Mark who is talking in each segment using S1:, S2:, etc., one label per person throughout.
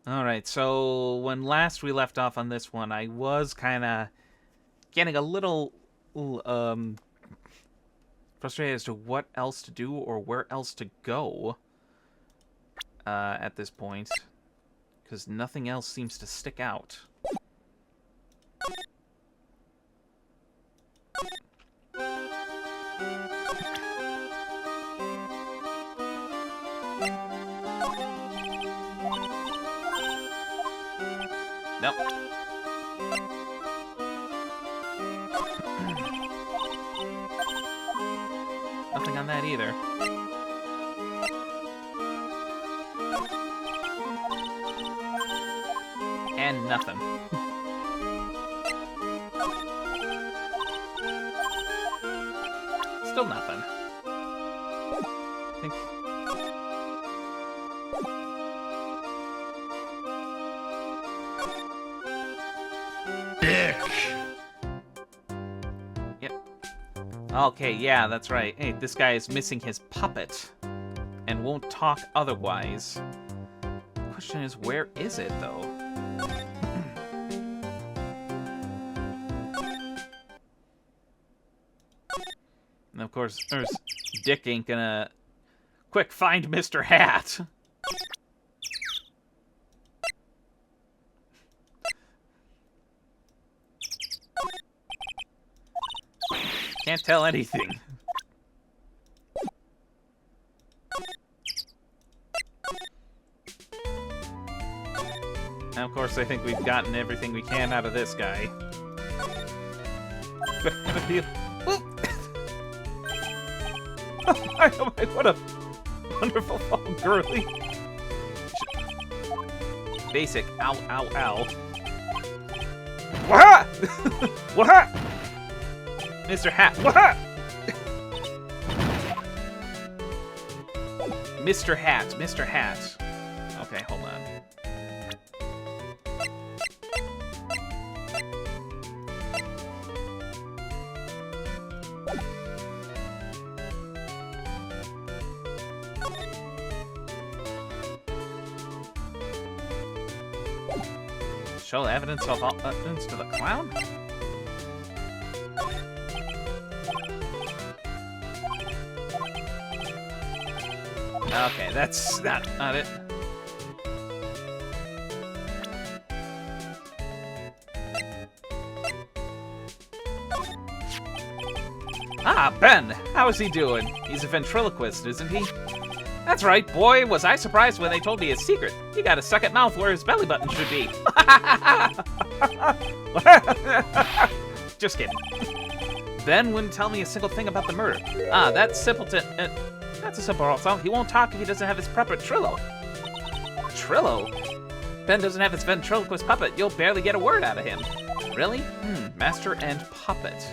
S1: Alright, so when last we left off on this one, I was kind of getting a little frustrated as to what else to do or where else to go at this point, because nothing else seems to stick out. Nope. Nothing on that either. And nothing. Still nothing. I think... Yep. Okay, yeah, that's right. Hey, this guy is missing his puppet and won't talk otherwise. The question is, where is it, though? And of course, there's Dick ain't gonna... Quick, find Mr. Hat! Can't tell anything. Now, of course, I think we've gotten everything we can out of this guy. What a wonderful fall, girly. Basic. Ow, ow, ow. What? What? Mr. Hat. What? Mr. Hat. Mr. Hat. Okay, hold on. Show evidence of evidence to the clown? Okay, that's not it. Ah, Ben! How is he doing? He's a ventriloquist, isn't he? That's right, boy, was I surprised when they told me his secret. He got a second mouth where his belly button should be. Just kidding. Ben wouldn't tell me a single thing about the murder. Ah, that simpleton... that's a simple also. He won't talk if he doesn't have his puppet Trillo. Trillo? Ben doesn't have his ventriloquist puppet. You'll barely get a word out of him. Really? Master and puppet.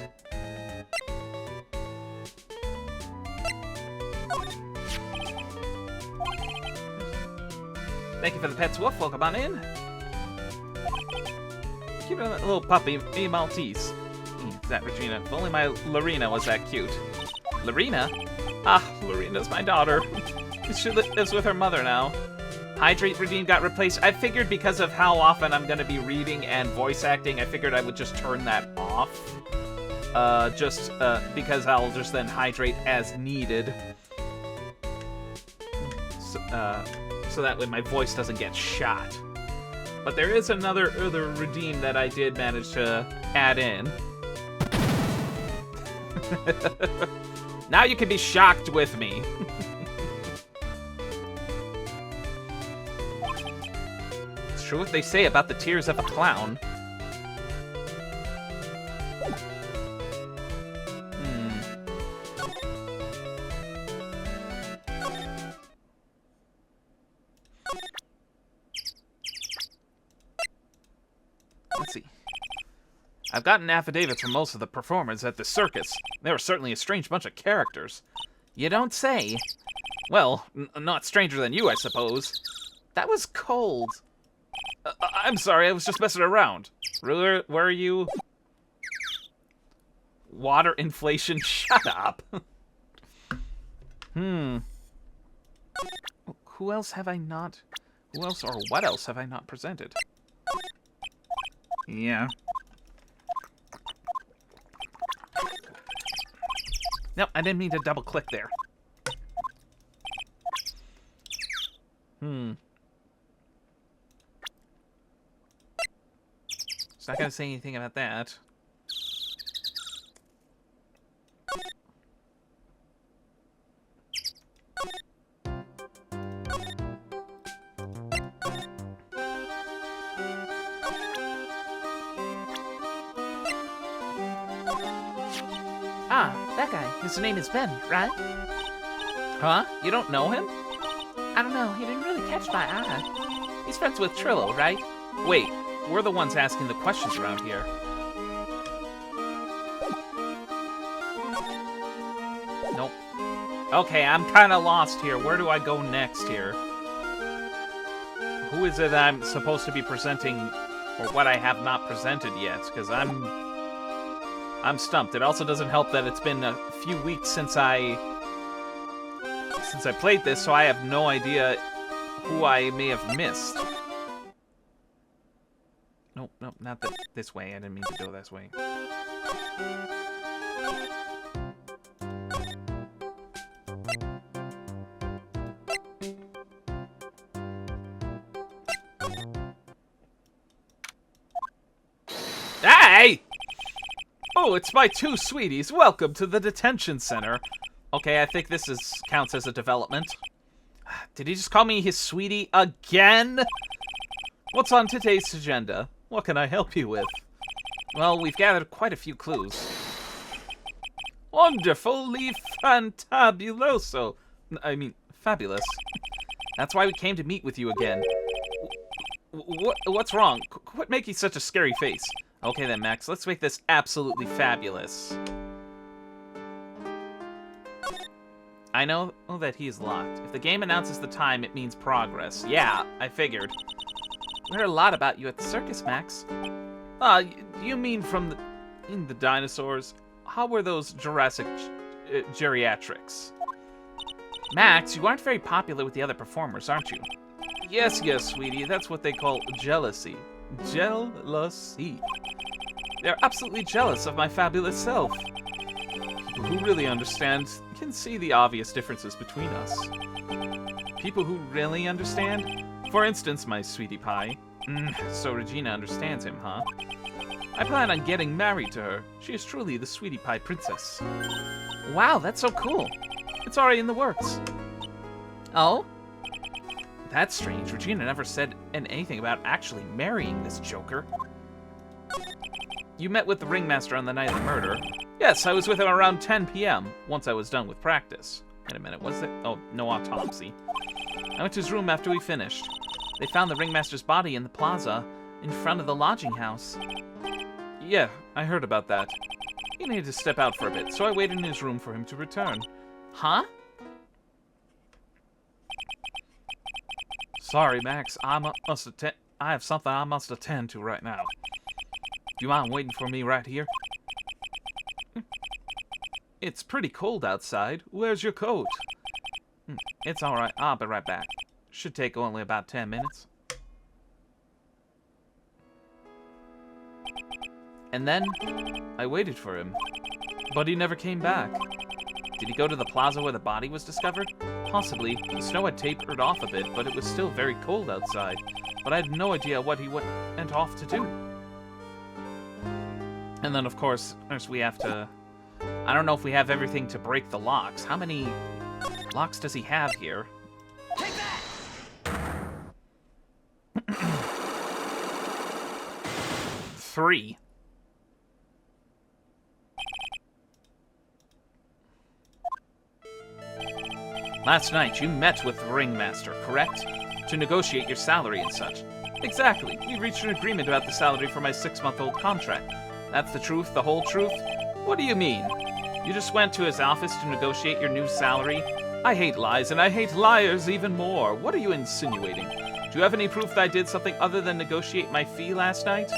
S1: Thank you for the pet's woof. Welcome on in. Keep it a little puppy, a Maltese. That Regina. If only my Lorena was that cute. Lorena? Ah, Lorena's my daughter. She lives with her mother now. Hydrate Regine got replaced. I figured because of how often I'm going to be reading and voice acting, I figured I would just turn that off. Because I'll just then hydrate as needed. So that way my voice doesn't get shot. But there is another redeem that I did manage to add in. Now you can be shocked with me. It's true what they say about the tears of a clown. Let's see. I've gotten affidavits from most of the performers at the circus. They were certainly a strange bunch of characters. You don't say. Well, not stranger than you, I suppose. That was cold. I'm sorry, I was just messing around. Ruler, where are you? Water inflation, shut up. Who else have I not? Who else or what else have I not presented? Yeah. No, I didn't mean to double-click there. It's not going to say anything about that.
S2: Ah, that guy. His name is Ben, right?
S1: Huh? You don't know him?
S2: I don't know. He didn't really catch my eye.
S1: He's friends with Trillo, right? Wait, we're the ones asking the questions around here. Nope. Okay, I'm kind of lost here. Where do I go next here? Who is it I'm supposed to be presenting, or what I have not presented yet? Because I'm stumped. It also doesn't help that it's been a few weeks since I played this, so I have no idea who I may have missed. Nope, not this way. I didn't mean to go this way. Hey! Oh, it's my two sweeties. Welcome to the detention center. Okay, I think this counts as a development. Did he just call me his sweetie again? What's on today's agenda? What can I help you with? Well, we've gathered quite a few clues. Wonderfully fantabuloso. I mean, fabulous. That's why we came to meet with you again. What's wrong? Quit making such a scary face. Okay then, Max, let's make this absolutely fabulous. I know that he is locked. If the game announces the time, it means progress. Yeah, I figured. We heard a lot about you at the circus, Max. You mean from the dinosaurs? How were those Jurassic geriatrics? Max, you aren't very popular with the other performers, aren't you? Yes, sweetie. That's what they call jealousy. Jealousy. They're absolutely jealous of my fabulous self. People who really understand can see the obvious differences between us. People who really understand? For instance, my sweetie pie. So Regina understands him, huh? I plan on getting married to her. She is truly the sweetie pie princess. Wow, that's so cool. It's already in the works. Oh? That's strange. Regina never said anything about actually marrying this joker. You met with the ringmaster on the night of the murder. Yes, I was with him around 10 p.m. once I was done with practice. Wait a minute, was it? Oh, no autopsy. I went to his room after we finished. They found the ringmaster's body in the plaza in front of the lodging house. Yeah, I heard about that. He needed to step out for a bit, so I waited in his room for him to return. Huh? Sorry, Max. I have something I must attend to right now. Do you mind waiting for me right here? It's pretty cold outside. Where's your coat? It's alright. I'll be right back. Should take only about 10 minutes. And then, I waited for him. But he never came back. Did he go to the plaza where the body was discovered? Possibly. The snow had tapered off a bit, but it was still very cold outside. But I had no idea what he went off to do. And then, of course, we have to... I don't know if we have everything to break the locks. How many locks does he have here? Take that! 3. Last night, you met with the ringmaster, correct? To negotiate your salary and such. Exactly. We reached an agreement about the salary for my 6-month-old contract. That's the truth, the whole truth? What do you mean? You just went to his office to negotiate your new salary? I hate lies, and I hate liars even more. What are you insinuating? Do you have any proof that I did something other than negotiate my fee last night?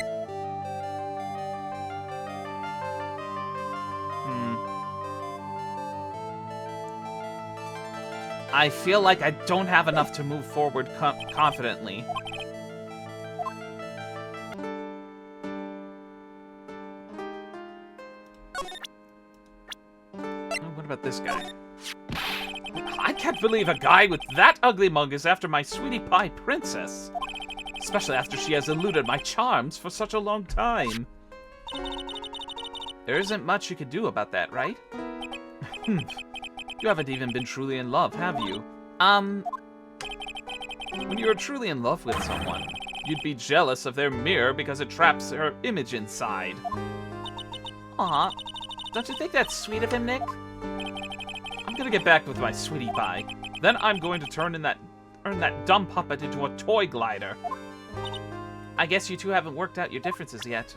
S1: I feel like I don't have enough to move forward confidently. Oh, what about this guy? I can't believe a guy with that ugly mug is after my sweetie pie princess. Especially after she has eluded my charms for such a long time. There isn't much you could do about that, right? You haven't even been truly in love, have you? When you're truly in love with someone, you'd be jealous of their mirror because it traps her image inside. Aw, don't you think that's sweet of him, Nick? I'm gonna get back with my sweetie pie. Then I'm going to turn that dumb puppet into a toy glider. I guess you two haven't worked out your differences yet.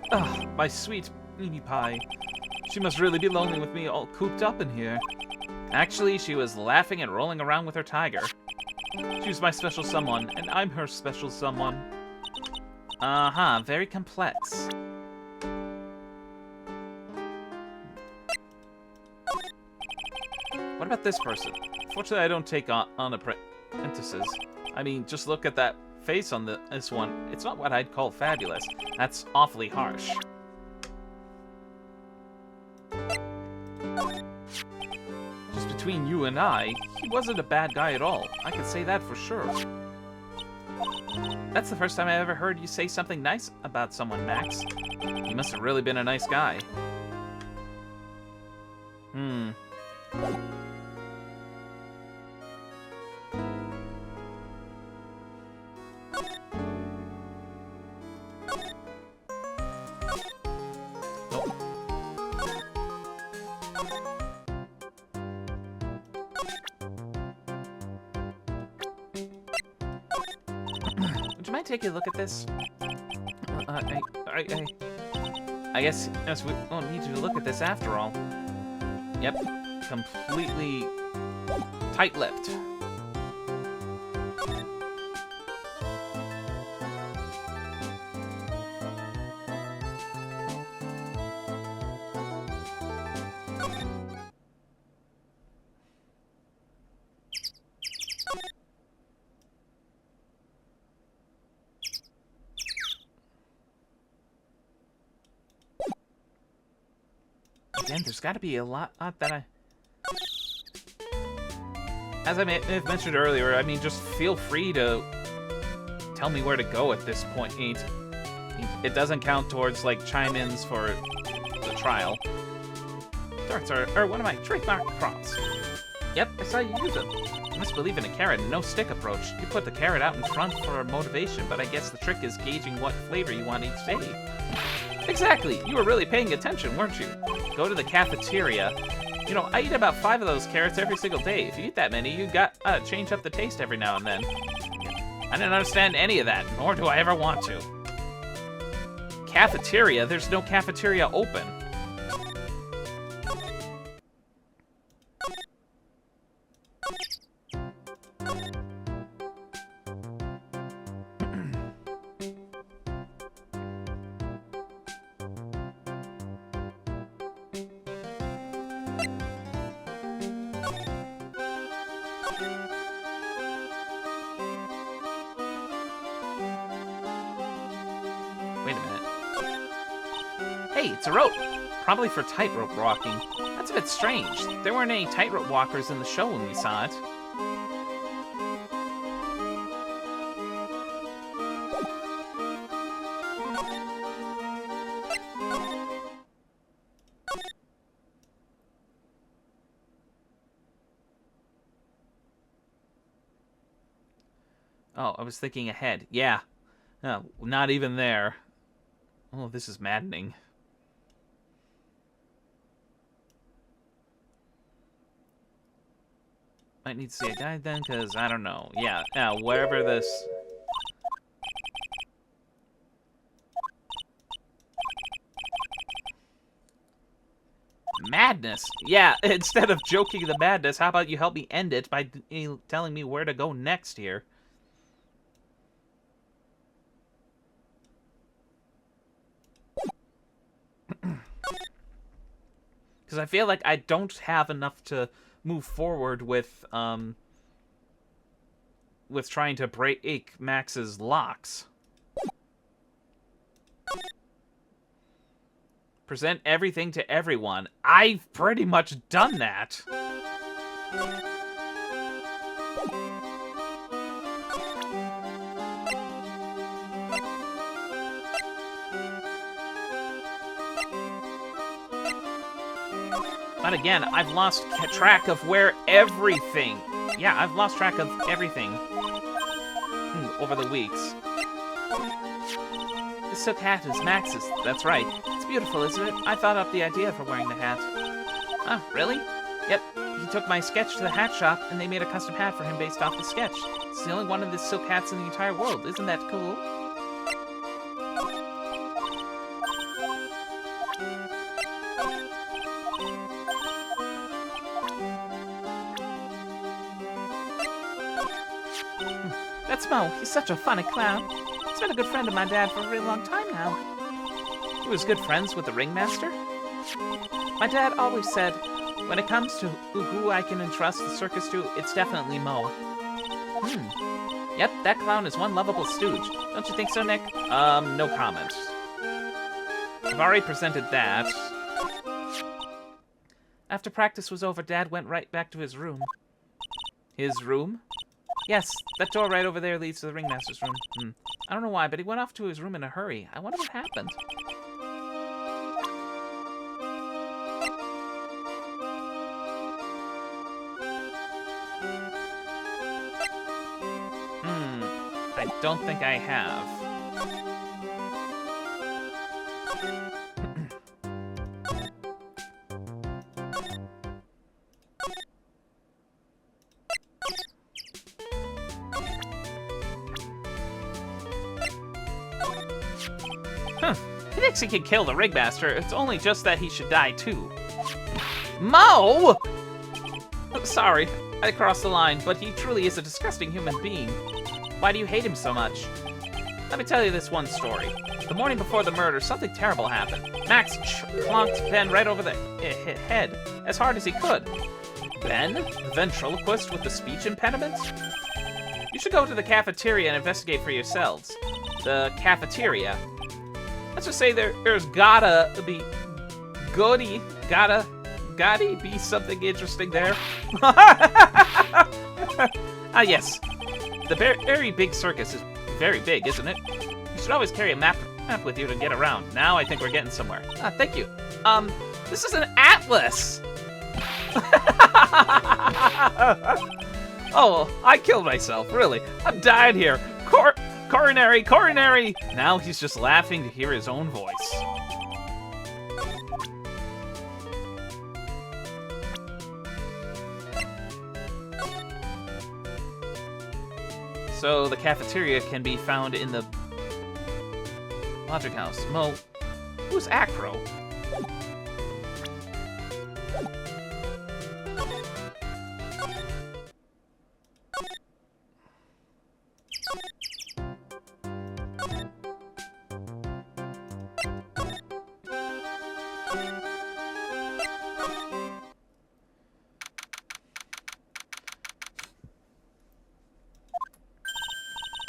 S1: Ugh, my sweet Mimi Pie. She must really be lonely with me all cooped up in here. Actually, she was laughing and rolling around with her tiger. She's my special someone, and I'm her special someone. Uh-huh, very complex. What about this person? Fortunately, I don't take on apprentices. I mean, just look at that face on this one. It's not what I'd call fabulous. That's awfully harsh. Just between you and I, he wasn't a bad guy at all. I can say that for sure. That's the first time I ever heard you say something nice about someone, Max. He must have really been a nice guy. Would you mind taking a look at this? I guess we won't need you to look at this after all. Yep, completely tight-lipped. Again, there's got to be a lot that I... As I may have mentioned earlier, I mean, just feel free to tell me where to go at this point. It doesn't count towards, like, chime-ins for the trial. Darts are one of my trademark props. Yep, I saw you use them. You must believe in a carrot and no stick approach. You put the carrot out in front for motivation, but I guess the trick is gauging what flavor you want each day. Exactly! You were really paying attention, weren't you? Go to the cafeteria. You know, I eat about 5 of those carrots every single day. If you eat that many, you got change up the taste every now and then. I didn't understand any of that, nor do I ever want to. Cafeteria? There's no cafeteria open. Wait a minute. Hey, it's a rope. Probably for tightrope walking. That's a bit strange. There weren't any tightrope walkers in the show when we saw it. Oh, I was thinking ahead. Yeah. Not even there. Oh, this is maddening. Might need to see a guide then, because I don't know. Yeah, wherever this... Madness! Yeah, instead of joking the madness, how about you help me end it by telling me where to go next here? Because I feel like I don't have enough to move forward with trying to break Max's locks. Present everything to everyone. I've pretty much done that. But again, I've lost track of where everything... Yeah, I've lost track of everything over the weeks. This silk hat is Max's. That's right. It's beautiful, isn't it? I thought up the idea for wearing the hat. Ah, really? Yep. He took my sketch to the hat shop, and they made a custom hat for him based off the sketch. It's the only one of the silk hats in the entire world. Isn't that cool? That's Mo. He's such a funny clown. He's been a good friend of my dad for a real long time now. He was good friends with the ringmaster? My dad always said, when it comes to who I can entrust the circus to, it's definitely Mo. Yep, that clown is one lovable stooge. Don't you think so, Nick? No comment. I've already presented that. After practice was over, Dad went right back to his room. His room? Yes, that door right over there leads to the ringmaster's room. I don't know why, but he went off to his room in a hurry. I wonder what happened. I don't think I have. He thinks he can kill the ringmaster. It's only just that he should die too. Mo! Sorry, I crossed the line, but he truly is a disgusting human being. Why do you hate him so much? Let me tell you this one story. The morning before the murder, something terrible happened. Max clonked Ben right over the head, as hard as he could. Ben? The ventriloquist with the speech impediment? You should go to the cafeteria and investigate for yourselves. The cafeteria. Let's just say there's gotta be be something interesting there. Ah, yes. The very big circus is very big, isn't it? You should always carry a map with you to get around. Now I think we're getting somewhere. Ah, thank you. This is an atlas! Oh, I killed myself, really. I'm dying here. Coronary! Now he's just laughing to hear his own voice. So the cafeteria can be found in the lodging house. Mo, who's Acro?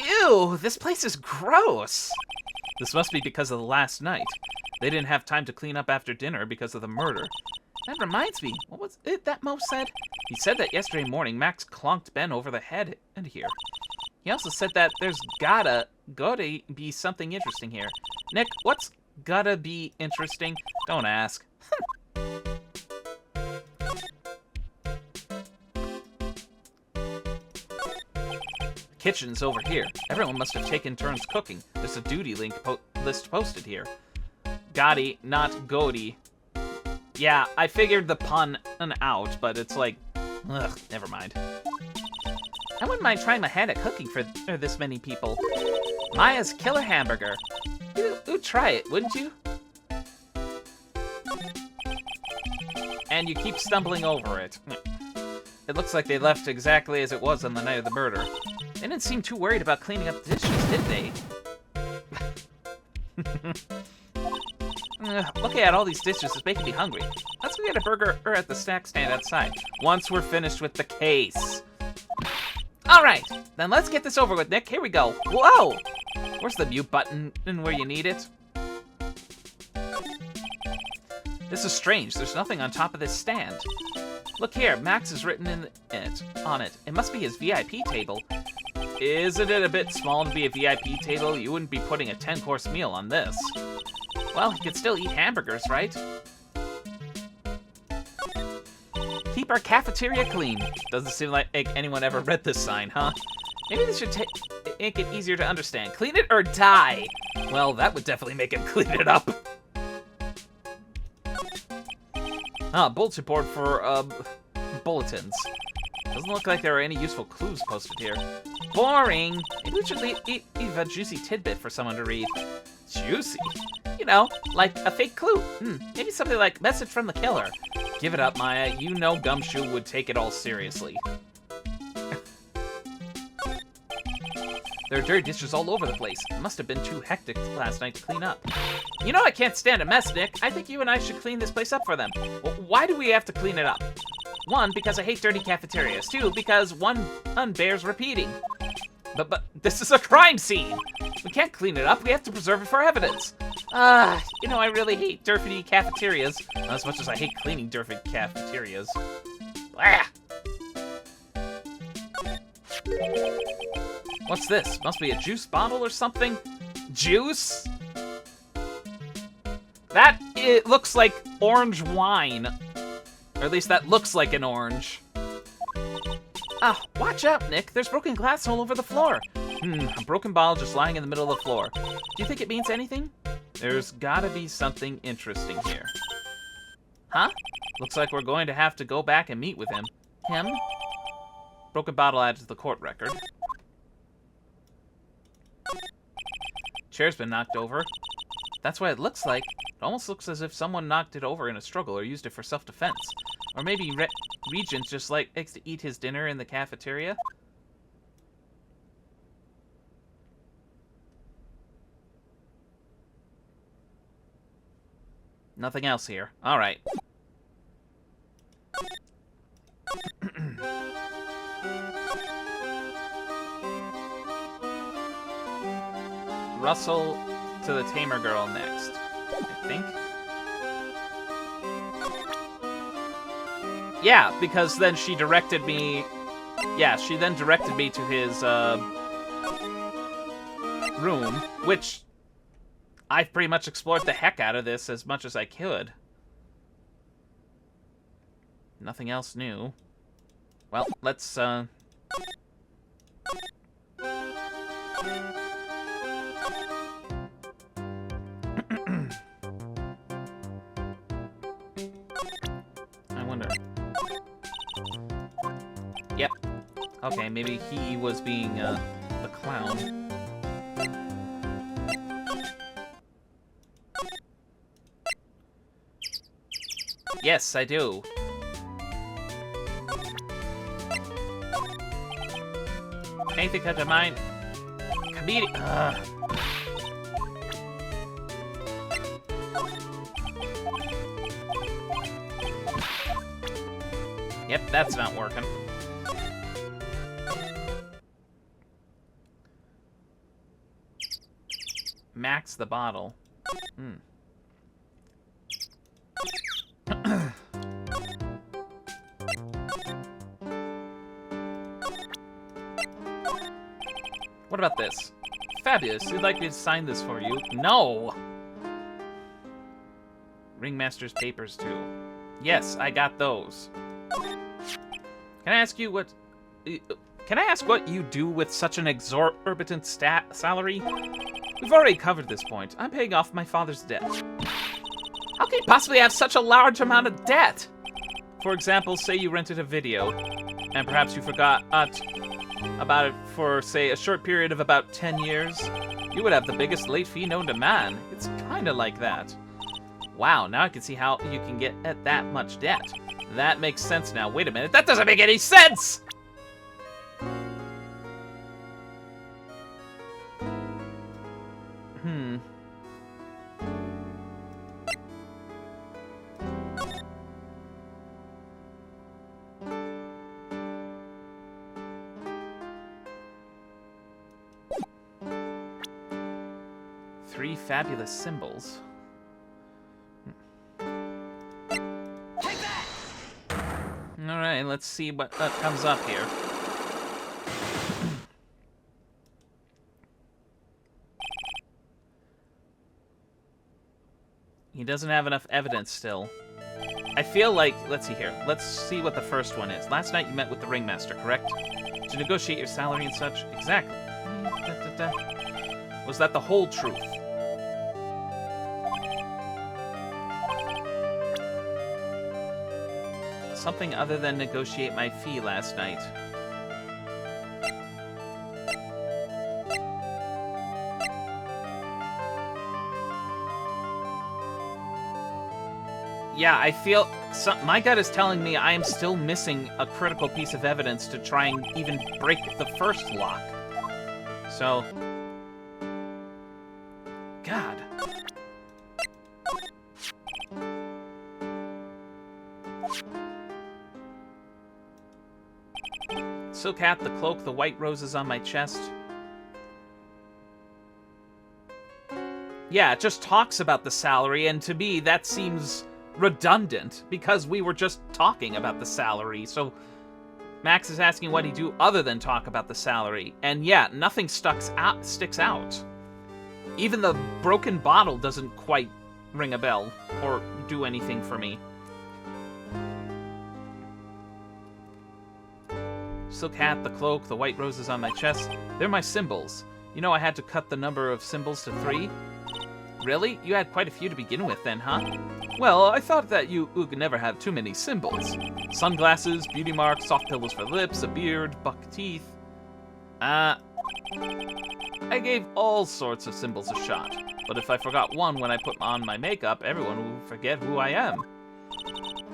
S1: Ew, this place is gross. This must be because of the last night. They didn't have time to clean up after dinner because of the murder. That reminds me, what was it that Mo said? He said that yesterday morning Max clonked Ben over the head and here. He also said that there's gotta be something interesting here. Nick, what's gotta be interesting? Don't ask. Kitchen's over here. Everyone must have taken turns cooking. There's a duty list posted here. Gotti, not Godi. Yeah, I figured the pun out, but it's like, ugh, never mind. I wouldn't mind trying my hand at cooking for this many people. Maya's killer hamburger. Ooh, try it, wouldn't you? And you keep stumbling over it. It looks like they left exactly as it was on the night of the murder. They didn't seem too worried about cleaning up the dishes, did they? Looking at all these dishes is making me hungry. Let's go get a burger at the snack stand outside, once we're finished with the case. Alright, then let's get this over with, Nick. Here we go. Whoa! Where's the mute button and where you need it? This is strange. There's nothing on top of this stand. Look here, Max is written on it. It must be his VIP table. Isn't it a bit small to be a VIP table? You wouldn't be putting a 10-course meal on this. Well, he could still eat hamburgers, right? Keep our cafeteria clean. Doesn't seem like anyone ever read this sign, huh? Maybe this should make it easier to understand. Clean it or die. Well, that would definitely make him clean it up. Ah, bulletin board for, bulletins. Doesn't look like there are any useful clues posted here. Boring! Maybe we should leave a juicy tidbit for someone to read. Juicy? You know, like a fake clue. Maybe something like message from the killer. Give it up, Maya. You know Gumshoe would take it all seriously. There are dirty dishes all over the place. It must have been too hectic last night to clean up. You know I can't stand a mess, Nick. I think you and I should clean this place up for them. Well, why do we have to clean it up? 1, because I hate dirty cafeterias. 2, because one bears repeating. But this is a crime scene. We can't clean it up. We have to preserve it for evidence. You know, I really hate dirty cafeterias. Not as much as I hate cleaning dirty cafeterias. Blah! What's this? Must be a juice bottle or something? Juice? It looks like orange wine. Or at least that looks like an orange. Watch out, Nick. There's broken glass all over the floor. A broken bottle just lying in the middle of the floor. Do you think it means anything? There's gotta be something interesting here. Huh? Looks like we're going to have to go back and meet with him. Him? Broken bottle added to the court record. Chair's been knocked over. That's what it looks like. It almost looks as if someone knocked it over in a struggle or used it for self-defense. Or maybe Regent just likes to eat his dinner in the cafeteria. Nothing else here. Alright. Russell to the Tamer Girl next, I think. Yeah, because then she directed me... Yeah, she then directed me to his, room, which I've pretty much explored the heck out of this as much as I could. Nothing else new. Well, let's, I wonder. Yep. Okay, maybe he was being, the clown. Yes, I do. Anything come to mind? Comedic. Yep, that's not working. Max the bottle. What about this? Fabulous. You'd like me to sign this for you? No! Ringmaster's papers, too. Yes, I got those. Can I ask you what... Can I ask what you do with such an exorbitant salary? We've already covered this point. I'm paying off my father's debt. How can you possibly have such a large amount of debt? For example, say you rented a video, and perhaps you forgot about it for, say, a short period of about 10 years. You would have the biggest late fee known to man. It's kinda like that. Wow, now I can see how you can get at that much debt. That makes sense now. Wait a minute, that doesn't make any sense! 3 fabulous symbols. Alright, let's see what comes up here. He doesn't have enough evidence still. I feel like, let's see here. Let's see what the first one is. Last night you met with the ringmaster, correct? To negotiate your salary and such? Exactly. Was that the whole truth? Something other than negotiate my fee last night. Yeah, I feel... my gut is telling me I am still missing a critical piece of evidence to try and even break the first lock. So... God. Silk hat, the cloak, the white roses on my chest. Yeah, it just talks about the salary, and to me, that seems redundant, because we were just talking about the salary, so Max is asking what he do other than talk about the salary, and yeah, nothing sticks out. Even the broken bottle doesn't quite ring a bell, or do anything for me. Silk hat, the cloak, the white roses on my chest, they're my symbols. You know I had to cut the number of symbols to 3? Really? You had quite a few to begin with then, huh? Well, I thought that you could never have too many symbols. Sunglasses, beauty marks, soft pillows for lips, a beard, buck teeth. I gave all sorts of symbols a shot. But if I forgot one when I put on my makeup, everyone will forget who I am.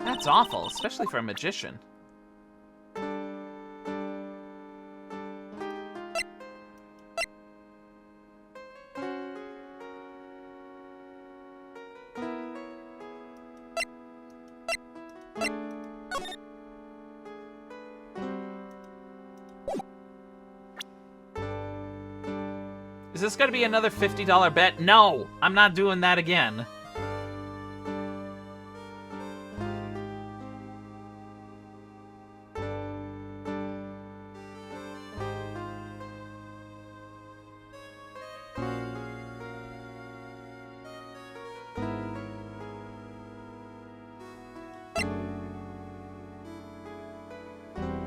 S1: That's awful, especially for a magician. Is this gonna be another $50 bet? No! I'm not doing that again.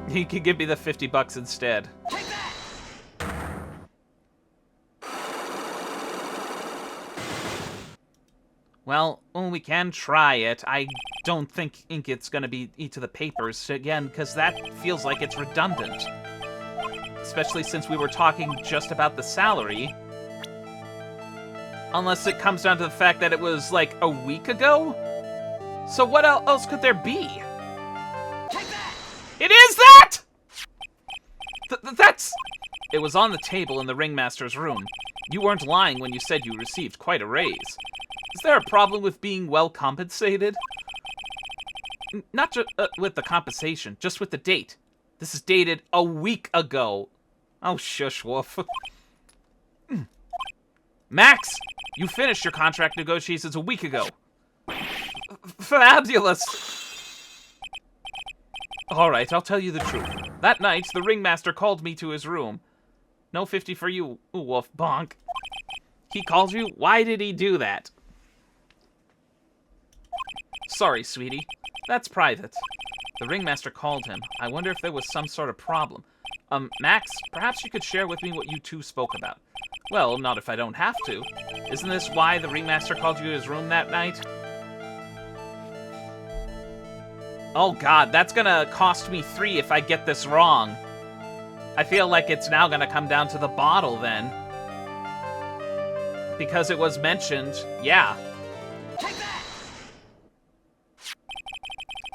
S1: You could give me the $50 instead. Well, we can try it. I don't think it's gonna be to the papers again, because that feels like it's redundant. Especially since we were talking just about the salary. Unless it comes down to the fact that it was like a week ago? So what else could there be? It is that! That's... It was on the table in the ringmaster's room. You weren't lying when you said you received quite a raise. Is there a problem with being well compensated? Not just with the compensation, just with the date. This is dated a week ago. Oh, shush, Wolf. Max, you finished your contract negotiations a week ago. Fabulous. All right, I'll tell you the truth. That night, the ringmaster called me to his room. No 50 for you, Wolf. Bonk. He called you? Why did he do that? Sorry, sweetie. That's private. The ringmaster called him. I wonder if there was some sort of problem. Max, perhaps you could share with me what you two spoke about. Well, not if I don't have to. Isn't this why the ringmaster called you to his room that night? Oh god, that's gonna cost me 3 if I get this wrong. I feel like it's now gonna come down to the bottle then. Because it was mentioned, yeah.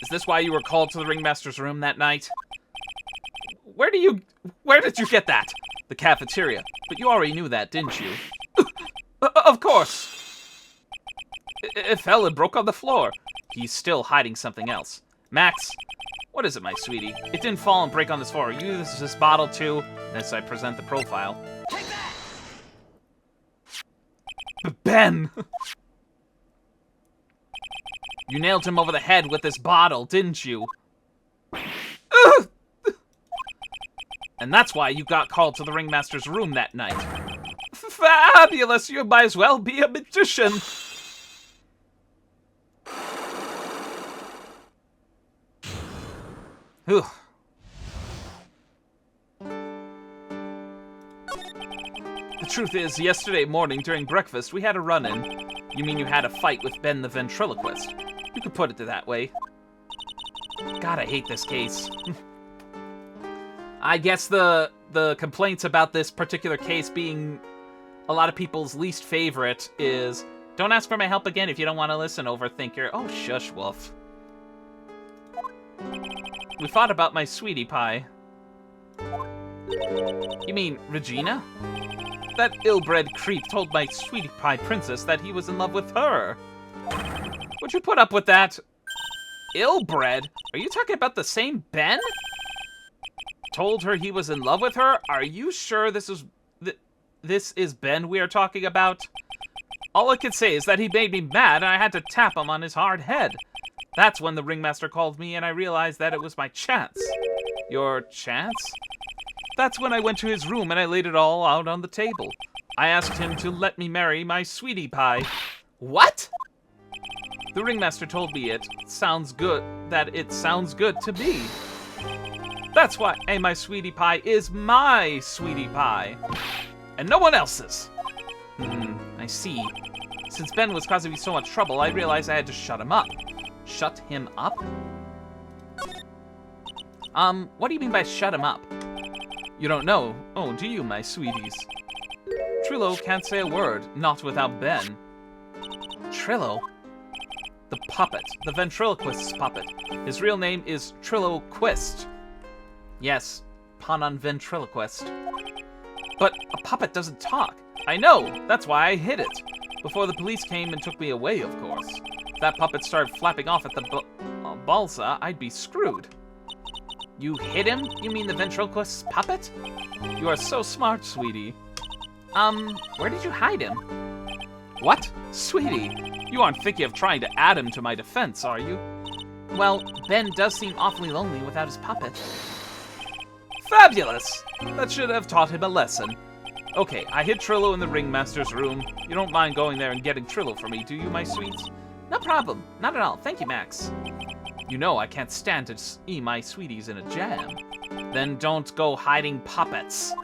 S1: Is this why you were called to the ringmaster's room that night? Where did you get that? The cafeteria. But you already knew that, didn't you? Of course. It fell and broke on the floor. He's still hiding something else. Max, what is it, my sweetie? It didn't fall and break on this floor. You use this bottle too? As I present the profile. Ben! You nailed him over the head with this bottle, didn't you? Ugh! And that's why you got called to the ringmaster's room that night. Fabulous! You might as well be a magician! Whew. The truth is, yesterday morning during breakfast, we had a run-in. You mean you had a fight with Ben the ventriloquist? You could put it that way. God, I hate this case. I guess the complaints about this particular case being a lot of people's least favorite is, don't ask for my help again if you don't want to listen, overthinker. Oh, shush, Wolf. We fought about my sweetie pie. You mean Regina? That ill-bred creep told my sweetie pie princess that he was in love with her. Would you put up with that? Ill-bred? Are you talking about the same Ben? Told her he was in love with her? Are you sure this is Ben we are talking about? All I could say is that he made me mad and I had to tap him on his hard head. That's when the ringmaster called me and I realized that it was my chance. Your chance? That's when I went to his room and I laid it all out on the table. I asked him to let me marry my sweetie pie. What? The ringmaster told me it sounds good to me. That's why my sweetie pie is my sweetie pie. And no one else's. I see. Since Ben was causing me so much trouble, I realized I had to shut him up. Shut him up? What do you mean by shut him up? You don't know. Oh, do you, my sweeties? Trillo can't say a word, not without Ben. Trillo? The puppet. The ventriloquist's puppet. His real name is Trillo Quist. Yes, pun on ventriloquist. But a puppet doesn't talk. I know, that's why I hid it. Before the police came and took me away, of course. If that puppet started flapping off at the balsa, I'd be screwed. You hid him? You mean the ventriloquist's puppet? You are so smart, sweetie. Where did you hide him? What? Sweetie, you aren't thinking of trying to add him to my defense, are you? Well, Ben does seem awfully lonely without his puppet. Fabulous! That should have taught him a lesson. Okay, I hid Trillo in the ringmaster's room. You don't mind going there and getting Trillo for me, do you, my sweets? No problem. Not at all. Thank you, Max. You know I can't stand to see my sweeties in a jam. Then don't go hiding puppets.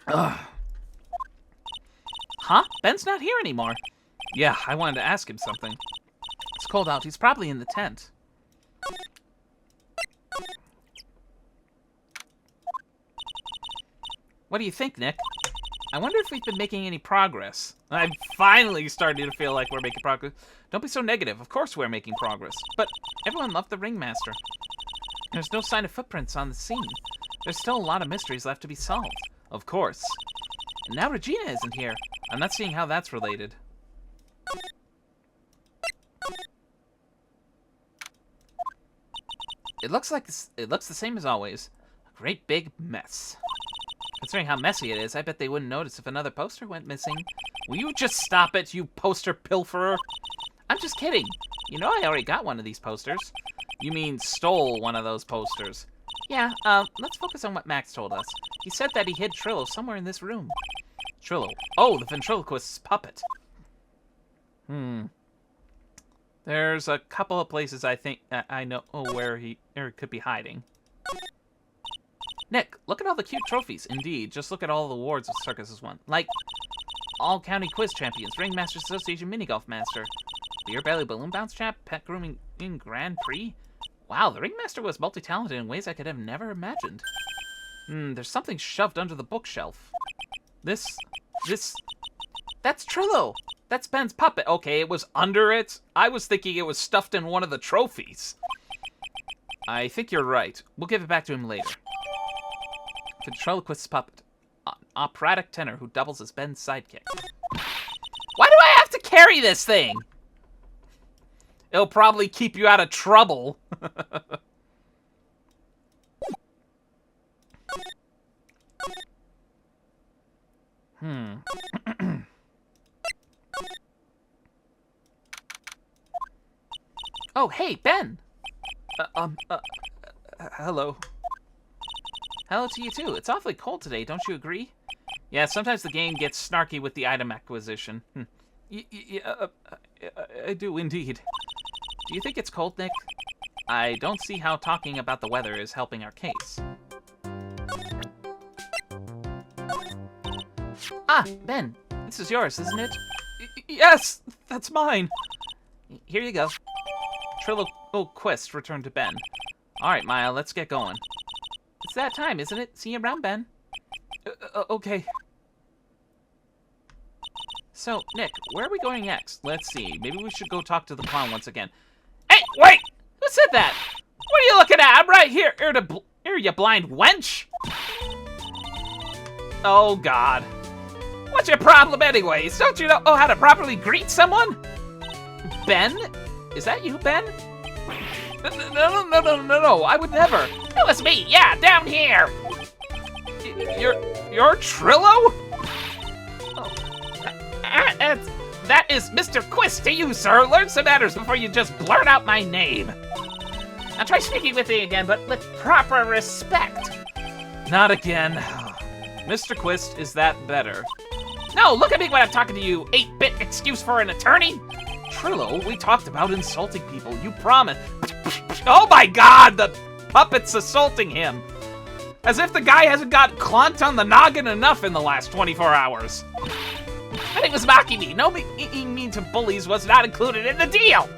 S1: Ugh. Huh? Ben's not here anymore. Yeah, I wanted to ask him something. It's cold out. He's probably in the tent. What do you think, Nick? I wonder if we've been making any progress. I'm finally starting to feel like we're making progress. Don't be so negative. Of course we're making progress. But everyone loved the ringmaster. There's no sign of footprints on the scene. There's still a lot of mysteries left to be solved. Of course. And now Regina isn't here. I'm not seeing how that's related. It looks the same as always. A great big mess. Considering how messy it is, I bet they wouldn't notice if another poster went missing. Will you just stop it, you poster pilferer? I'm just kidding. You know I already got one of these posters. You mean stole one of those posters. Yeah, let's focus on what Max told us. He said that he hid Trillo somewhere in this room. Trillo. Oh, the ventriloquist's puppet. There's a couple of places I think I know where he could be hiding. Nick, look at all the cute trophies. Indeed, just look at all the awards the circus has won. Like, All-County Quiz Champions, Ringmaster Association Minigolf Master, Beer Belly Balloon Bounce Champ, Pet Grooming Grand Prix. Wow, the Ringmaster was multi-talented in ways I could have never imagined. There's something shoved under the bookshelf. That's Trillo! That's Ben's puppet. Okay, it was under it. I was thinking it was stuffed in one of the trophies. I think you're right. We'll give it back to him later. Ventriloquist's puppet. An operatic tenor who doubles as Ben's sidekick. Why do I have to carry this thing? It'll probably keep you out of trouble.
S2: Oh, hey, Ben!
S1: Hello.
S2: Hello to you too. It's awfully cold today, don't you agree?
S1: Yeah, sometimes the game gets snarky with the item acquisition. I do indeed.
S2: Do you think it's cold, Nick?
S1: I don't see how talking about the weather is helping our case.
S2: Ah, Ben, this is yours, isn't it?
S1: Yes, that's mine.
S2: Here you go.
S1: Quest returned to Ben. All right, Maya, let's get going.
S2: It's that time, isn't it? See you around, Ben.
S1: Okay.
S2: So, Nick, where are we going next?
S1: Let's see. Maybe we should go talk to the clown once again.
S2: Hey, wait! Who said that? What are you looking at? I'm right here. Here, you blind wench.
S1: Oh, God.
S2: What's your problem anyways? Don't you know how to properly greet someone? Ben? Is that you, Ben?
S1: No. I would never.
S2: It was me. Yeah, down here.
S1: You're Trillo?
S2: Oh. That is Mr. Quist to you, sir. Learn some manners before you just blurt out my name. Now try speaking with me again, but with proper respect.
S1: Not again. Mr. Quist, is that better?
S2: No, look at me when I'm talking to you, 8-bit excuse for an attorney.
S1: Trillo, we talked about insulting people. You promised. Oh my God, the puppet's assaulting him. As if the guy hasn't got clonked on the noggin enough in the last 24 hours.
S2: And he was mocking me. No being mean to bullies was not included in the deal.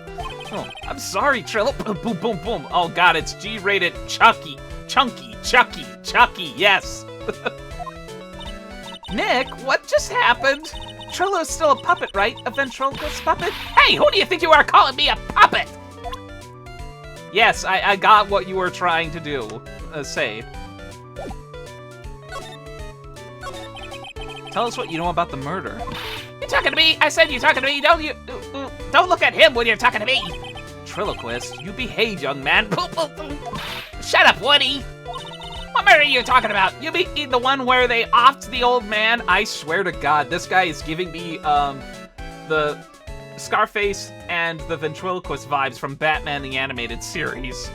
S1: Oh, I'm sorry, Trillo. Boom, boom, boom. Oh God, it's G-rated Chucky, yes.
S2: Nick, what just happened? Trillo's still a puppet, right? A ventriloquist puppet? Hey, who do you think you are calling me a puppet?
S1: Yes, I got what you were trying to do. Say. Tell us what you know about the murder.
S2: You talking to me? I said you talking to me. Don't look at him when you're talking to me.
S1: Triloquist, you behave, young man.
S2: Shut up, Woody. What murder are you talking about? You mean the one where they offed the old man?
S1: I swear to God, this guy is giving me the Scarface and the ventriloquist vibes from Batman the Animated Series.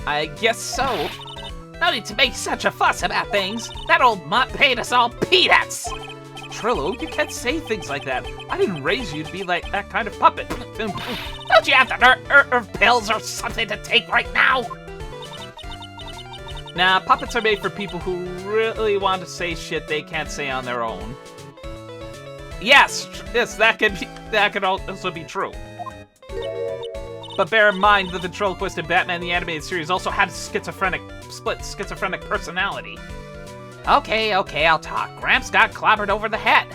S2: I guess so. No need to make such a fuss about things. That old mutt paid us all peanuts.
S1: Trillo, you can't say things like that. I didn't raise you to be like that kind of puppet.
S2: Don't you have the nerve pills or something to take right now?
S1: Nah, puppets are made for people who really want to say shit they can't say on their own. Yes, that could also be true. But bear in mind, the ventriloquist in Batman the Animated Series also had a split schizophrenic personality.
S2: Okay, I'll talk. Gramps got clobbered over the head.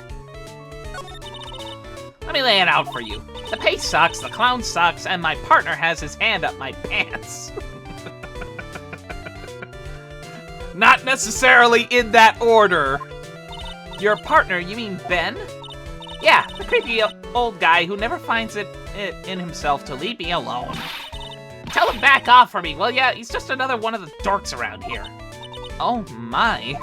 S2: Let me lay it out for you. The pace sucks, the clown sucks, and my partner has his hand up my pants.
S1: Not necessarily in that order.
S2: Your partner, you mean Ben? Yeah, the creepy old guy who never finds it in himself to leave me alone. Tell him back off for me, will ya? He's just another one of the dorks around here.
S1: Oh my.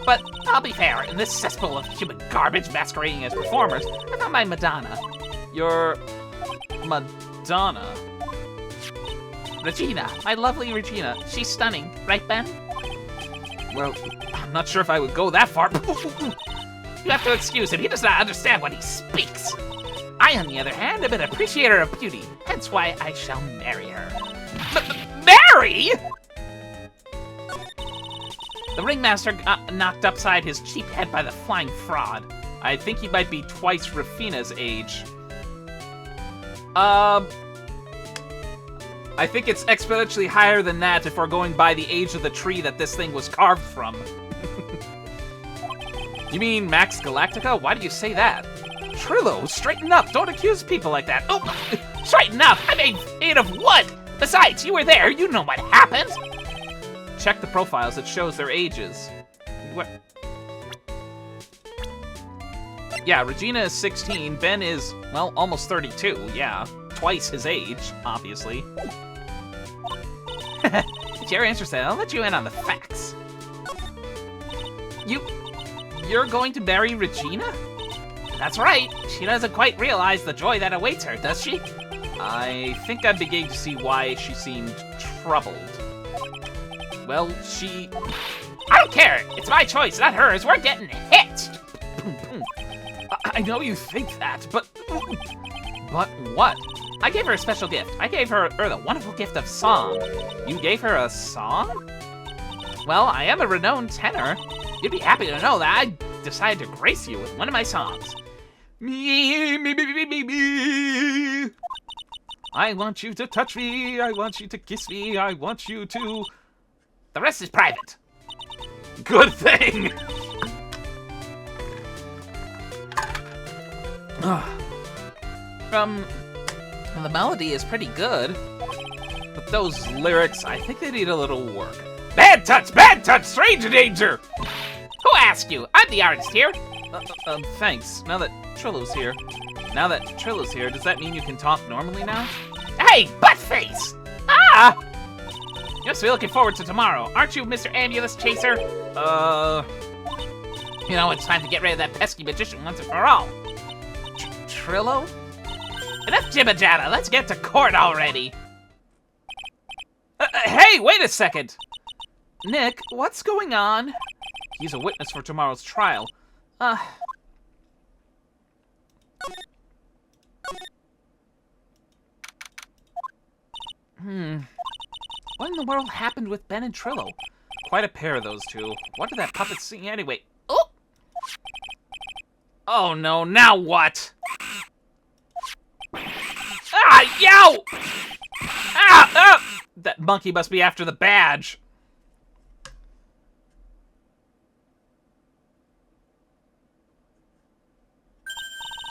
S2: But I'll be fair, in this cesspool of human garbage masquerading as performers, I found my Madonna.
S1: Your Madonna?
S2: Regina, my lovely Regina. She's stunning, right, Ben?
S1: Well, I'm not sure if I would go that far.
S2: You have to excuse him, he does not understand when he speaks. I, on the other hand, am an appreciator of beauty, hence why I shall marry her. Marry?! The ringmaster got knocked upside his cheap head by the flying fraud.
S1: I think he might be twice Rafina's age. I think it's exponentially higher than that if we're going by the age of the tree that this thing was carved from. You mean Max Galactica? Why do you say that? Trillo, straighten up. Don't accuse people like that.
S2: Oh, straighten up. I'm made of wood. Besides, you were there. You know what happened.
S1: Check the profiles. It shows their ages. What? Yeah, Regina is 16. Ben is, well, almost 32. Yeah, twice his age, obviously.
S2: If you're interested, I'll let you in on the facts. You're going to marry Regina? That's right. She doesn't quite realize the joy that awaits her, does she?
S1: I think I'm beginning to see why she seemed troubled. Well,
S2: I don't care. It's my choice, not hers. We're getting hit.
S1: I know you think that, but what?
S2: I gave her a special gift. I gave her the wonderful gift of song.
S1: You gave her a song?
S2: Well, I am a renowned tenor. You'd be happy to know that I decided to grace you with one of my songs.
S1: Me. I want you to touch me. I want you to kiss me. I want you to...
S2: The rest is private.
S1: Good thing!
S2: The melody is pretty good.
S1: But those lyrics, I think they need a little work.
S2: Bad touch, stranger danger! Who asked you? I'm the artist here.
S1: Thanks. Now that Trillo's here, does that mean you can talk normally now?
S2: Hey, buttface! Ah! You must be looking forward to tomorrow, aren't you, Mr. Ambulance Chaser? You know, it's time to get rid of that pesky magician once and for all.
S1: Trillo?
S2: Enough jibba-jabba, let's get to court already.
S1: Hey, wait a second! Nick, what's going on? He's a witness for tomorrow's trial.
S2: What in the world happened with Ben and Trillo?
S1: Quite a pair of those two. What did that puppet sing anyway?
S2: Oh!
S1: Oh no, now what?
S2: Ah, yow! Ah!
S1: That monkey must be after the badge.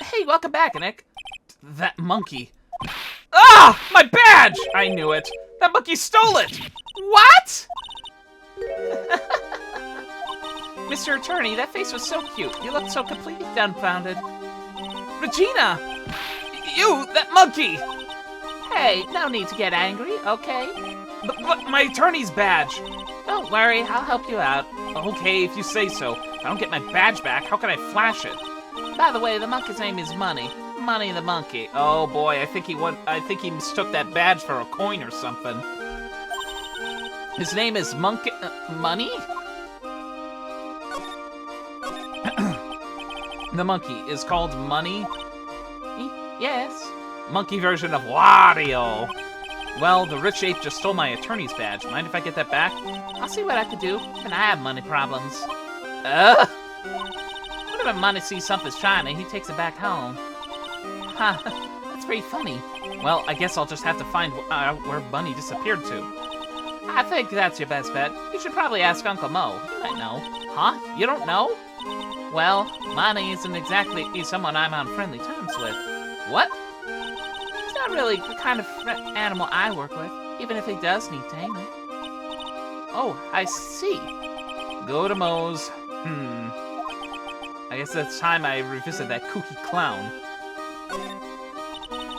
S2: Hey, welcome back, Nick.
S1: That monkey. Ah! My badge! I knew it. That monkey stole it!
S2: What? Mr. Attorney, that face was so cute. You looked so completely dumbfounded.
S1: Regina! You, that monkey!
S2: Hey, no need to get angry, okay?
S1: But my attorney's badge!
S2: Don't worry, I'll help you out.
S1: Okay, if you say so. If I don't get my badge back, how can I flash it?
S2: By the way, the monkey's name is Money. Money the monkey.
S1: Oh boy, I think he mistook that badge for a coin or something. His name is
S2: Money?
S1: The monkey is called Money?
S2: Yes.
S1: Monkey version of Wario. Well, the rich ape just stole my attorney's badge. Mind if I get that back?
S2: I'll see what I can do. And I have money problems. Whenever Money sees something shiny, he takes it back home. Ha, that's pretty funny.
S1: Well, I guess I'll just have to find where Bunny disappeared to.
S2: I think that's your best bet. You should probably ask Uncle Mo. He might know.
S1: Huh? You don't know?
S2: Well, Money isn't exactly someone I'm on friendly terms with.
S1: What?
S2: He's not really the kind of animal I work with, even if he does need taming.
S1: Oh, I see. Go to Moe's. I guess it's time I revisit that kooky clown.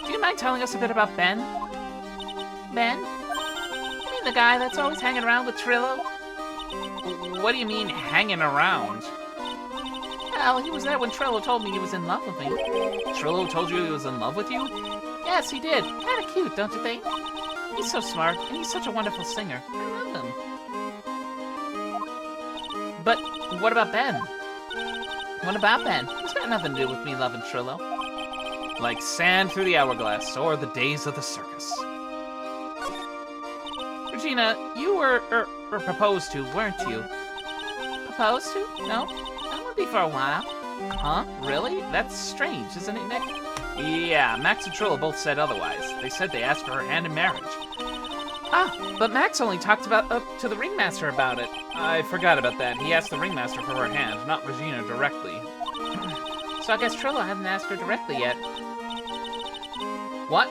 S2: Do you mind telling us a bit about Ben? Ben? You mean the guy that's always hanging around with Trillo?
S1: What do you mean, hanging around?
S2: Well, he was there when Trillo told me he was in love with me.
S1: Trillo told you he was in love with you?
S2: Yes, he did. Kinda cute, don't you think? He's so smart, and he's such a wonderful singer. I love him. But what about Ben? What about Ben? He's got nothing to do with me loving Trillo.
S1: Like sand through the hourglass, or the days of the circus.
S2: Regina, you were proposed to, weren't you? Proposed to? No. That would be for a while.
S1: Huh? Really? That's strange, isn't it, Nick? Yeah, Max and Trillo both said otherwise. They said they asked for her hand in marriage.
S2: Ah, but Max only talked to the ringmaster about it.
S1: I forgot about that. He asked the ringmaster for her hand, not Regina directly.
S2: So I guess Trillo hasn't asked her directly yet. What?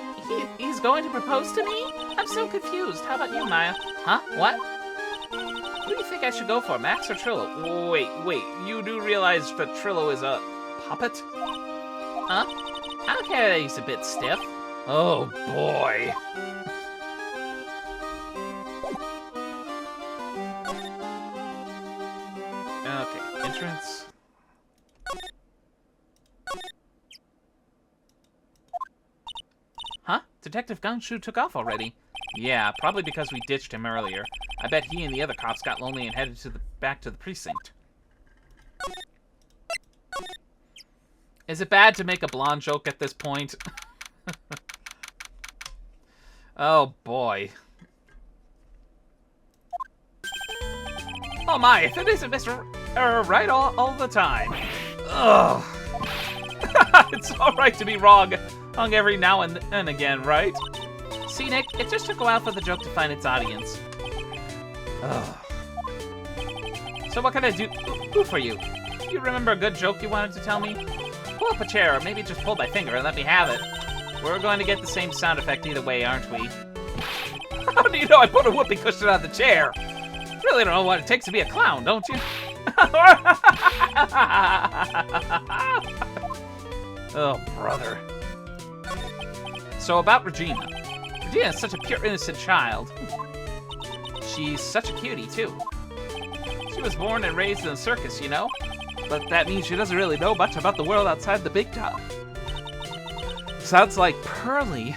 S2: He's going to propose to me? I'm so confused. How about you, Maya? Huh? What? Who do you think I should go for, Max or Trillo?
S1: Wait. You do realize that Trillo is a puppet?
S2: Huh? I don't care that he's a bit stiff.
S1: Oh, boy. Okay. entrance. Huh? Detective Gunshu took off already. Yeah, probably because we ditched him earlier. I bet he and the other cops got lonely and headed back to the precinct. Is it bad to make a blonde joke at this point? Oh, boy. Oh, my, if it isn't Mr. Wright all the time. Ugh. It's alright to be wrong every now and again, right? See, Nick, it just took a while for the joke to find its audience. Ugh. So what can I do for you? You remember a good joke you wanted to tell me? Pull up a chair, or maybe just pull my finger and let me have it. We're going to get the same sound effect either way, aren't we? How do you know I put a whoopee cushion on the chair? Really don't know what it takes to be a clown, don't you? Oh, brother. So about Regina. Regina is such a pure, innocent child. She's such a cutie, too. She was born and raised in a circus, you know? But that means she doesn't really know much about the world outside the big top. Sounds like Pearly.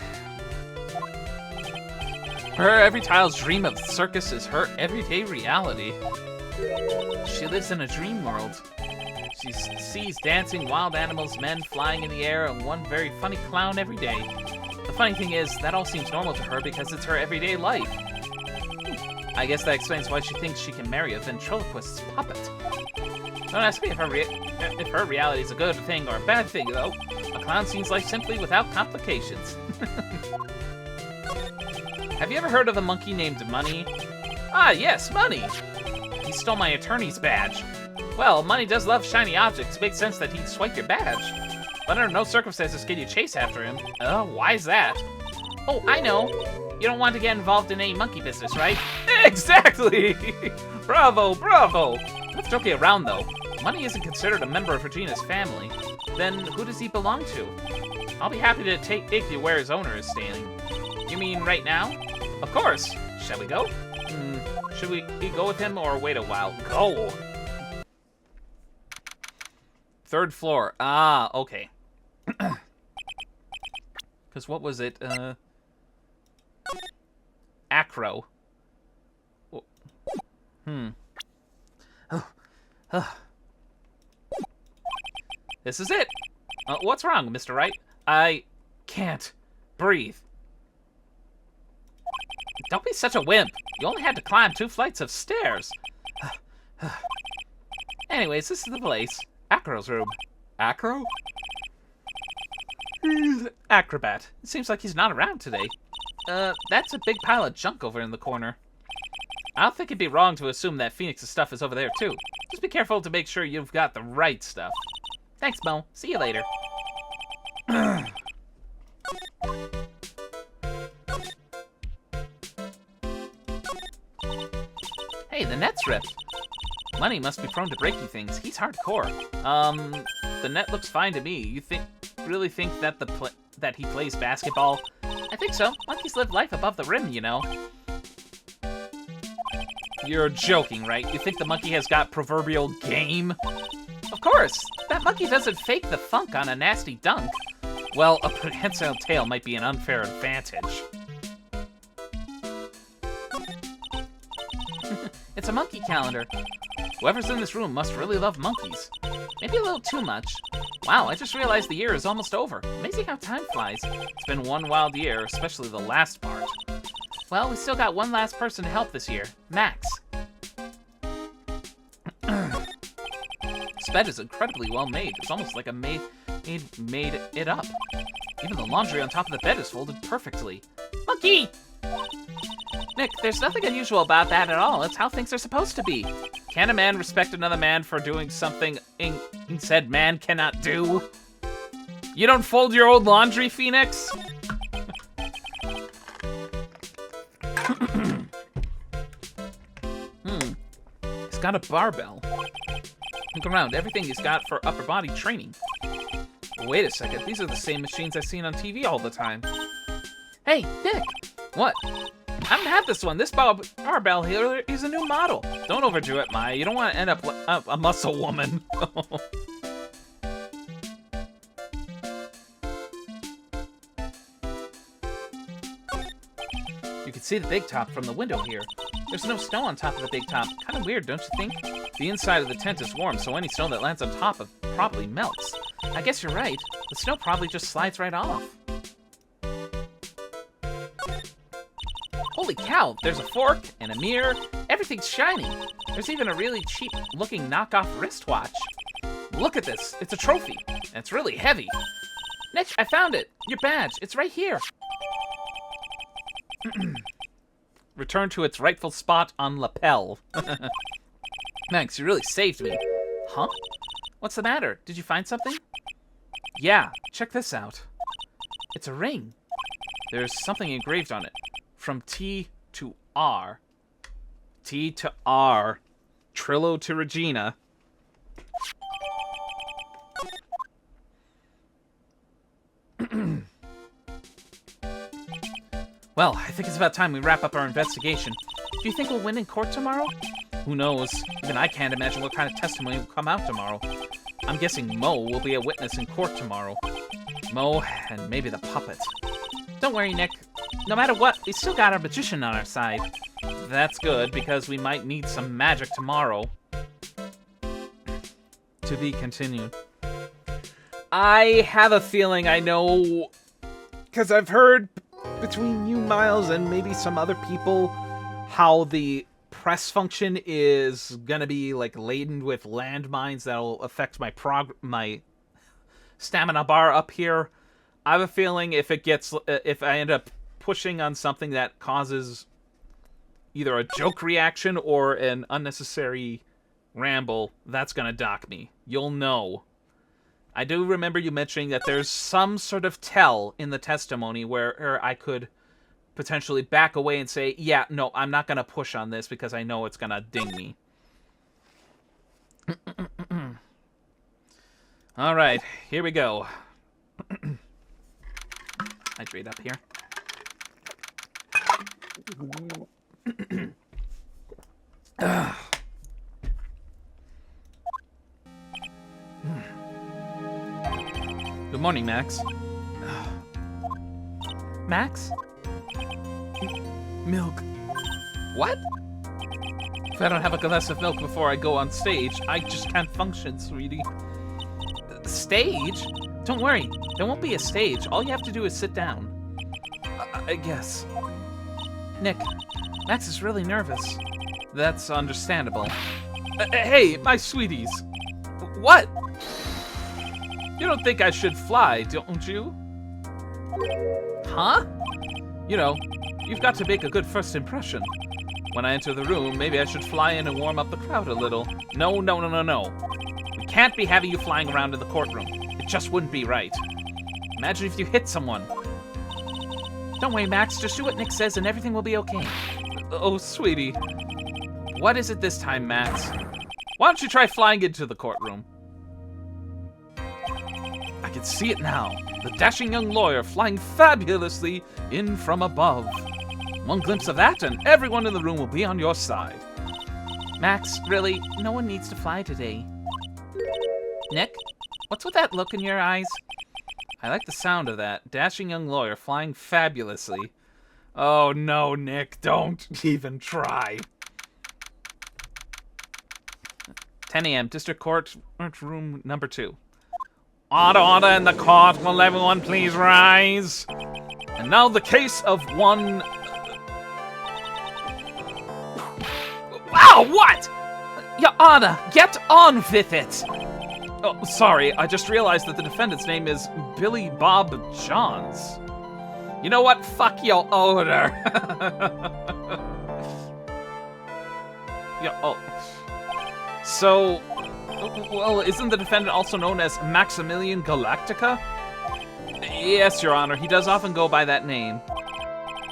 S1: Her every child's dream of the circus is her everyday reality. She lives in a dream world. She sees dancing wild animals, men flying in the air, and one very funny clown every day. The funny thing is, that all seems normal to her because it's her everyday life. I guess that explains why she thinks she can marry a ventriloquist's puppet. Don't ask me if her reality is a good thing or a bad thing, though. A clown seems life simply without complications. Have you ever heard of a monkey named Money? Ah, yes, Money! He stole my attorney's badge. Well, Money does love shiny objects. It makes sense that he'd swipe your badge. But under no circumstances can you chase after him. Why's that? Oh, I know. You don't want to get involved in any monkey business, right? Exactly! Bravo, bravo! Let's joke around, though. Money isn't considered a member of Regina's family. Then who does he belong to? I'll be happy to take you where his owner is standing. You mean right now? Of course. Shall we go? Should we go with him or wait a while? Go! Third floor. Ah, okay. Because what was it? Acro. This is it. What's wrong, Mr. Wright? I can't breathe. Don't be such a wimp. You only had to climb 2 flights of stairs. Anyways, this is the place. Acro's room. Acro? He's acrobat. It seems like he's not around today. That's a big pile of junk over in the corner. I don't think it'd be wrong to assume that Phoenix's stuff is over there, too. Just be careful to make sure you've got the right stuff. Thanks, Mo. See you later. Hey, the net's ripped. Money must be prone to breaking things. He's hardcore. The net looks fine to me. You really think that that he plays basketball? I think so. Monkeys live life above the rim, you know. You're joking, right? You think the monkey has got proverbial game? Of course! That monkey doesn't fake the funk on a nasty dunk. Well, a prehensile tail might be an unfair advantage. It's a monkey calendar. Whoever's in this room must really love monkeys. Maybe a little too much. Wow, I just realized the year is almost over. Amazing how time flies. It's been one wild year, especially the last part. Well, we still got one last person to help this year. Max. This bed is incredibly well made. It's almost like a maid made it up. Even the laundry on top of the bed is folded perfectly. Monkey! Nick, there's nothing unusual about that at all. It's how things are supposed to be. Can a man respect another man for doing something said man cannot do? You don't fold your old laundry, Phoenix? He's got a barbell. Look around, everything he's got for upper body training. Wait a second, these are the same machines I've seen on TV all the time. Hey, Nick! What? I don't have this one. This barbell here is a new model. Don't overdo it, Maya. You don't want to end up like a muscle woman. You can see the big top from the window here. There's no snow on top of the big top. Kind of weird, don't you think? The inside of the tent is warm, so any snow that lands on top of probably melts. I guess you're right. The snow probably just slides right off. Holy cow, there's a fork and a mirror. Everything's shiny. There's even a really cheap-looking knockoff wristwatch. Look at this. It's a trophy. And it's really heavy. Nick, I found it. Your badge. It's right here. Return to its rightful spot on lapel. Thanks, you really saved me. Huh? What's the matter? Did you find something? Yeah, check this out. It's a ring. There's something engraved on it. From T to R. T to R. Trillo to Regina. Well, I think it's about time we wrap up our investigation. Do you think we'll win in court tomorrow? Who knows? Even I can't imagine what kind of testimony will come out tomorrow. I'm guessing Mo will be a witness in court tomorrow. Mo and maybe the puppet. Don't worry, Nick. No matter what, we still got our magician on our side. That's good, because we might need some magic tomorrow. To be continued. I have a feeling I know, because I've heard between you, Miles, and maybe some other people, how the press function is gonna be like laden with landmines that'll affect my stamina bar up here. I have a feeling if I end up pushing on something that causes either a joke reaction or an unnecessary ramble, that's gonna dock me. You'll know. I do remember you mentioning that there's some sort of tell in the testimony where I could potentially back away and say, yeah, no, I'm not going to push on this because I know it's going to ding me. All right, here we go. Hydrate up here. Good morning, Max. Max? Milk. What? If I don't have a glass of milk before I go on stage, I just can't function, sweetie. Stage? Don't worry, there won't be a stage. All you have to do is sit down. I guess. Nick, Max is really nervous. That's understandable. Hey, my sweeties. What? You don't think I should fly, don't you? Huh? You know, you've got to make a good first impression. When I enter the room, maybe I should fly in and warm up the crowd a little. No. We can't be having you flying around in the courtroom. It just wouldn't be right. Imagine if you hit someone. Don't worry, Max. Just do what Nick says and everything will be okay. Oh, sweetie. What is it this time, Max? Why don't you try flying into the courtroom? I can see it now. The dashing young lawyer flying fabulously in from above. One glimpse of that and everyone in the room will be on your side. Max, really, no one needs to fly today. Nick, what's with that look in your eyes? I like the sound of that. Dashing young lawyer flying fabulously. Oh no, Nick, don't even try. 10 a.m. District Court, room number 2. Order in the court. Will everyone please rise? And now the case of one... Wow, what? Your Honor, get on with it. Oh, sorry, I just realized that the defendant's name is Billy Bob Johns. You know what? Fuck your order. Yeah, oh. So, well, isn't the defendant also known as Maximilian Galactica? Yes, Your Honor, he does often go by that name.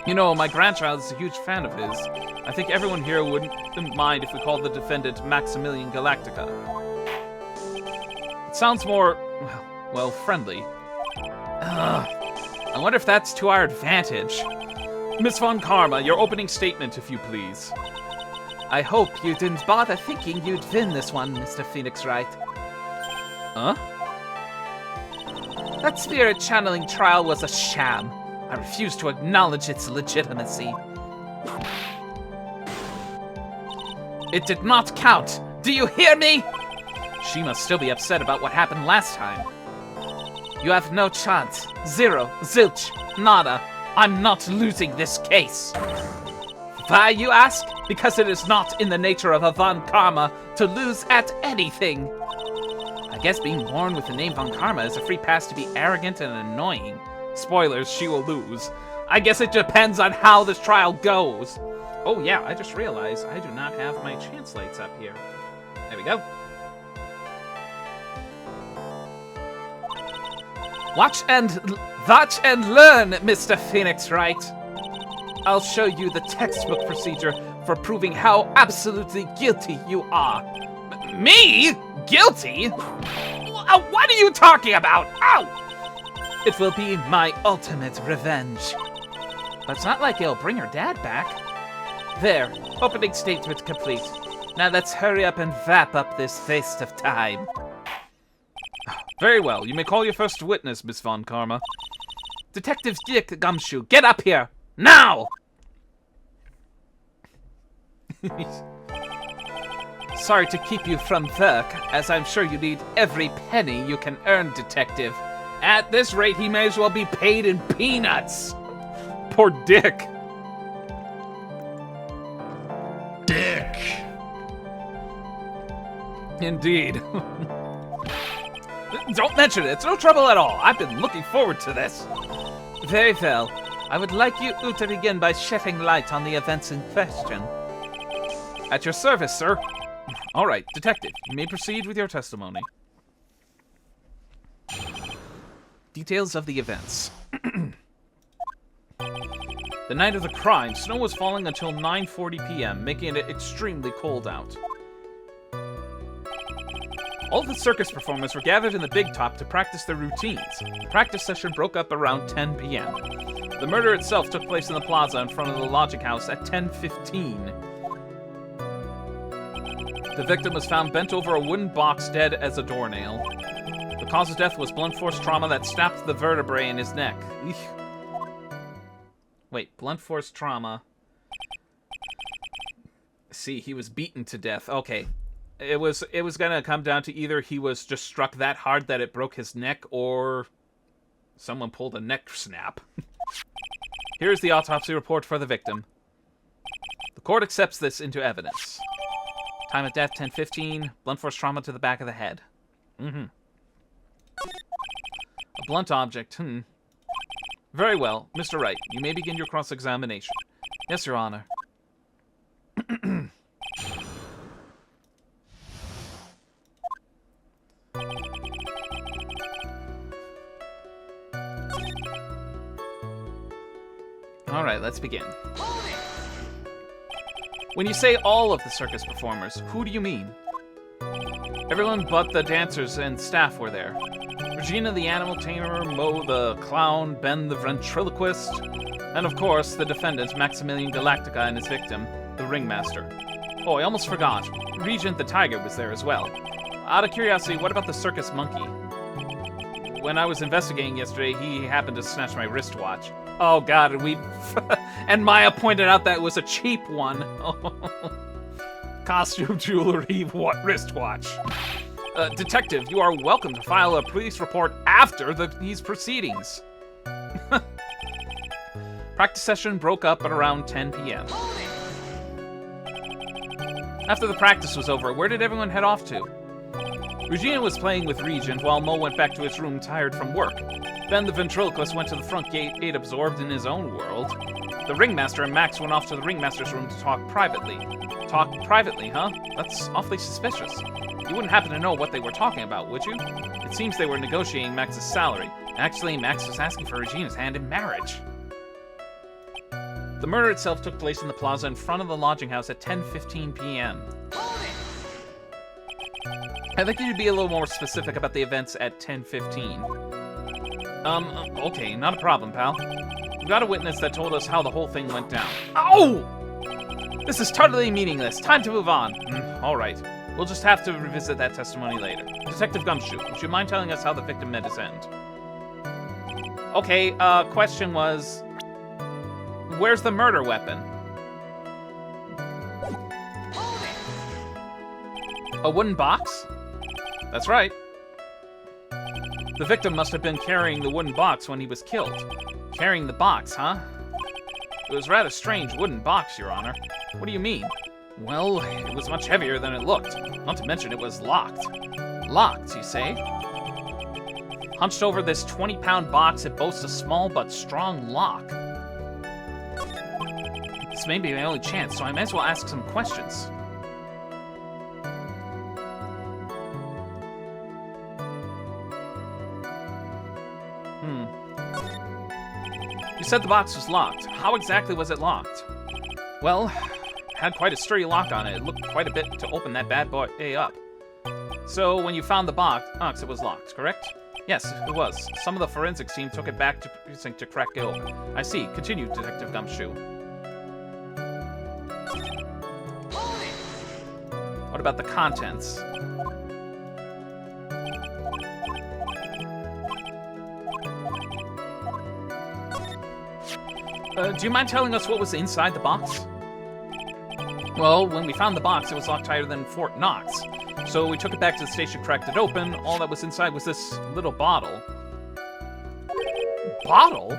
S1: You know, my grandchild is a huge fan of his. I think everyone here wouldn't mind if we called the defendant Maximilian Galactica. It sounds more, well, friendly. I wonder if that's to our advantage. Miss Von Karma, your opening statement, if you please.
S2: I hope you didn't bother thinking you'd win this one, Mr. Phoenix Wright.
S1: Huh?
S2: That spirit channeling trial was a sham. I refuse to acknowledge its legitimacy. It did not count. Do you hear me?
S1: She must still be upset about what happened last time.
S2: You have no chance. Zero. Zilch. Nada. I'm not losing this case. Why, you ask? Because it is not in the nature of a Von Karma to lose at anything.
S1: I guess being born with the name Von Karma is a free pass to be arrogant and annoying. Spoilers, she will lose.
S2: I guess it depends on how this trial goes.
S1: Oh yeah, I just realized I do not have my chance lights up here. There we go.
S2: Watch and learn, Mr. Phoenix Wright. I'll show you the textbook procedure for proving how absolutely guilty you are.
S1: Me? Guilty? What are you talking about? Ow!
S2: It will be my ultimate revenge.
S1: But it's not like it'll bring her dad back.
S2: There, opening statement complete. Now let's hurry up and wrap up this waste of time.
S1: Very well, you may call your first witness, Miss Von Karma.
S2: Detective Dick Gumshoe, get up here! Now! Sorry to keep you from work, as I'm sure you need every penny you can earn, Detective.
S1: At this rate, he may as well be paid in peanuts. Poor Dick.
S3: Dick.
S1: Indeed. Don't mention it. It's no trouble at all. I've been looking forward to this.
S2: Very well. I would like you to begin by shedding light on the events in question.
S1: At your service, sir. All right, Detective, you may proceed with your testimony. Details of the events. The night of the crime, snow was falling until 9:40 p.m., making it extremely cold out. All the circus performers were gathered in the big top to practice their routines. The practice session broke up around 10 p.m. The murder itself took place in the plaza in front of the lodging house at 10:15. The victim was found bent over a wooden box, dead as a doornail. The cause of death was blunt force trauma that snapped the vertebrae in his neck. Eek. Wait, blunt force trauma. See, he was beaten to death. Okay. It was gonna come down to either he was just struck that hard that it broke his neck, or someone pulled a neck snap. Here's the autopsy report for the victim. The court accepts this into evidence. Time of death, 10:15. Blunt force trauma to the back of the head. A blunt object, Very well. Mr. Wright, you may begin your cross-examination. Yes, Your Honor. Alright, let's begin. When you say all of the circus performers, who do you mean? Everyone but the dancers and staff were there. Regina the animal tamer, Mo the clown, Ben the ventriloquist, and of course the defendant, Maximilian Galactica, and his victim, the ringmaster. Oh, I almost forgot. Regent the tiger was there as well. Out of curiosity, what about the circus monkey? When I was investigating yesterday, he happened to snatch my wristwatch. Oh god, and Maya pointed out that it was a cheap one. Costume, jewelry, what wristwatch? Detective, you are welcome to file a police report after these proceedings. Practice session broke up at around 10 p.m. After the practice was over, where did everyone head off to? Regina was playing with Regent while Mo went back to his room tired from work. Ben the ventriloquist went to the front gate absorbed in his own world. The ringmaster and Max went off to the ringmaster's room to talk privately. Talk privately, huh? That's awfully suspicious. You wouldn't happen to know what they were talking about, would you? It seems they were negotiating Max's salary. Actually, Max was asking for Regina's hand in marriage. The murder itself took place in the plaza in front of the lodging house at 10:15 p.m. I'd like you to be a little more specific about the events at 10:15. Okay, not a problem, pal. We got a witness that told us how the whole thing went down. Oh! This is totally meaningless. Time to move on. All right. We'll just have to revisit that testimony later. Detective Gumshoe, would you mind telling us how the victim met his end? Okay, question was... Where's the murder weapon? A wooden box? That's right. The victim must have been carrying the wooden box when he was killed. Carrying the box, huh? It was a rather strange wooden box, Your Honor. What do you mean? Well, it was much heavier than it looked. Not to mention it was locked. Locked, you say? Hunched over this 20-pound box, it boasts a small but strong lock. This may be my only chance, so I may as well ask some questions. You said the box was locked. How exactly was it locked? Well, it had quite a sturdy lock on it. It looked quite a bit to open that bad boy up. So when you found the box, it was locked, correct? Yes, it was. Some of the forensics team took it back to precinct to crack it open. I see. Continue, Detective Gumshoe. What about the contents? Do you mind telling us what was inside the box? Well, when we found the box, it was locked tighter than Fort Knox. So we took it back to the station, cracked it open. All that was inside was this little bottle. Bottle?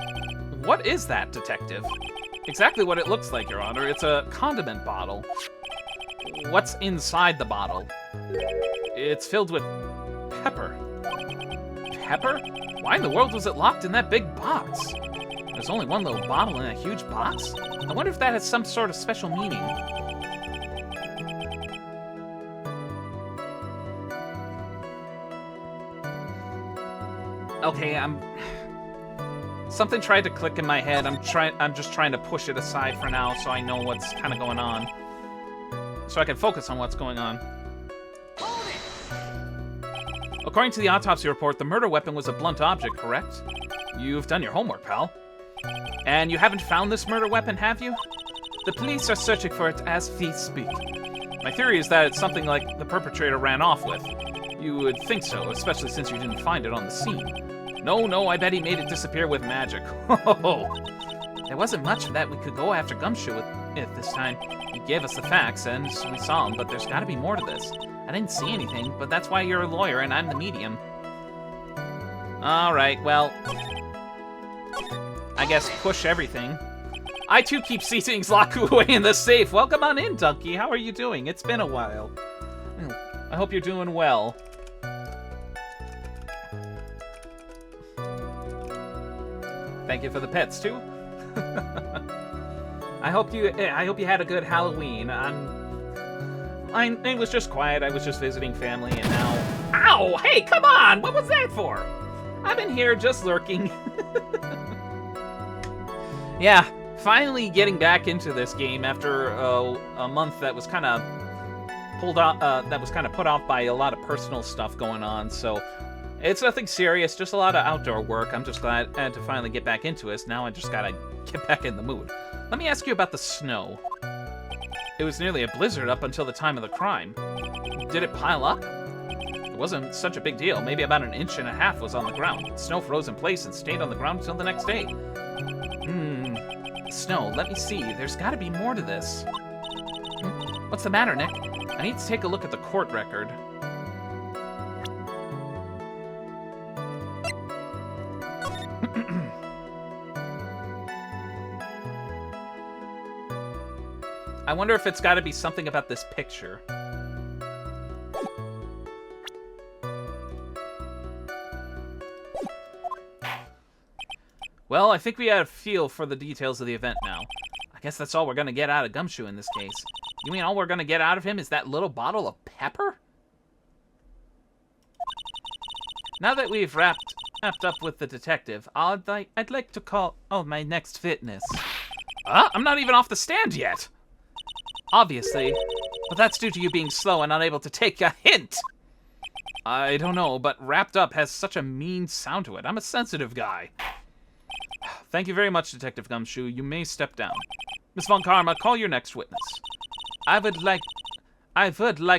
S1: What is that, Detective? Exactly what it looks like, Your Honor. It's a condiment bottle. What's inside the bottle? It's filled with pepper. Pepper? Why in the world was it locked in that big box? There's only one little bottle in a huge box? I wonder if that has some sort of special meaning. Okay, something tried to click in my head. I'm just trying to push it aside for now so I know what's kind of going on. So I can focus on what's going on. According to the autopsy report, the murder weapon was a blunt object, correct? You've done your homework, pal. And you haven't found this murder weapon, have you? The police are searching for it as we speak. My theory is that it's something like the perpetrator ran off with. You would think so, especially since you didn't find it on the scene. No, I bet he made it disappear with magic. There wasn't much that we could go after Gumshoe with this time. He gave us the facts, and we saw him, but there's gotta be more to this. I didn't see anything, but that's why you're a lawyer and I'm the medium. Alright, well... I guess push everything. I too keep seeing things locked away in the safe. Welcome on in, Ducky. How are you doing? It's been a while. I hope you're doing well. Thank you for the pets too. I hope you had a good Halloween. It was just quiet. I was just visiting family, and now. Ow! Hey, come on! What was that for? I've been here just lurking. Yeah, finally getting back into this game after a month that was kind of pulled out. That was kind of put off by a lot of personal stuff going on. So it's nothing serious, just a lot of outdoor work. I'm just glad to finally get back into it. Now I just gotta get back in the mood. Let me ask you about the snow. It was nearly a blizzard up until the time of the crime. Did it pile up? It wasn't such a big deal. Maybe about 1.5 inches was on the ground. Snow froze in place and stayed on the ground until the next day. Snow, let me see. There's gotta be more to this. What's the matter, Nick? I need to take a look at the court record. I wonder if it's gotta be something about this picture. Well, I think we have a feel for the details of the event now. I guess that's all we're gonna get out of Gumshoe in this case. You mean all we're gonna get out of him is that little bottle of pepper? Now that we've wrapped up with the detective, I'd like to call my next witness. I'm not even off the stand yet. Obviously, but that's due to you being slow and unable to take a hint. I don't know, but wrapped up has such a mean sound to it. I'm a sensitive guy. Thank you very much, Detective Gumshoe. You may step down. Miss Von Karma, call your next witness. I would like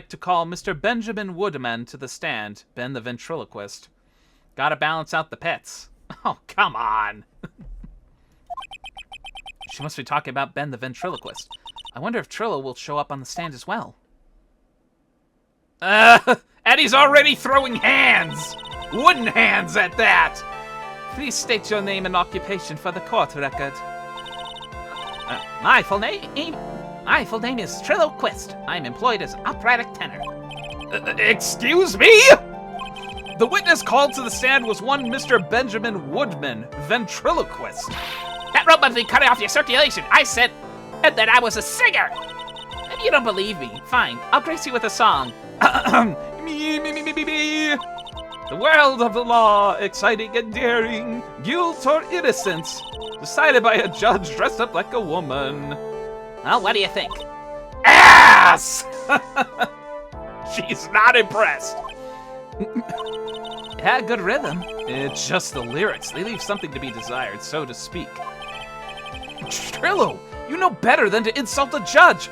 S1: to call Mr. Benjamin Woodman to the stand. Ben the ventriloquist. Gotta balance out the pets. Oh, come on. She must be talking about Ben the ventriloquist. I wonder if Trillo will show up on the stand as well. Eddie's already throwing hands! Wooden hands at that! Please state your name and occupation for the court record.
S2: My full name is Trillo Quist. I'm employed as operatic tenor.
S1: Excuse me? The witness called to the stand was one Mr. Benjamin Woodman, ventriloquist.
S2: That rope must be cutting off your circulation. I said that I was a singer. Maybe you don't believe me. Fine, I'll grace you with a song.
S1: Me. The world of the law, exciting and daring, guilt or innocence, decided by a judge dressed up like a woman.
S2: Well, what do you think?
S1: Ass! She's not impressed.
S2: It had good rhythm.
S1: It's just the lyrics. They leave something to be desired, so to speak. Trillo, you know better than to insult a judge.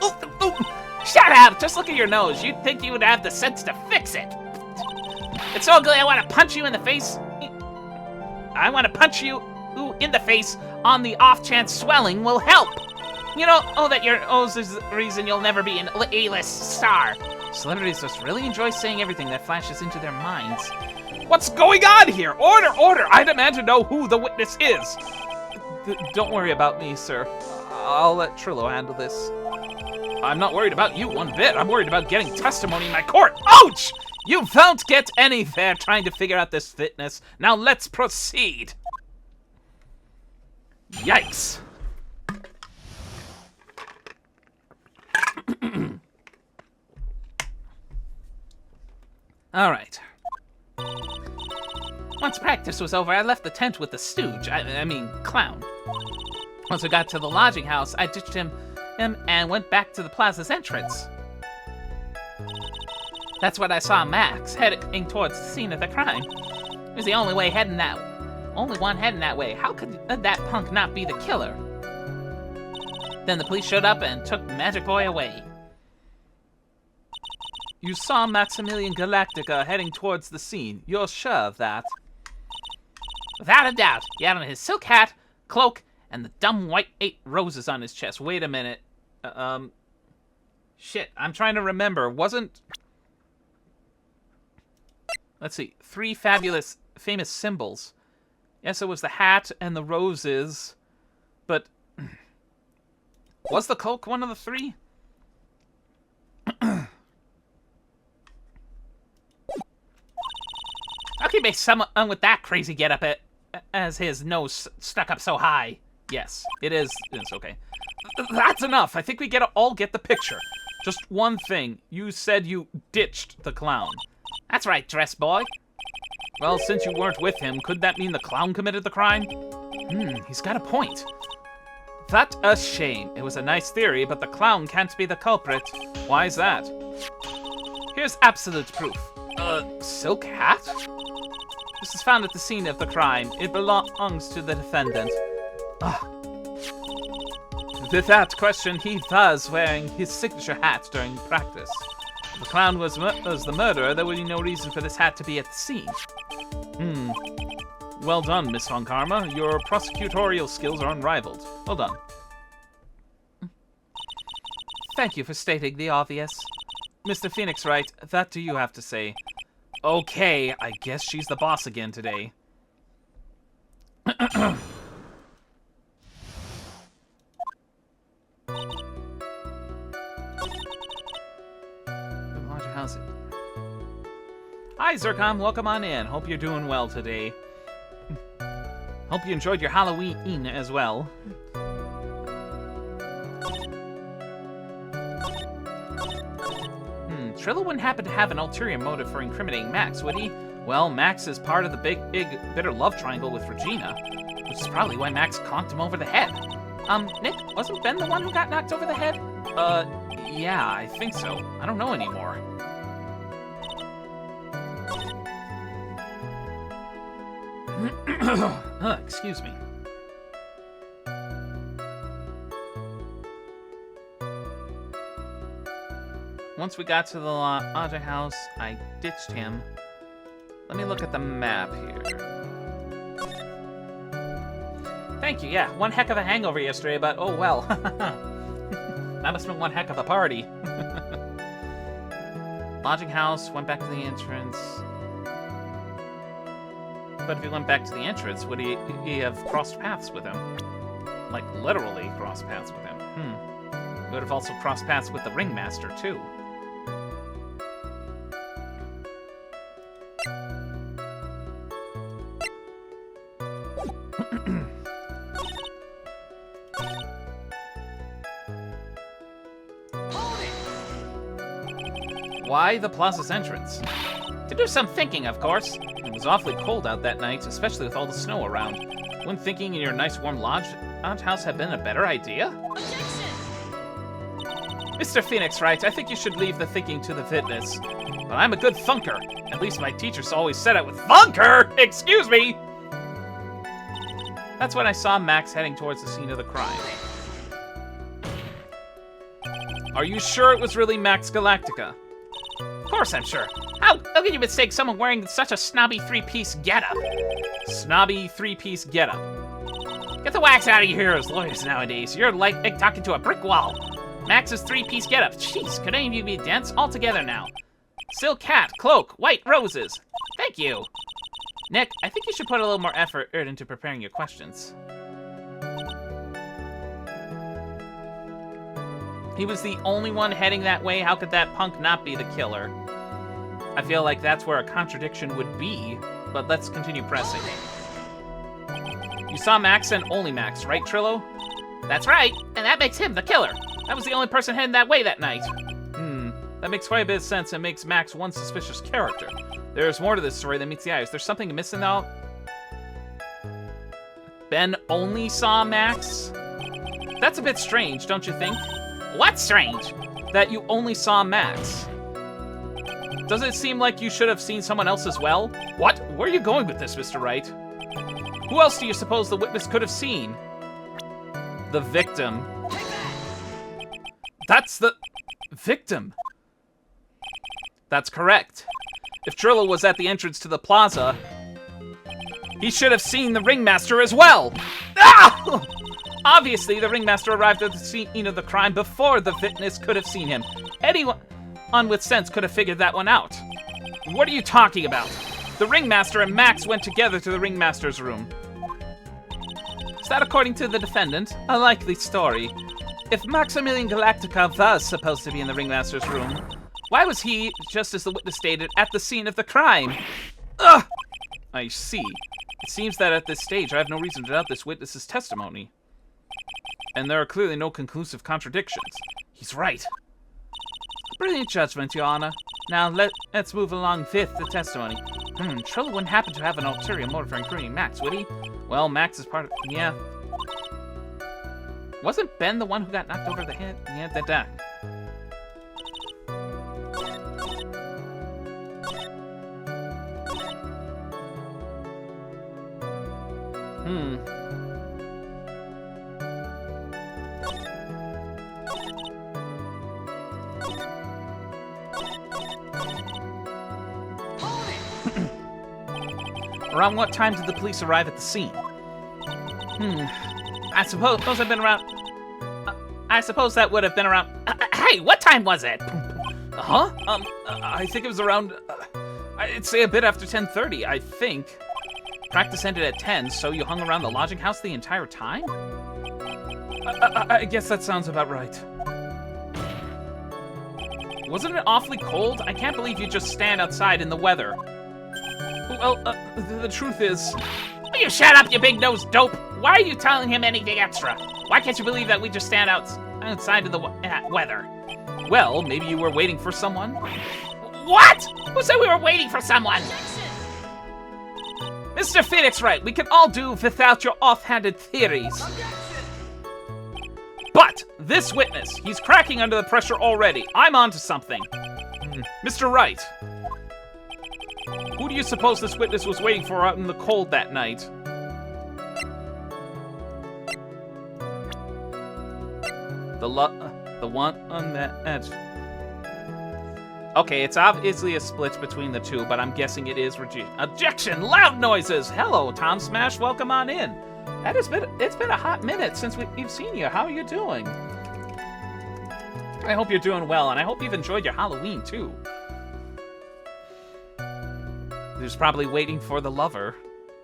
S2: Shut up! Just look at your nose. You'd think you would have the sense to fix it. It's so ugly I want to punch you in the face. I want to punch you in the face on the off chance swelling will help. You know, that your O's is the reason you'll never be an A-list star. Celebrities just really enjoy saying everything that flashes into their minds.
S1: What's going on here? Order! I demand to know who the witness is. Don't worry about me, sir. I'll let Trillo handle this. I'm not worried about you one bit. I'm worried about getting testimony in my court. Ouch! You won't get anywhere trying to figure out this fitness. Now let's proceed. Yikes.
S2: All right. Once practice was over, I left the tent with the stooge. I mean, clown. Once we got to the lodging house, I ditched him and went back to the plaza's entrance. That's when I saw Max heading towards the scene of the crime. He was the only one heading that way. How could that punk not be the killer? Then the police showed up and took Magic Boy away.
S1: You saw Maximilian Galactica heading towards the scene. You're sure of that?
S2: Without a doubt. He had on his silk hat, cloak, and the dumb white 8 roses on his chest.
S1: Wait a minute. Shit, I'm trying to remember. Wasn't... Let's see. 3 famous symbols. Yes, it was the hat and the roses. But... was the cloak one of the 3?
S2: How can you make someone with that crazy getup as his nose stuck up so high?
S1: Yes, it is. It's okay. That's enough. I think we all get the picture. Just one thing. You said you ditched the clown.
S2: That's right, dress boy.
S1: Well, since you weren't with him, could that mean the clown committed the crime? He's got a point. That a shame. It was a nice theory, but the clown can't be the culprit. Why is that? Here's absolute proof. Silk hat? This was found at the scene of the crime. It belongs to the defendant. Without question, he was wearing his signature hat during practice. If the clown was the murderer, there would be no reason for this hat to be at the scene. Well done, Miss Von Karma. Your prosecutorial skills are unrivaled. Well done. Thank you for stating the obvious. Mr. Phoenix Wright, that do you have to say? Okay, I guess she's the boss again today. Hi, Zircom. Welcome on in. Hope you're doing well today. Hope you enjoyed your Halloween as well. Trillo wouldn't happen to have an ulterior motive for incriminating Max, would he? Well, Max is part of the big, bitter love triangle with Regina, which is probably why Max conked him over the head. Nick, wasn't Ben the one who got knocked over the head? Yeah, I think so. I don't know anymore. Excuse me. Once we got to the lodging house, I ditched him. Let me look at the map here. Thank you, yeah. One heck of a hangover yesterday, but oh well. That must have been one heck of a party. Lodging house, went back to the entrance. But if he went back to the entrance, would he have crossed paths with him? Like, literally crossed paths with him. He would have also crossed paths with the ringmaster, too. Why the plaza's entrance? To do some thinking, of course. It was awfully cold out that night, especially with all the snow around. Wouldn't thinking in your nice warm lodge house have been a better idea?
S4: Objection!
S1: Mr. Phoenix, Wright, I think you should leave the thinking to the fitness. But I'm a good thunker. At least my teachers always said it with thunker! Excuse me! That's when I saw Max heading towards the scene of the crime. Are you sure it was really Max Galactica?
S2: Of course I'm sure. How can you mistake someone wearing such a snobby three-piece getup?
S1: Snobby three-piece getup.
S2: Get the wax out of your ears, lawyers nowadays. You're like talking to a brick wall. Max's three-piece getup. Jeez, could any of you be dense? All together now. Silk hat, cloak, white roses. Thank you.
S1: Nick, I think you should put a little more effort into preparing your questions. He was the only one heading that way. How could that punk not be the killer? I feel like that's where a contradiction would be, but let's continue pressing. You saw Max and only Max, right, Trillo?
S2: That's right, and that makes him the killer. That was the only person heading that way that night.
S1: That makes quite a bit of sense and makes Max one suspicious character. There's more to this story than meets the eye. Is there something missing out? Ben only saw Max? That's a bit strange, don't you think?
S2: What's strange?
S1: That you only saw Max. Does it seem like you should have seen someone else as well? What? Where are you going with this, Mr. Wright? Who else do you suppose the witness could have seen? The victim. That's the victim. That's correct. If Trillo was at the entrance to the plaza, he should have seen the ringmaster as well. Ah! Obviously, the ringmaster arrived at the scene of the crime before the witness could have seen him. Anyone with sense could have figured that one out. What are you talking about? The ringmaster and Max went together to the ringmaster's room. Is that according to the defendant? A likely story. If Maximilian Galactica was supposed to be in the ringmaster's room, why was he, just as the witness stated, at the scene of the crime? Ugh! I see. It seems that at this stage I have no reason to doubt this witness's testimony. And there are clearly no conclusive contradictions. He's right. Brilliant judgment, Your Honor. Now let's move along with the testimony. Trillo wouldn't happen to have an ulterior motive for incriminating Max, would he? Well, Max is part of... yeah. Wasn't Ben the one who got knocked over the head? Yeah, that. Around what time did the police arrive at the scene?
S2: I suppose I've been around... I suppose that would have been around... hey, what time was it?
S1: Huh? I think it was around... I'd say a bit after 10:30, I think. Practice ended at 10, so you hung around the lodging house the entire time? I guess that sounds about right. Wasn't it awfully cold? I can't believe you just stand outside in the weather. Well, the truth is...
S2: Will you shut up, you big-nosed dope? Why are you telling him anything extra? Why can't you believe that we just stand outside in the weather?
S1: Well, maybe you were waiting for someone?
S2: What? Who said we were waiting for someone?
S1: Mr. Phoenix Wright, we can all do without your off-handed theories. But this witness, he's cracking under the pressure already. I'm onto something. Mr. Wright. Who do you suppose this witness was waiting for out in the cold that night? The one on that edge. Okay, it's obviously a split between the two, but I'm guessing it is Regina. Objection! Loud noises! Hello, Tom Smash, welcome on in. It's been a hot minute since we've seen you. How are you doing? I hope you're doing well, and I hope you've enjoyed your Halloween, too. He's probably waiting for the lover.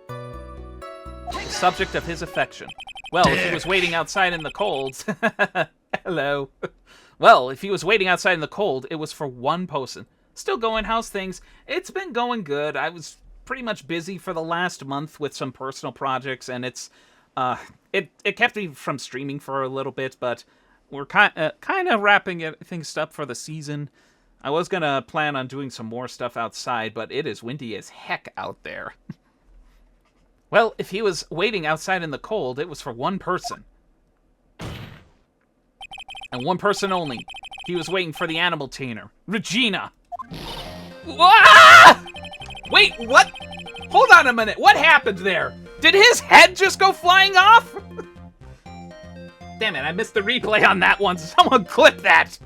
S1: The subject of his affection. Well, if he was waiting outside in the cold... Hello. Well, if he was waiting outside in the cold, it was for one person. Still going, how's things? It's been going good. I was pretty much busy for the last month with some personal projects, and it kept me from streaming for a little bit, but we're kind of wrapping things up for the season. I was going to plan on doing some more stuff outside, but it is windy as heck out there. Well, if he was waiting outside in the cold, it was for one person. And one person only. He was waiting for the animal tamer, Regina. Ah! Wait, what? Hold on a minute. What happened there? Did his head just go flying off? Damn it, I missed the replay on that one. Someone clip that.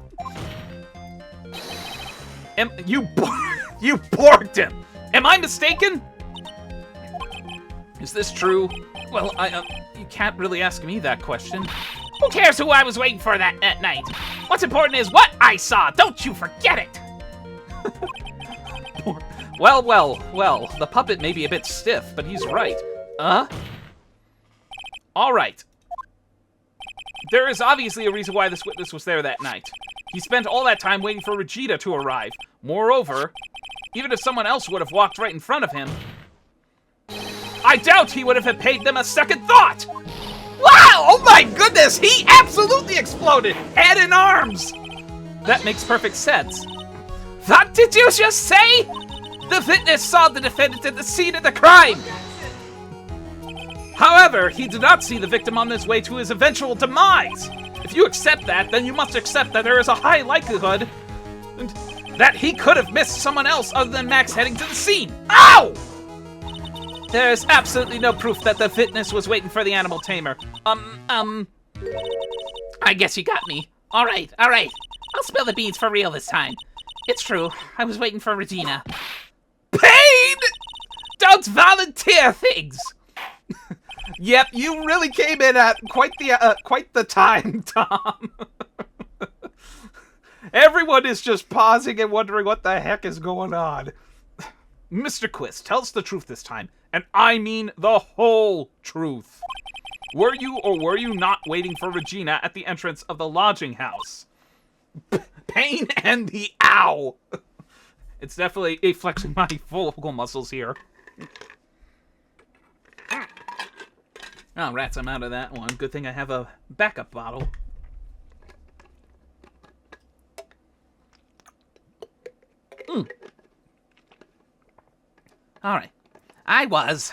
S1: You borked him. Am I mistaken? Is this true? Well, you can't really ask me that question.
S2: Who cares who I was waiting for that night? What's important is what I saw. Don't you forget it.
S1: Well, the puppet may be a bit stiff, but he's right. All right. There is obviously a reason why this witness was there that night. He spent all that time waiting for Regina to arrive. Moreover, even if someone else would have walked right in front of him, I doubt he would have paid them a second thought. Wow! Oh my goodness! He absolutely exploded! Head and arms! That makes perfect sense.
S2: What did you just say? The witness saw the defendant at the scene of the crime.
S1: However, he did not see the victim on his way to his eventual demise. If you accept that, then you must accept that there is a high likelihood that he could have missed someone else other than Max heading to the scene. Ow! There is absolutely no proof that the witness was waiting for the animal tamer.
S2: I guess you got me. All right. I'll spill the beans for real this time. It's true. I was waiting for Regina.
S1: Pain! Don't volunteer things! Yep, you really came in at quite the time, Tom. Everyone is just pausing and wondering what the heck is going on. Mr. Quist, tell us the truth this time. And I mean the whole truth. Were you or were you not waiting for Regina at the entrance of the lodging house? Pain and the ow! It's definitely flexing my vocal muscles here. Oh, rats, I'm out of that one. Good thing I have a backup bottle.
S2: Alright. I was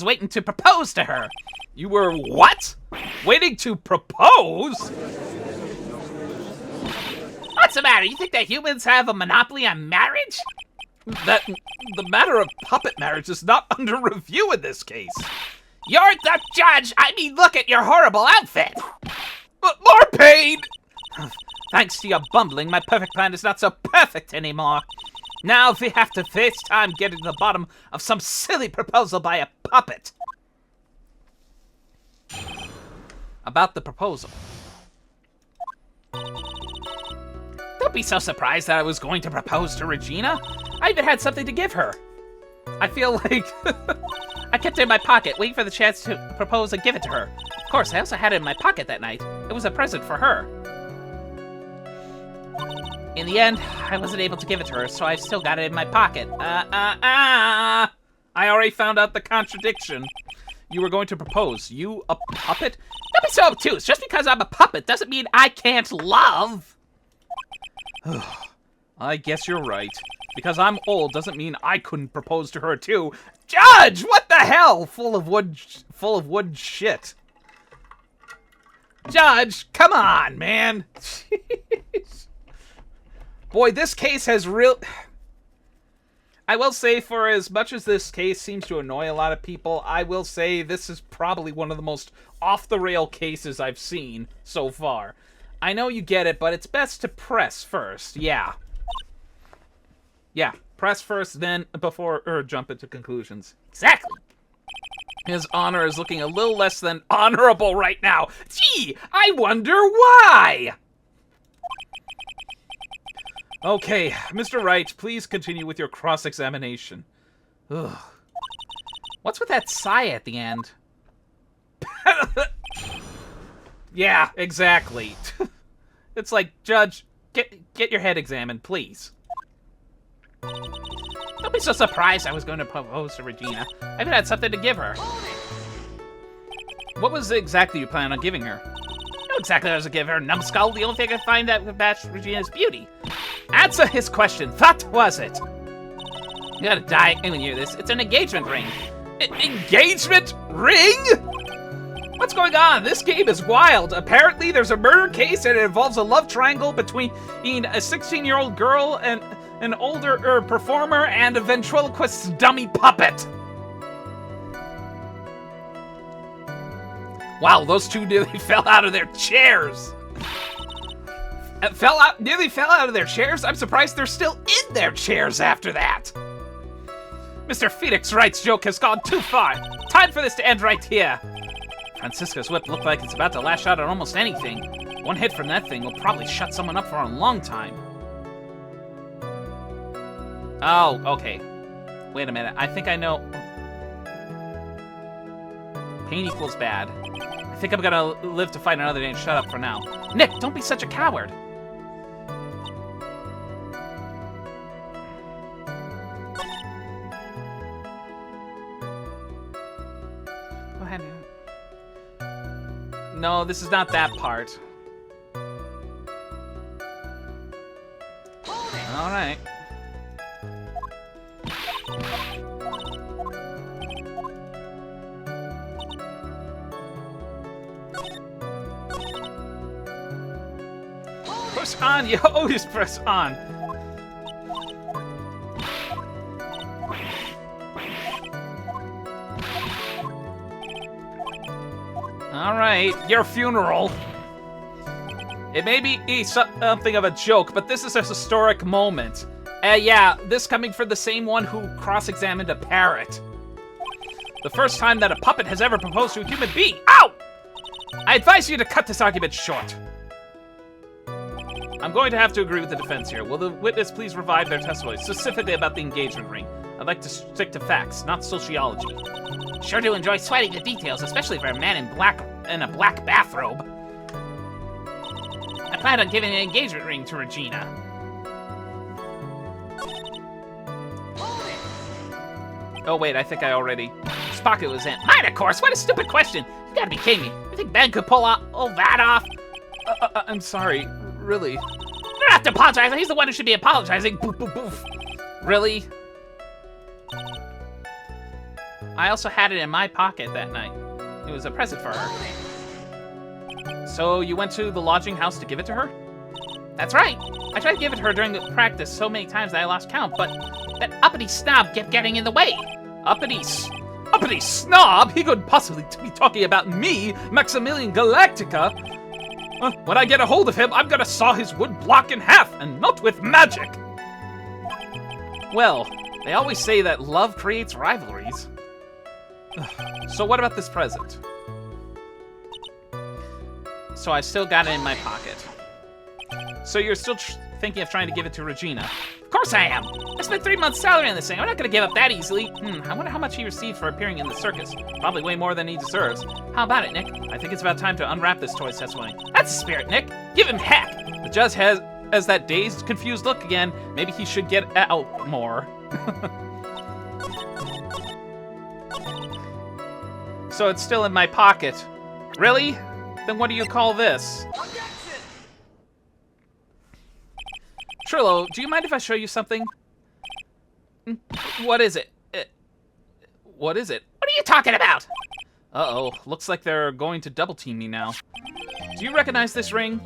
S2: waiting to propose to her.
S1: You were what? Waiting to propose?
S2: What's the matter? You think that humans have a monopoly on marriage?
S1: The matter of puppet marriage is not under review in this case.
S2: You're the judge! I mean, look at your horrible outfit!
S1: More pain!
S2: Thanks to your bumbling, my perfect plan is not so perfect anymore. Now we have to face time getting to the bottom of some silly proposal by a puppet.
S1: About the proposal.
S2: Don't be so surprised that I was going to propose to Regina. I even had something to give her. I feel like I kept it in my pocket, waiting for the chance to propose and give it to her. Of course, I also had it in my pocket that night. It was a present for her. In the end, I wasn't able to give it to her, so I've still got it in my pocket.
S1: I already found out the contradiction. You were going to propose. You, a puppet?
S2: Don't be so obtuse. Just because I'm a puppet doesn't mean I can't love.
S1: I guess you're right. Because I'm old doesn't mean I couldn't propose to her too. Judge, what the hell? Full of wood shit. Judge, come on, man. Jeez. Boy, this case has real... I will say, for as much as this case seems to annoy a lot of people, I will say this is probably one of the most off-the-rail cases I've seen so far. I know you get it, but it's best to press first. Yeah. Yeah, press first, then before jump into conclusions.
S2: Exactly.
S1: His honor is looking a little less than honorable right now. Gee, I wonder why! Okay, Mr. Wright, please continue with your cross-examination. Ugh. What's with that sigh at the end? Yeah, exactly. It's like, Judge, get your head examined, please.
S2: Don't be so surprised I was going to propose to Regina. I even had something to give her.
S1: What was exactly you plan on giving her?
S2: Not exactly what I was going to give her, numbskull. The only thing I could find that would match Regina's beauty.
S1: Answer his question. What was it?
S2: You gotta die when you hear this. It's an engagement ring.
S1: Engagement ring? What's going on? This game is wild. Apparently, there's a murder case and it involves a love triangle between a 16-year-old girl and an older performer and a ventriloquist dummy puppet. Wow, those two nearly fell out of their chairs. Nearly fell out of their chairs? I'm surprised they're still in their chairs after that. Mr. Phoenix Wright's joke has gone too far. Time for this to end right here. Francisca's whip looked like it's about to lash out at almost anything. One hit from that thing will probably shut someone up for a long time. Oh, okay. Wait a minute. I think I know. Pain equals bad. I think I'm gonna live to fight another day and shut up for now. Nick, don't be such a coward. Go ahead. No, this is not that part. All right. Push on, you always press on. Alright, your funeral. It may be something of a joke, but this is a historic moment. Yeah, this coming from the same one who cross-examined a parrot. The first time that a puppet has ever proposed to a human being. Ow! I advise you to cut this argument short. I'm going to have to agree with the defense here. Will the witness please revive their testimony, specifically about the engagement ring? I'd like to stick to facts, not sociology.
S2: Sure do enjoy sweating the details, especially for a man in a black bathrobe. I plan on giving an engagement ring to Regina.
S1: Oh wait, I think I already...
S2: Whose pocket was in? Mine, of course! What a stupid question! You gotta be kidding me. You think Ben could pull all that off?
S1: I'm sorry. Really?
S2: You don't have to apologize. He's the one who should be apologizing. Boof, boof, boof.
S1: Really?
S2: I also had it in my pocket that night. It was a present for her.
S1: So you went to the lodging house to give it to her?
S2: That's right. I tried to give it to her during the practice so many times that I lost count, but that uppity snob kept getting in the way.
S1: Uppity snob? He couldn't possibly be talking about me, Maximilian Galactica. When I get a hold of him, I'm gonna saw his wood block in half, and not with magic. Well, they always say that love creates rivalries. So what about this present?
S2: So I still got it in my pocket.
S1: So you're still thinking of trying to give it to Regina?
S2: Of course I am. I spent 3 months' salary on this thing. I'm not gonna give up that easily. I wonder how much he received for appearing in the circus.
S1: Probably way more than he deserves.
S2: How about it, Nick?
S1: I think it's about time to unwrap this toy's testimony.
S2: That's the spirit, Nick. Give him heck.
S1: The judge has that dazed, confused look again. Maybe he should get out more. So it's still in my pocket. Really? Then what do you call this? Trillo, do you mind if I show you something? What is it? What is it?
S2: What are you talking about?
S1: Uh-oh, looks like they're going to double team me now. Do you recognize this ring?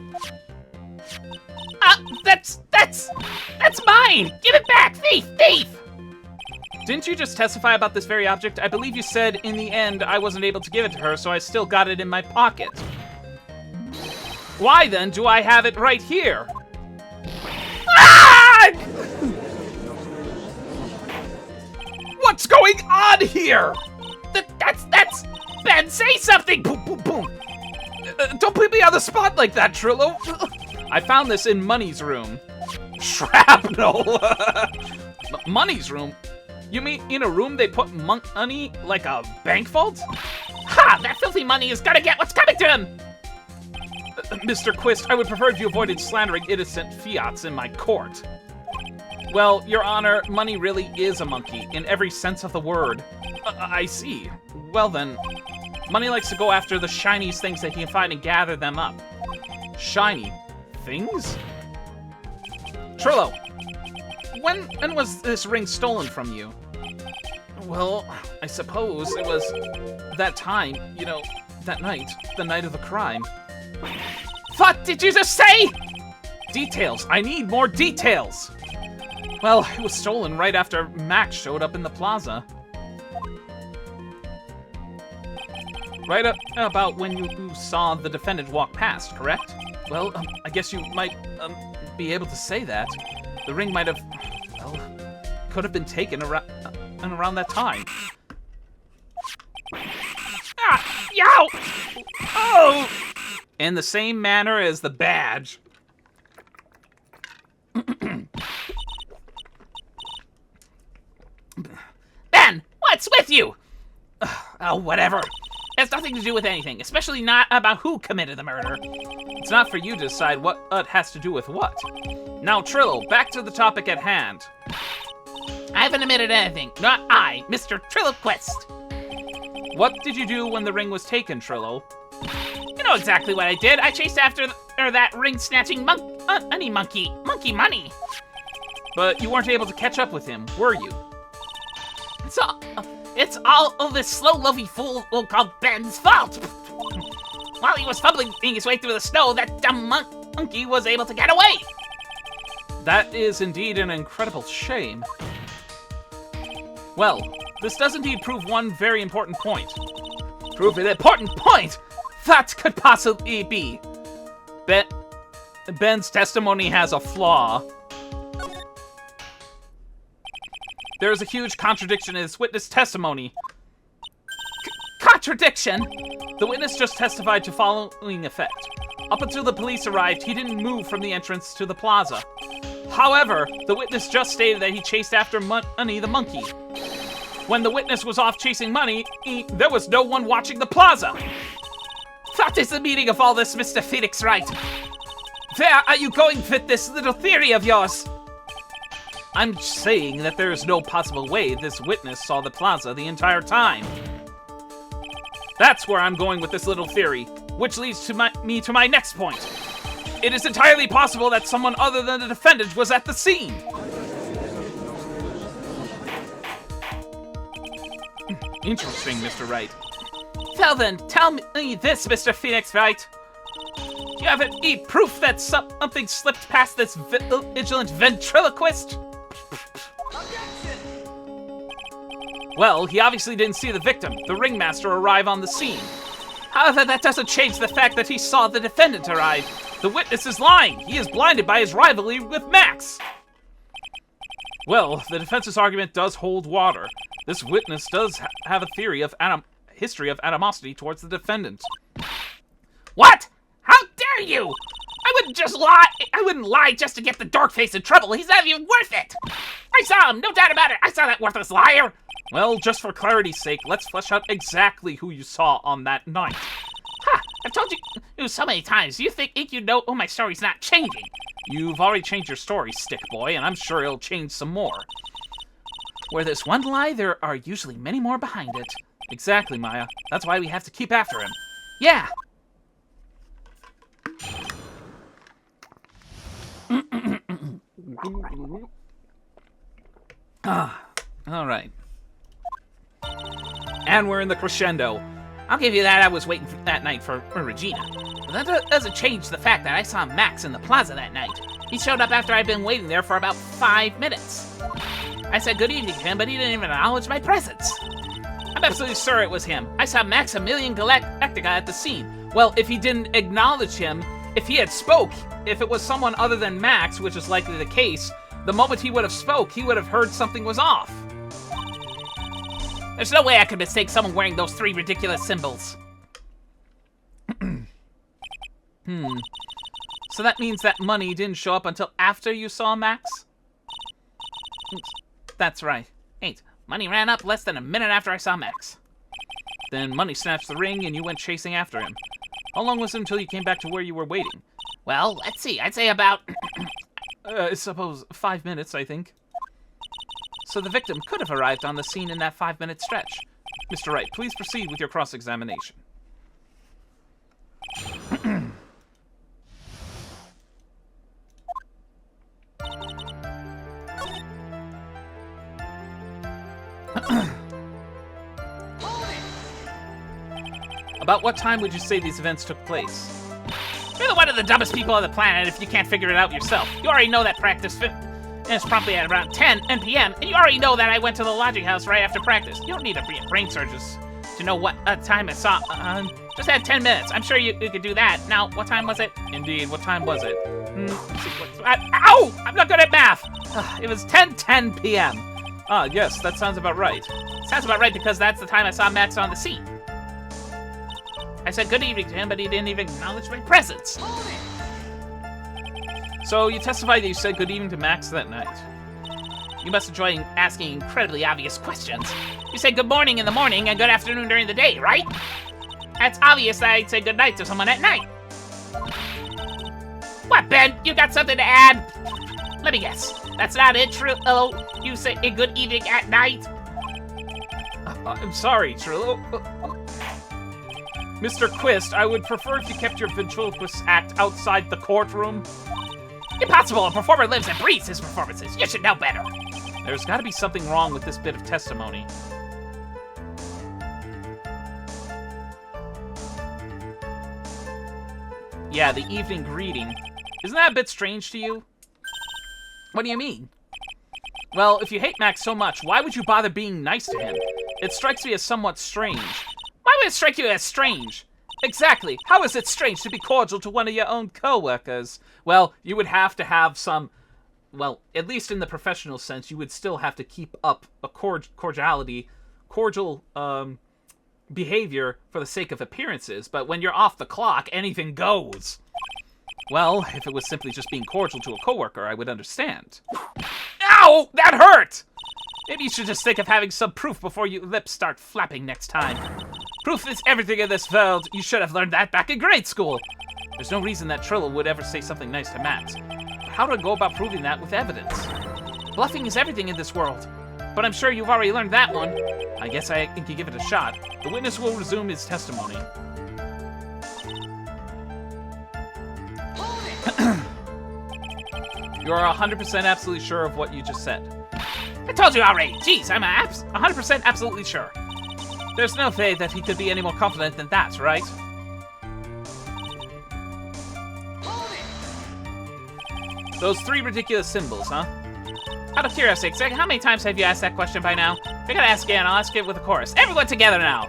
S2: That's mine! Give it back, thief, thief!
S1: Didn't you just testify about this very object? I believe you said in the end I wasn't able to give it to her, so I still got it in my pocket. Why then do I have it right here? Ah! What's going on here?
S2: That's Ben, say something! Boom, boom, boom.
S1: Don't put me on the spot like that, Trillo. I found this in Money's room. Shrapnel. Money's room? You mean in a room they put money like a bank vault?
S2: Ha! That filthy money has got to get what's coming to him!
S1: Mr. Quist, I would prefer if you avoided slandering innocent fiats in my court. Well, Your Honor, Money really is a monkey, in every sense of the word. I see. Well then, Money likes to go after the shiniest things that he can find and gather them up. Shiny things? Trillo, when was this ring stolen from you? Well, I suppose it was that time, you know, that night, the night of the crime.
S2: What did you just say?
S1: Details. I need more details. Well, it was stolen right after Max showed up in the plaza. Right about when you saw the defendant walk past, correct? Well, I guess you might be able to say that. The ring might have, well, could have been taken around that time.
S2: Ah! Yow! Oh!
S1: In the same manner as the badge.
S2: Ben, what's with you? Oh, whatever. It has nothing to do with anything, especially not about who committed the murder.
S1: It's not for you to decide what has to do with what. Now, Trillo, back to the topic at hand.
S2: I haven't admitted anything. Not I, Mr. Trilloquist.
S1: What did you do when the ring was taken, Trillo?
S2: You know exactly what I did. I chased after that ring-snatching monkey money.
S1: But you weren't able to catch up with him, were you?
S2: It's all of this slow-lovey fool called Ben's fault. While he was fumbling his way through the snow, that dumb monkey was able to get away.
S1: That is indeed an incredible shame. Well, this does indeed prove one very important point.
S2: Prove an important point?
S1: That could possibly be. Ben's testimony has a flaw. There is a huge contradiction in his witness testimony.
S2: Contradiction?
S1: The witness just testified to following effect. Up until the police arrived, he didn't move from the entrance to the plaza. However, the witness just stated that he chased after Money the monkey. When the witness was off chasing Money, there was no one watching the plaza.
S2: What is the meaning of all this, Mr. Phoenix Wright?
S1: Where are you going with this little theory of yours? I'm saying that there is no possible way this witness saw the plaza the entire time. That's where I'm going with this little theory, which leads to me to my next point. It is entirely possible that someone other than the defendant was at the scene. Interesting, Mr. Wright.
S2: Well then, tell me this, Mr. Phoenix Wright. Do you have any proof that something slipped past this vigilant ventriloquist?
S1: Well, he obviously didn't see the victim, the ringmaster, arrive on the scene.
S2: However, that doesn't change the fact that he saw the defendant arrive.
S1: The witness is lying. He is blinded by his rivalry with Max. Well, the defense's argument does hold water. This witness does have a theory of history of animosity towards the defendant.
S2: What? How dare you? I wouldn't lie just to get the dork face in trouble. He's not even worth it. I saw him, no doubt about it. I saw that worthless liar.
S1: Well, just for clarity's sake, let's flesh out exactly who you saw on that night.
S2: Ha! I've told you so many times. You think you know my story's not changing.
S1: You've already changed your story, Stick Boy, and I'm sure it'll change some more. Where there's one lie, there are usually many more behind it. Exactly, Maya. That's why we have to keep after him.
S2: Yeah.
S1: All right. And we're in the crescendo.
S2: I'll give you that. I was waiting that night for Regina. But that doesn't change the fact that I saw Max in the plaza that night. He showed up after I'd been waiting there for about 5 minutes. I said good evening to him, but he didn't even acknowledge my presence. I'm absolutely sure it was him. I saw Maximilian Galactica at the scene. Well, if he didn't acknowledge him, if he had spoke, if it was someone other than Max, which is likely the case, the moment he would have spoke, he would have heard something was off. There's no way I could mistake someone wearing those 3 ridiculous symbols.
S1: So that means that money didn't show up until after you saw Max?
S2: That's right. Ain't. Money ran up less than a minute after I saw Max.
S1: Then Money snatched the ring and you went chasing after him. How long was it until you came back to where you were waiting?
S2: Well, let's see. I'd say about...
S1: I suppose 5 minutes, I think. So the victim could have arrived on the scene in that 5-minute stretch. Mr. Wright, please proceed with your cross-examination. About what time would you say these events took place?
S2: You're one of the dumbest people on the planet if you can't figure it out yourself. You already know that practice finished promptly at around 10 p.m., and you already know that I went to the lodging house right after practice. You don't need a brain surgeon to know what time I saw. Just had 10 minutes. I'm sure you could do that. Now, what time was it?
S1: Indeed, what time was it?
S2: Ow! I'm not good at math!
S1: It was 10:10 p.m. Ah, yes, that sounds about right.
S2: Sounds about right because that's the time I saw Max on the scene. I said good evening to him, but he didn't even acknowledge my presence.
S1: So you testified that you said good evening to Max that night.
S2: You must enjoy asking incredibly obvious questions. You say good morning in the morning and good afternoon during the day, right? That's obvious that I'd say good night to someone at night. What, Ben? You got something to add? Let me guess. That's not it, Trillo? You say a good evening at night?
S1: I'm sorry, Trillo. Mr. Quist, I would prefer if you kept your ventriloquist act outside the courtroom.
S2: Impossible! A performer lives and breathes his performances. You should know better.
S1: There's got to be something wrong with this bit of testimony. Yeah, the evening greeting. Isn't that a bit strange to you?
S2: What do you mean?
S1: Well, if you hate Max so much, why would you bother being nice to him? It strikes me as somewhat strange.
S2: Why would it strike you as strange?
S1: Exactly. How is it strange to be cordial to one of your own co-workers? Well, you would have to have some... Well, at least in the professional sense, you would still have to keep up a cordial behavior for the sake of appearances. But when you're off the clock, anything goes. Well, if it was simply just being cordial to a coworker, I would understand.
S2: Ow! That hurt!
S1: Maybe you should just think of having some proof before your lips start flapping next time.
S2: Proof is everything in this world. You should have learned that back in grade school.
S1: There's no reason that Trillo would ever say something nice to Max. How do I go about proving that with evidence?
S2: Bluffing is everything in this world. But I'm sure you've already learned that one.
S1: I guess I can give it a shot. The witness will resume his testimony. You are 100% absolutely sure of what you just said.
S2: I told you already. Jeez, I'm 100% absolutely sure.
S1: There's no way that he could be any more confident than that, right? Those 3 ridiculous symbols, huh?
S2: Out of curiosity, how many times have you asked that question by now? If you're gonna ask again, I'll ask it with a chorus. Everyone together now!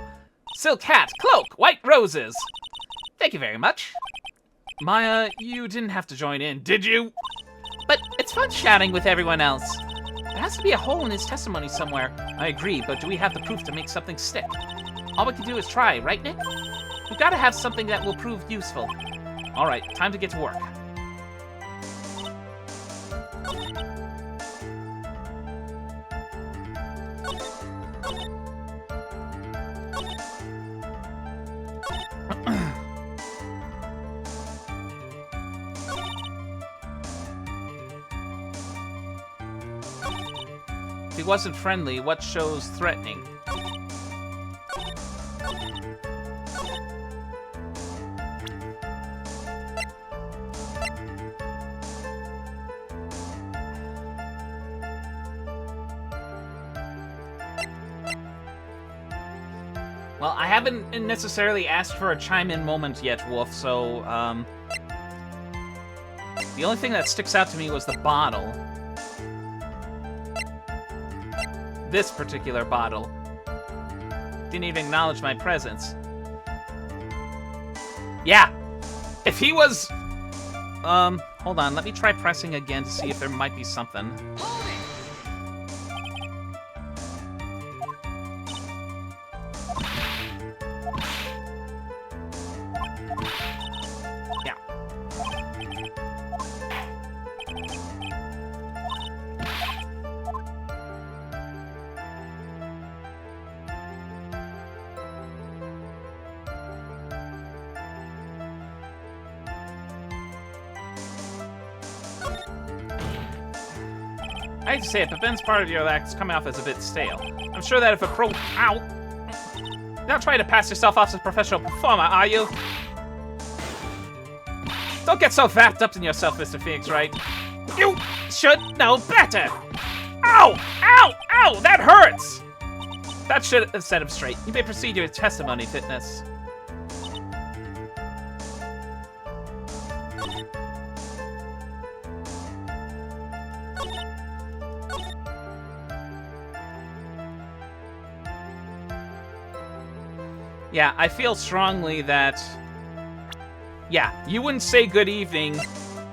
S1: Silk hat, cloak, white roses.
S2: Thank you very much.
S1: Maya, you didn't have to join in, did you?
S2: But it's fun shouting with everyone else.
S1: There has to be a hole in his testimony somewhere. I agree, but do we have the proof to make something stick?
S2: All we can do is try, right, Nick? We've got to have something that will prove useful.
S1: All right, time to get to work. If he wasn't friendly, what shows threatening? Well, I haven't necessarily asked for a chime-in moment yet, Wolf, so, the only thing that sticks out to me was the bottle. this particular bottle. Didn't even acknowledge my presence. Yeah. If he was... hold on. Let me try pressing again to see if there might be something. Yeah. I hate to say it, but Ben's part of your act is coming off as a bit stale. I'm sure that if a pro... Ow! You're not trying to pass yourself off as a professional performer, are you? Don't get so wrapped up in yourself, Mr. Phoenix, Wright. You should know better! Ow! Ow! Ow! That hurts! That should have set him straight. You may proceed your testimony, Fitness. Yeah, I feel strongly that... Yeah, you wouldn't say good evening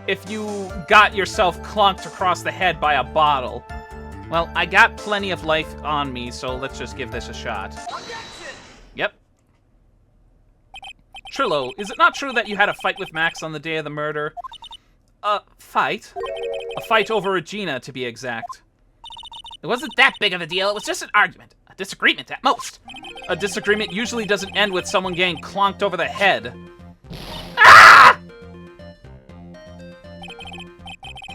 S1: if you got yourself clunked across the head by a bottle. Well, I got plenty of life on me, so let's just give this a shot. Yep. Trillo, is it not true that you had a fight with Max on the day of the murder? Fight? A fight over Regina, to be exact.
S2: It wasn't that big of a deal. It was just an argument. A disagreement at most.
S1: A disagreement usually doesn't end with someone getting clonked over the head.
S2: Ah!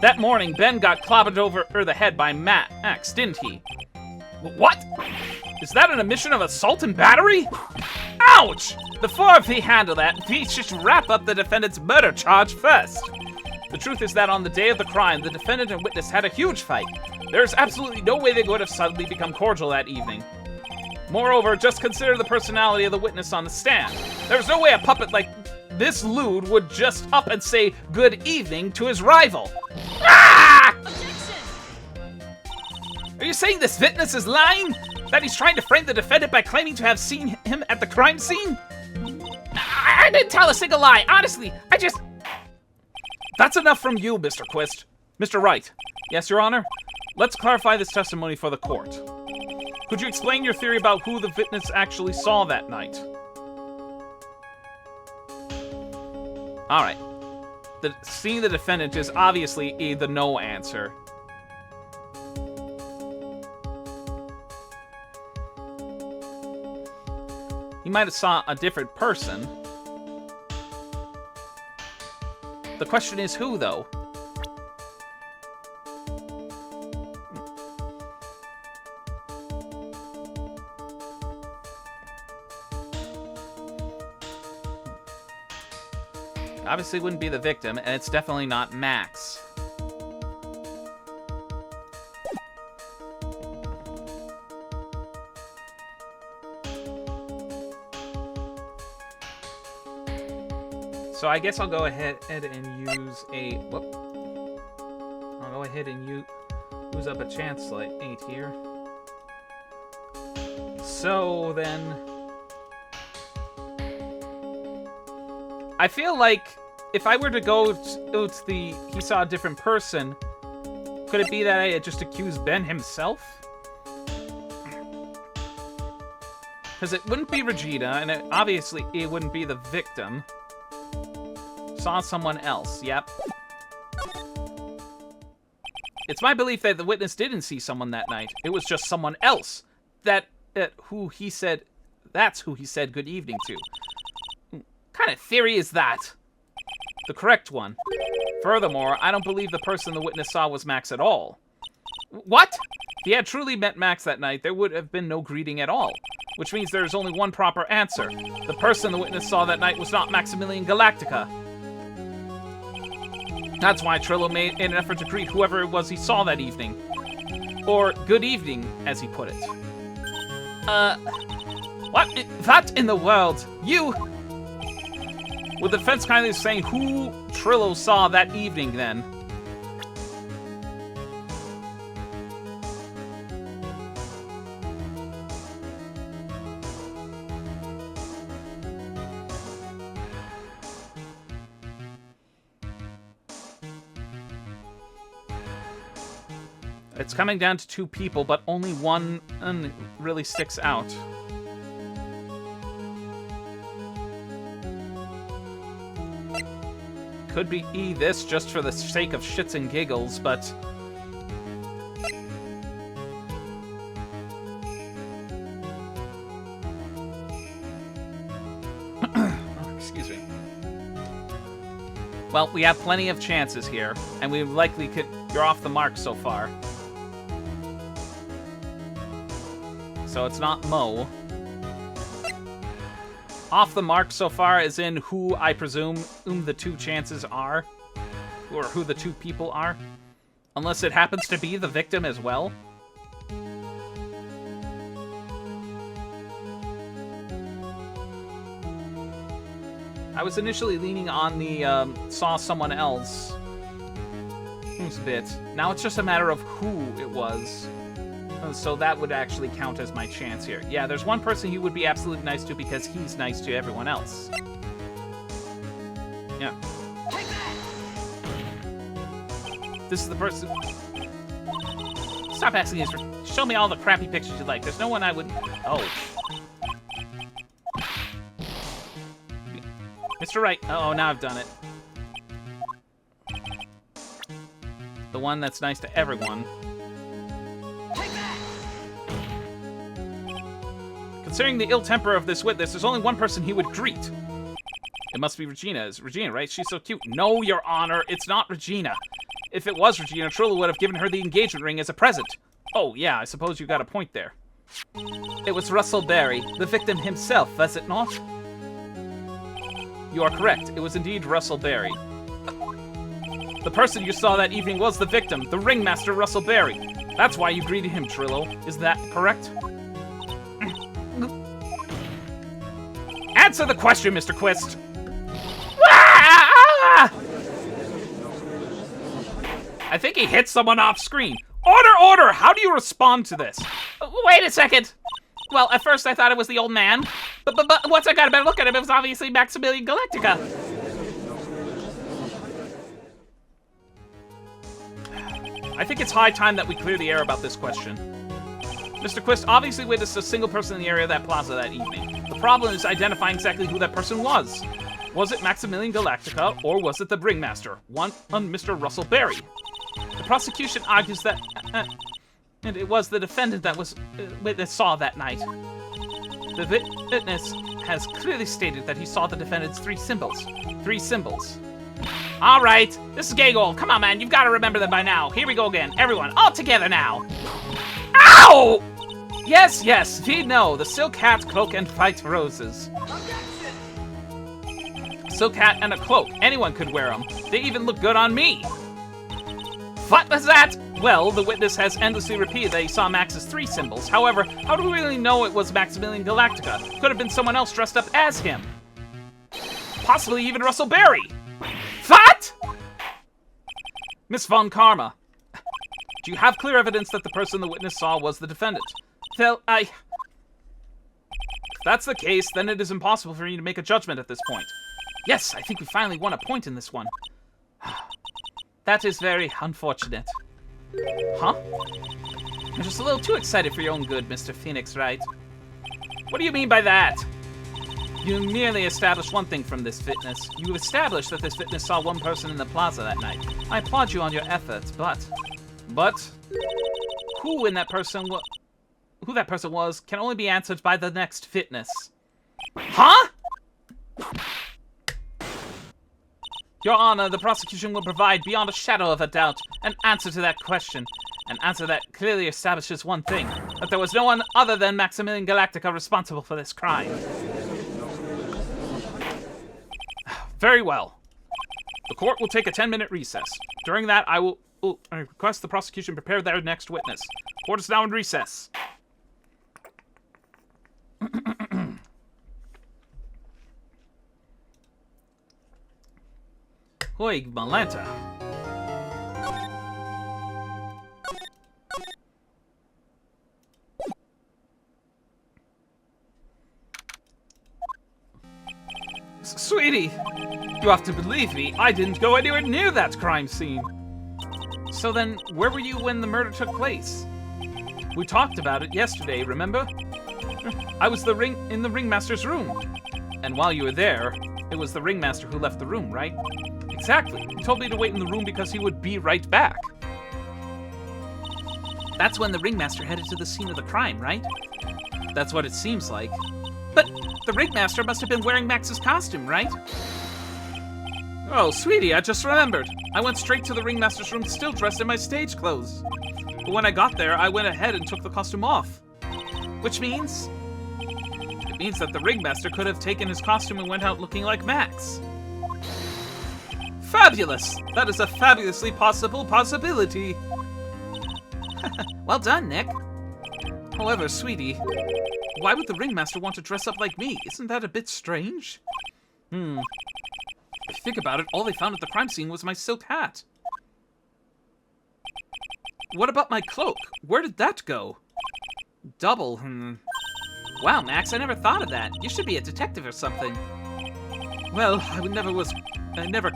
S1: That morning, Ben got clobbered over the head by Max, didn't he? What? Is that an admission of assault and battery? Ouch! Before we handle that, we should wrap up the defendant's murder charge first. The truth is that on the day of the crime, the defendant and witness had a huge fight. There's absolutely no way they would have suddenly become cordial that evening. Moreover, just consider the personality of the witness on the stand. There's no way a puppet like this lewd would just up and say good evening to his rival. Ah! Are you saying this witness is lying? That he's trying to frame the defendant by claiming to have seen him at the crime scene?
S2: I didn't tell a single lie. Honestly, I just...
S1: That's enough from you, Mr. Quist. Mr. Wright. Yes, Your Honor? Let's clarify this testimony for the court. Could you explain your theory about who the witness actually saw that night? Alright. Seeing the defendant is obviously the no answer. He might have saw a different person. The question is who, though? Obviously wouldn't be the victim, and it's definitely not Max. So I guess I'll go ahead and use a... Whoop. I'll go ahead and use up a chance slate 8 here. So then... I feel like if I were to go to the he saw a different person, could it be that I had just accused Ben himself? Because it wouldn't be Regina, and obviously it wouldn't be the victim. Saw someone else, yep. It's my belief that the witness didn't see someone that night. It was just someone else that's who he said good evening to.
S2: What kind of theory is that?
S1: The correct one. Furthermore, I don't believe the person the witness saw was Max at all.
S2: What?
S1: If he had truly met Max that night, there would have been no greeting at all. Which means there is only one proper answer. The person the witness saw that night was not Maximilian Galactica. That's why Trillo made an effort to greet whoever it was he saw that evening. Or good evening, as he put it. What in the world? You... With the defense kindly saying who Trillo saw that evening, then. It's coming down to 2 people, but only one really sticks out. Could be this just for the sake of shits and giggles, but... Excuse me. Well, we have plenty of chances here, and we likely could... You're off the mark so far. So it's not Mo. Off the mark so far as in who I presume the 2 chances are. Or who the 2 people are. Unless it happens to be the victim as well. I was initially leaning on the saw someone else. Who's bit. Now it's just a matter of who it was. So that would actually count as my chance here. Yeah, there's one person he would be absolutely nice to because he's nice to everyone else. Yeah. This is the person... Stop asking us for... Show me all the crappy pictures you like. There's no one I would... Oh. Mr. Wright. Oh, now I've done it. The one that's nice to everyone. Considering the ill temper of this witness, there's only one person he would greet. It must be Regina. It's Regina, right? She's so cute. No, Your Honor, it's not Regina. If it was Regina, Trilla would have given her the engagement ring as a present. Oh, yeah, I suppose you got a point there. It was Russell Berry, the victim himself, was it not? You are correct. It was indeed Russell Berry. The person you saw that evening was the victim, the ringmaster Russell Berry. That's why you greeted him, Trillo. Is that correct? Answer the question, Mr. Quist. I think he hit someone off screen. Order, order! How do you respond to this?
S2: Wait a second. Well, at first I thought it was the old man, but once I got a better look at him, it was obviously Maximilian Galactica.
S1: I think it's high time that we clear the air about this question. Mr. Quist obviously witnessed a single person in the area of that plaza that evening. The problem is identifying exactly who that person was. Was it Maximilian Galactica, or was it the ringmaster, one Mr. Russell Berry? The prosecution argues that and it was the defendant that was witness saw that night. The witness has clearly stated that he saw the defendant's 3 symbols. 3 symbols.
S2: All right, this is Gagol. Come on, man, you've got to remember them by now. Here we go again. Everyone, all together now. Ow!
S1: Yes, yes, we know. The silk hat, cloak, and white roses. Silk hat and a cloak. Anyone could wear them. They even look good on me.
S2: What was that?
S1: Well, the witness has endlessly repeated that he saw Max's 3 symbols. However, how do we really know it was Maximilian Galactica? Could have been someone else dressed up as him. Possibly even Russell Berry.
S2: What?
S1: Miss Von Karma, do you have clear evidence that the person the witness saw was the defendant?
S2: Well,
S1: If that's the case, then it is impossible for you to make a judgment at this point. Yes, I think we finally won a point in this one.
S2: that is very unfortunate.
S1: Huh?
S2: You're just a little too excited for your own good, Mr. Phoenix, right?
S1: What do you mean by that?
S2: You merely established one thing from this witness. You established that this witness saw one person in the plaza that night. I applaud you on your efforts, but who that person was can only be answered by the next witness.
S1: Huh?
S2: Your Honor, the prosecution will provide beyond a shadow of a doubt an answer to that question. An answer that clearly establishes one thing, that there was no one other than Maximilian Galactica responsible for this crime.
S1: Very well. The court will take a 10-minute recess. During that, I request the prosecution prepare their next witness. Court is now in recess.
S2: Hoi, Malanta.
S1: Sweetie, you have to believe me, I didn't go anywhere near that crime scene. So then, where were you when the murder took place? We talked about it yesterday, remember? I was in the ringmaster's room. And while you were there, it was the ringmaster who left the room, right? Exactly. He told me to wait in the room because he would be right back. That's when the ringmaster headed to the scene of the crime, right? That's what it seems like. But the ringmaster must have been wearing Max's costume, right? Oh, sweetie, I just remembered. I went straight to the ringmaster's room still dressed in my stage clothes. But when I got there, I went ahead and took the costume off. Which means... It means that the ringmaster could have taken his costume and went out looking like Max. Fabulous! That is a fabulously possible possibility.
S2: Well done, Nick.
S1: However, sweetie, why would the ringmaster want to dress up like me? Isn't that a bit strange? If you think about it, all they found at the crime scene was my silk hat. What about my cloak? Where did that go? Double,
S2: Wow, Max, I never thought of that. You should be a detective or something.
S1: Well, I was never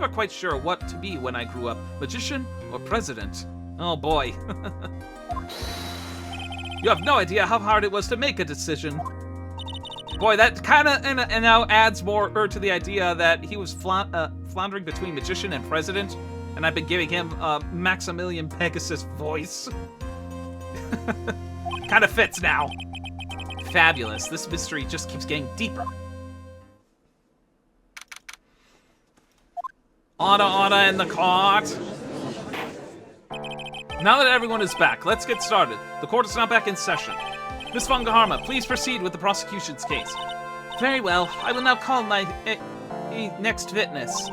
S1: quite sure what to be when I grew up, magician or president. Oh boy. You have no idea how hard it was to make a decision. Boy, that kind of and now adds more to the idea that he was floundering between magician and president, and I've been giving him a Maximilian Pegasus voice. Kind of fits now.
S2: Fabulous. This mystery just keeps getting deeper.
S1: Order in the court. Now that everyone is back, let's get started. The court is now back in session. Miss Von Gaharma, please proceed with the prosecution's case.
S2: Very well. I will now call my next witness.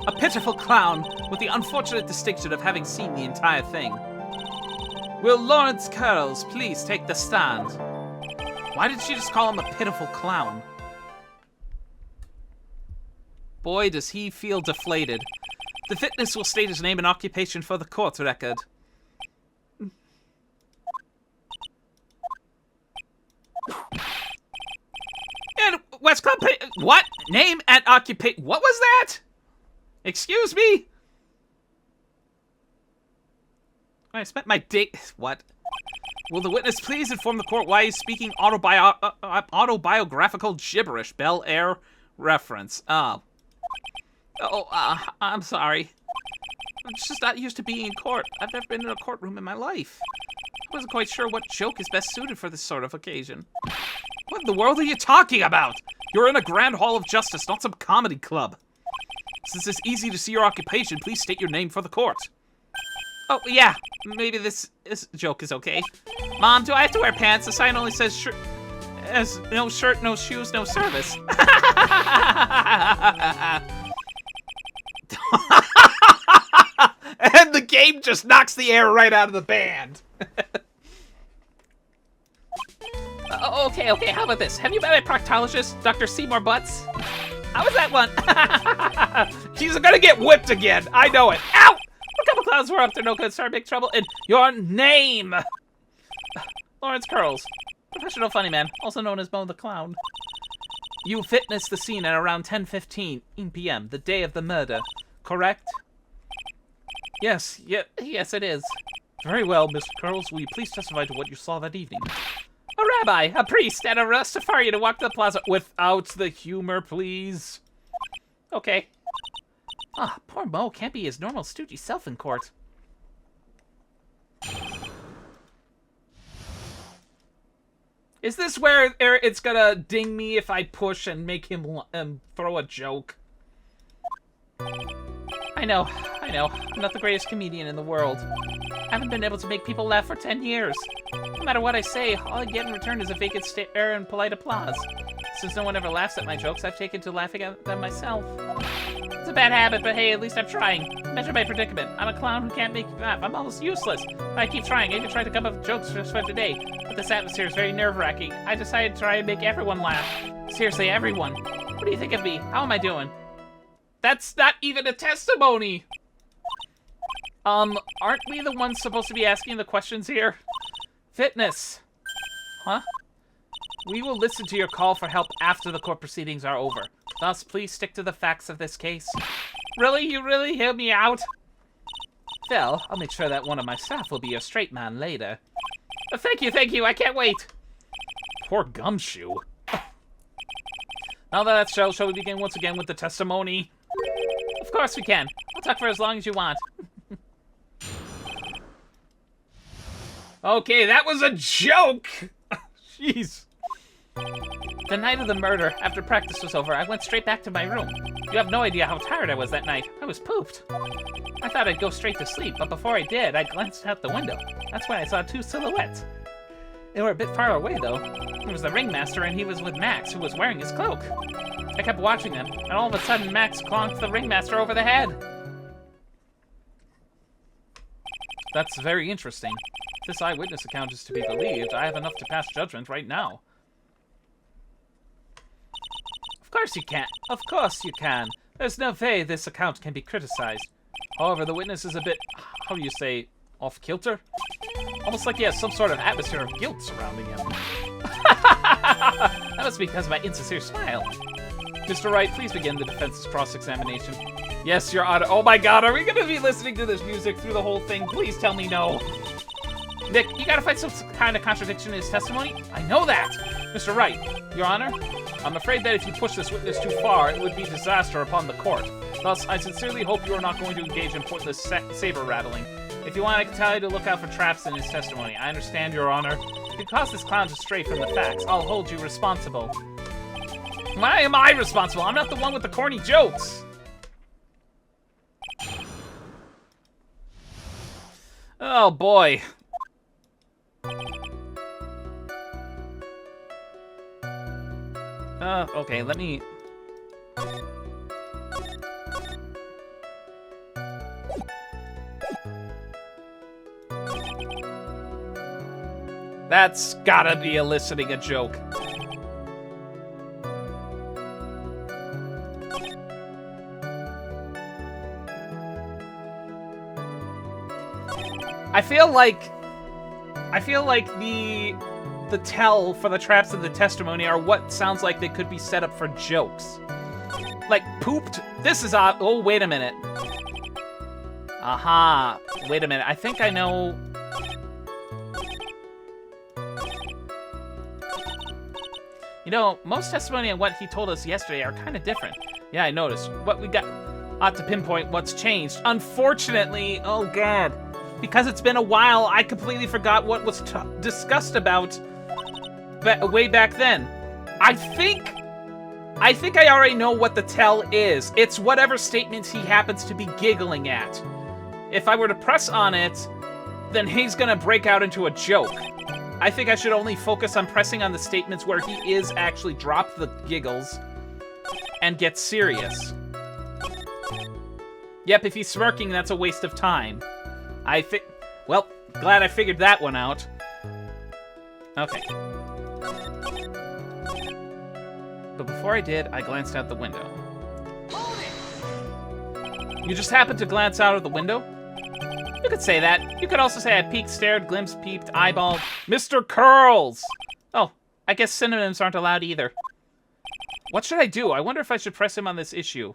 S2: A pitiful clown with the unfortunate distinction of having seen the entire thing. Will Lawrence Curls please take the stand? Why did she just call him a pitiful clown? Boy, does he feel deflated. The witness will state his name and occupation for the court record. And West Club... What? Name and occupation... What was that? Excuse me? I spent my day... What? Will the witness please inform the court why he's speaking autobiographical gibberish? Bel Air reference. I'm sorry. I'm just not used to being in court. I've never been in a courtroom in my life. I wasn't quite sure what joke is best suited for this sort of occasion. What in the world are you talking about? You're in a grand hall of justice, not some comedy club. Since it's easy to see your occupation, please state your name for the court. Oh, yeah. Maybe this joke is okay. Mom, do I have to wear pants? The sign only says no shirt, no shoes, no service.
S1: And the game just knocks the air right out of the band.
S2: Okay, how about this? Have you met my proctologist, Dr. Seymour Butts? How was that one?
S1: She's gonna get whipped again. I know it.
S2: Ow! A couple clowns were up to no good, start big trouble. And your name? Lawrence Curls. Professional funny man, also known as Mo the Clown. You witnessed the scene at around 10:15 p.m., the day of the murder, correct?
S1: Yes,
S2: Yes, it is.
S1: very well, Mr. Curls. Will you please testify to what you saw that evening?
S2: A rabbi, a priest, and a Rastafarian to walk the plaza
S1: Without the humor, please.
S2: Okay. Ah, poor Mo can't be his normal stoogey self in court.
S1: Is this where it's gonna ding me if I push and make him throw a joke?
S2: I know. I'm not the greatest comedian in the world. I haven't been able to make people laugh for 10 years. No matter what I say, all I get in return is a vacant stare and polite applause. Since no one ever laughs at my jokes, I've taken to laughing at them myself. It's a bad habit, but hey, at least I'm trying. Measure my predicament. I'm a clown who can't make you laugh. I'm almost useless. But I keep trying. I even tried to come up with jokes just for today. But this atmosphere is very nerve-wracking. I decided to try and make everyone laugh. Seriously, everyone. What do you think of me? How am I doing?
S1: That's not even a testimony!
S2: Aren't we the ones supposed to be asking the questions here? Fitness. Huh? We will listen to your call for help after the court proceedings are over. Thus, please stick to the facts of this case.
S1: Really? You really hear me out?
S2: Well, I'll make sure that one of my staff will be your straight man later. Thank you, I can't wait.
S1: Poor Gumshoe.
S2: Now that that's shall we begin once again with the testimony? Of course we can. I'll talk for as long as you want.
S1: Okay, that was a joke! Jeez.
S2: The night of the murder, after practice was over, I went straight back to my room. You have no idea how tired I was that night. I was pooped. I thought I'd go straight to sleep, but before I did, I glanced out the window. That's when I saw two silhouettes. They were a bit far away, though. It was the ringmaster, and he was with Max, who was wearing his cloak. I kept watching them, and all of a sudden, Max clonked the ringmaster over the head.
S1: That's very interesting. If this eyewitness account is to be believed, I have enough to pass judgment right now.
S2: Of course you can. Of course you can. There's no way this account can be criticized.
S1: However, the witness is a bit, how do you say, off-kilter? Almost like he has some sort of atmosphere of guilt surrounding him.
S2: That must be because of my insincere smile.
S1: Mr. Wright, please begin the defense's cross-examination. Yes, Your Honor. Oh my god, are we going to be listening to this music through the whole thing? Please tell me no.
S2: Nick, you gotta find some kind of contradiction in his testimony?
S1: I know that! Mr. Wright, Your Honor, I'm afraid that if you push this witness too far, it would be disaster upon the court. Thus, I sincerely hope you are not going to engage in pointless saber-rattling. If you want, I can tell you to look out for traps in his testimony. I understand, Your Honor. If you cause this clown to stray from the facts, I'll hold you responsible.
S2: Why am I responsible? I'm not the one with the corny jokes.
S1: Oh, boy. Okay, let me... That's gotta be eliciting a joke. I feel like the tell for the traps in the testimony are what sounds like they could be set up for jokes. Like, pooped? This is odd. Oh, wait a minute. Aha. Wait a minute. I think I know... You know, most testimony and what he told us yesterday are kind of different. Yeah, I noticed. What we got ought to pinpoint what's changed. Unfortunately, oh god. Because it's been a while, I completely forgot what was discussed about way back then. I think I already know what the tell is. It's whatever statements he happens to be giggling at. If I were to press on it, then he's gonna break out into a joke. I think I should only focus on pressing on the statements where he is actually drop the giggles and get serious. Yep, if he's smirking, that's a waste of time. Well, glad I figured that one out. Okay. But before I did, I glanced out the window. You just happened to glance out of the window? You could say that. You could also say I peeked, stared, glimpsed, peeped, eyeballed. Mr. Curls! Oh, I guess synonyms aren't allowed either. What should I do? I wonder if I should press him on this issue.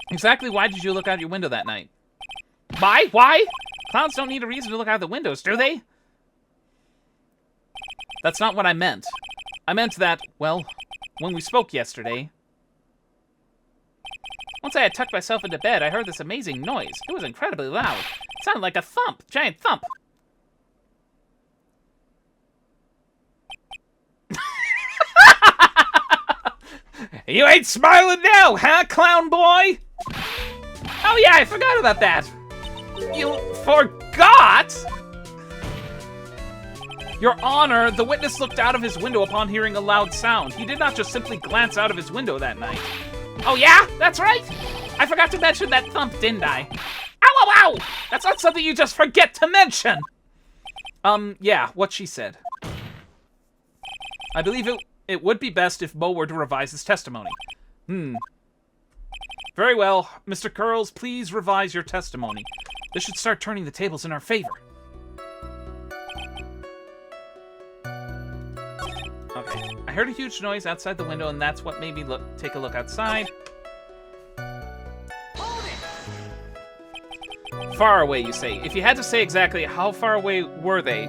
S1: Exactly why did you look out your window that night? Why? Why? Clowns don't need a reason to look out the windows, do they? That's not what I meant. I meant that, well, when we spoke yesterday... Once I had tucked myself into bed, I heard this amazing noise. It was incredibly loud. It sounded like a thump, giant thump. You ain't smiling now, huh, clown boy? Oh yeah, I forgot about that. You forgot? Your Honor, the witness looked out of his window upon hearing a loud sound. He did not just simply glance out of his window that night. Oh yeah? That's right? I forgot to mention that thump, didn't I? Ow, ow, ow! That's not something you just forget to mention! Yeah, what she said. I believe it would be best if Mo were to revise his testimony. Very well. Mr. Curls, please revise your testimony. This should start turning the tables in our favor. Okay. I heard a huge noise outside the window, and that's what made me take a look outside. Far away, you say. If you had to say exactly, how far away were they?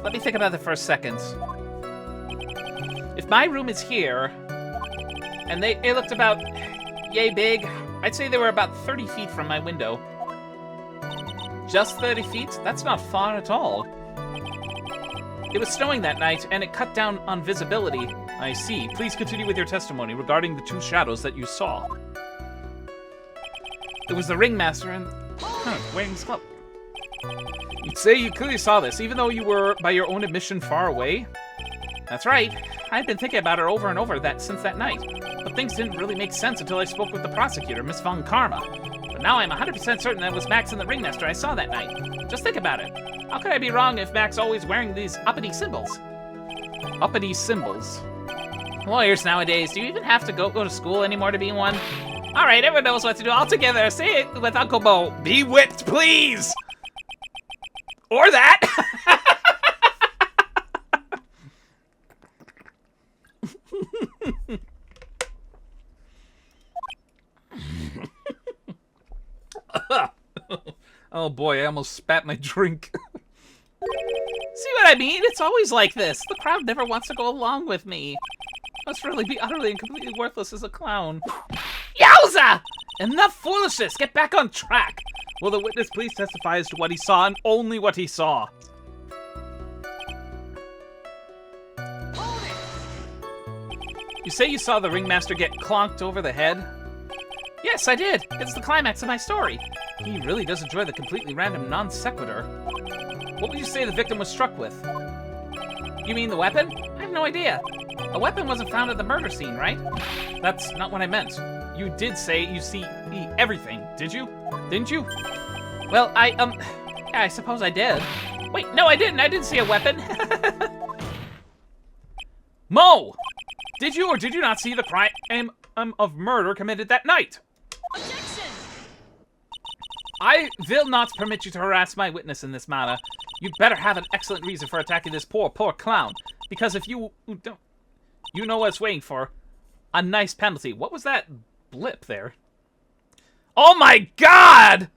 S2: Let me think about it for a second. If my room is here, and it looked about yay big, I'd say they were about 30 feet from my window.
S1: Just 30 feet? That's not far at all.
S2: It was snowing that night, and it cut down on visibility.
S1: I see. Please continue with your testimony regarding the two shadows that you saw.
S2: It was the ringmaster and... wearing his glove.
S1: You'd say you clearly saw this, even though you were, by your own admission, far away?
S2: That's right. I've been thinking about it over and over since that night. But things didn't really make sense until I spoke with the prosecutor, Miss Von Karma. But now I'm 100% certain that it was Max and the ringmaster I saw that night. Just think about it. How could I be wrong if Max always wearing these uppity symbols?
S1: Uppity symbols?
S2: Lawyers nowadays, do you even have to go to school anymore to be one? All right, everyone knows what to do. All together, say it with Uncle Mo.
S1: Be whipped, please! Or that! Oh boy, I almost spat my drink.
S2: See what I mean? It's always like this. The crowd never wants to go along with me. Must really be utterly and completely worthless as a clown. Yowza!
S1: Enough foolishness! Get back on track! Will the witness please testify as to what he saw and only what he saw? You say you saw the ringmaster get clonked over the head?
S2: Yes, I did. It's the climax of my story.
S1: He really does enjoy the completely random non sequitur. What would you say the victim was struck with?
S2: You mean the weapon? I have no idea. A weapon wasn't found at the murder scene, right?
S1: That's not what I meant. You did say you see everything, did you? Didn't you?
S2: Well, yeah, I suppose I did. Wait, no, I didn't. I didn't see a weapon.
S1: Mo! Did you or did you not see the crime of murder committed that night?
S4: Objection!
S1: I will not permit you to harass my witness in this matter. You'd better have an excellent reason for attacking this poor clown. Because if you don't... You know what it's waiting for. A nice penalty. What was that blip there? Oh my god!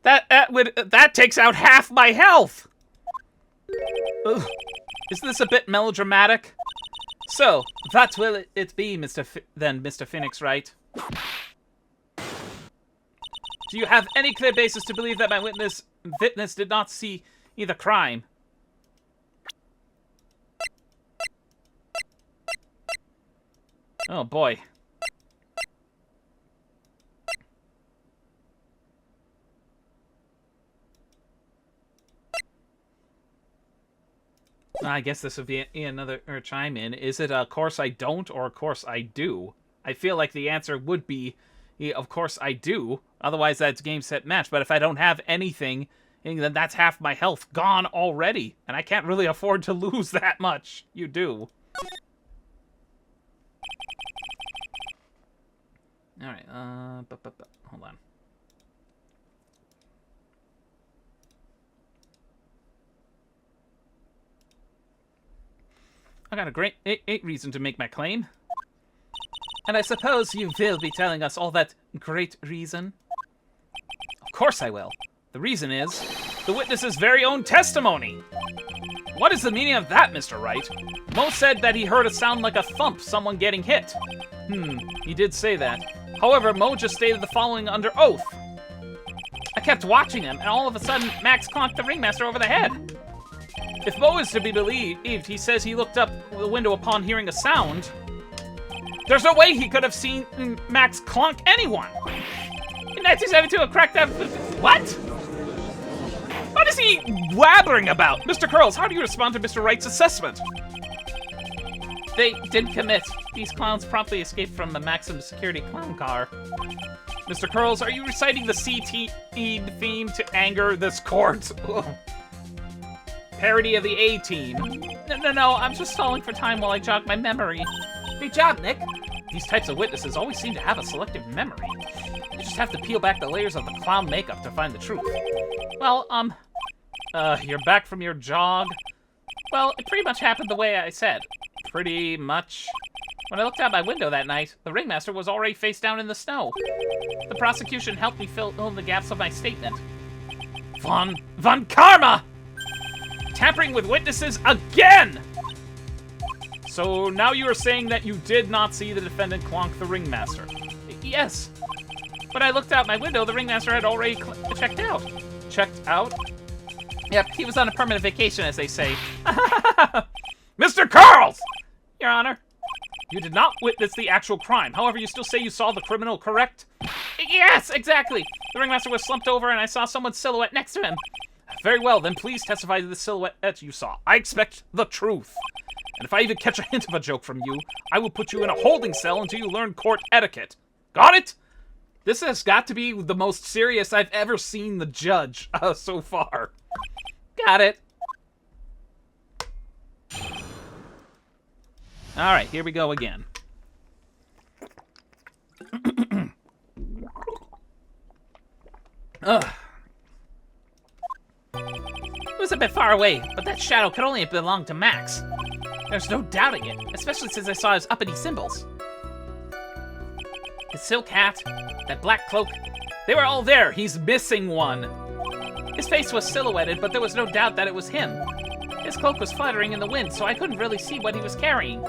S1: That takes out half my health! Ugh. Is this a bit melodramatic? So, that will it be, Mr. Phoenix, right? Do you have any clear basis to believe that my witness did not see either crime? Oh boy. I guess this would be another chime in. Is it of course I don't or of course I do? I feel like the answer would be of course I do. Otherwise that's game set match. But if I don't have anything, then that's half my health gone already. And I can't really afford to lose that much. You do. Alright, hold on. I got a great reason to make my claim. And I suppose you will be telling us all that great reason? Of course I will. The reason is the witness's very own testimony. What is the meaning of that, Mr. Wright? Mo said that he heard a sound like a thump, someone getting hit. He did say that. However, Mo just stated the following under oath. I kept watching him, and all of a sudden, Max conked the ringmaster over the head. If Mo is to be believed, he says he looked up the window upon hearing a sound. There's no way he could have seen Max clonk anyone. In 1972, a cracked up... What? What is he blabbering about? Mr. Curls, how do you respond to Mr. Wright's assessment?
S2: They didn't commit. These clowns promptly escaped from the maximum security clown car.
S1: Mr. Curls, are you reciting the CT theme to anger this court? Parody of the A-Team.
S2: No, I'm just stalling for time while I jog my memory. Great job, Nick.
S1: These types of witnesses always seem to have a selective memory. You just have to peel back the layers of the clown makeup to find the truth.
S2: Well,
S1: You're back from your jog?
S2: Well, it pretty much happened the way I said.
S1: Pretty much.
S2: When I looked out my window that night, the ringmaster was already face down in the snow. The prosecution helped me fill in the gaps of my statement.
S1: Von Karma! Tampering with witnesses again! So now you are saying that you did not see the defendant clonk the ringmaster?
S2: Yes. When I looked out my window, the ringmaster had already checked out.
S1: Checked out?
S2: Yep, he was on a permanent vacation, as they say.
S1: Mr. Carls!
S2: Your Honor.
S1: You did not witness the actual crime. However, you still say you saw the criminal, correct?
S2: Yes, exactly. The ringmaster was slumped over and I saw someone's silhouette next to him.
S1: Very well, then please testify to the silhouette that you saw. I expect the truth. And if I even catch a hint of a joke from you, I will put you in a holding cell until you learn court etiquette. Got it? This has got to be the most serious I've ever seen the judge so far.
S2: Got it.
S1: All right, here we go again. Ugh.
S2: It was a bit far away, but that shadow could only have belonged to Max. There's no doubting it, especially since I saw his uppity symbols. His silk hat, that black cloak,
S1: They were all there. He's missing one.
S2: his face was silhouetted, but there was no doubt that it was him. His cloak was fluttering in the wind, so I couldn't really see what he was carrying.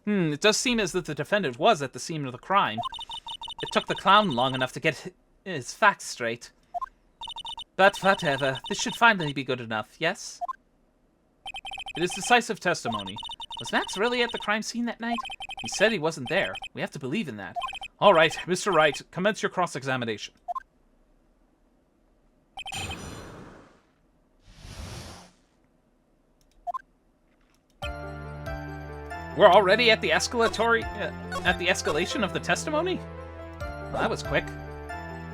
S1: It does seem as if the defendant was at the scene of the crime.
S2: It took the clown long enough to get his facts straight. But whatever, this should finally be good enough, yes?
S1: It is decisive testimony.
S2: Was Max really at the crime scene that night?
S1: He said he wasn't there. We have to believe in that. All right, Mr. Wright, commence your cross-examination. We're already at the escalation of the testimony? Well, that was quick.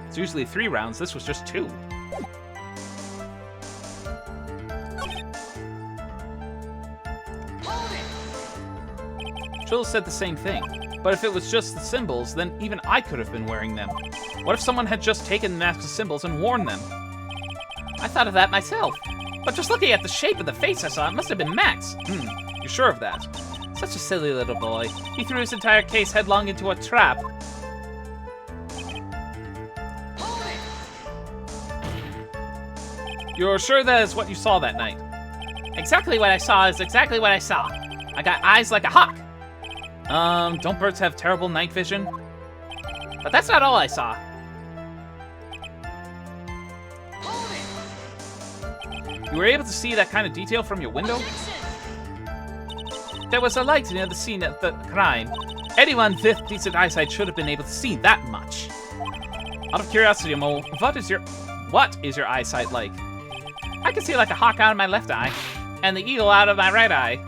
S1: It's usually 3 rounds. This was just 2. Trill said the same thing, but if it was just the symbols, then even I could have been wearing them. What if someone had just taken Max's symbols and worn them?
S2: I thought of that myself, but just looking at the shape of the face I saw, it must have been Max.
S1: You sure of that?
S2: Such a silly little boy. He threw his entire case headlong into a trap.
S1: You're sure that is what you saw that night?
S2: Exactly what I saw is exactly what I saw. I got eyes like a hawk.
S1: Don't birds have terrible night vision?
S2: But that's not all I saw.
S1: You were able to see that kind of detail from your window?
S2: There was a light near the scene of the crime. Anyone with decent eyesight should have been able to see that much.
S1: Out of curiosity, Mo, what is your eyesight like?
S2: I can see like a hawk out of my left eye, and the eagle out of my right eye.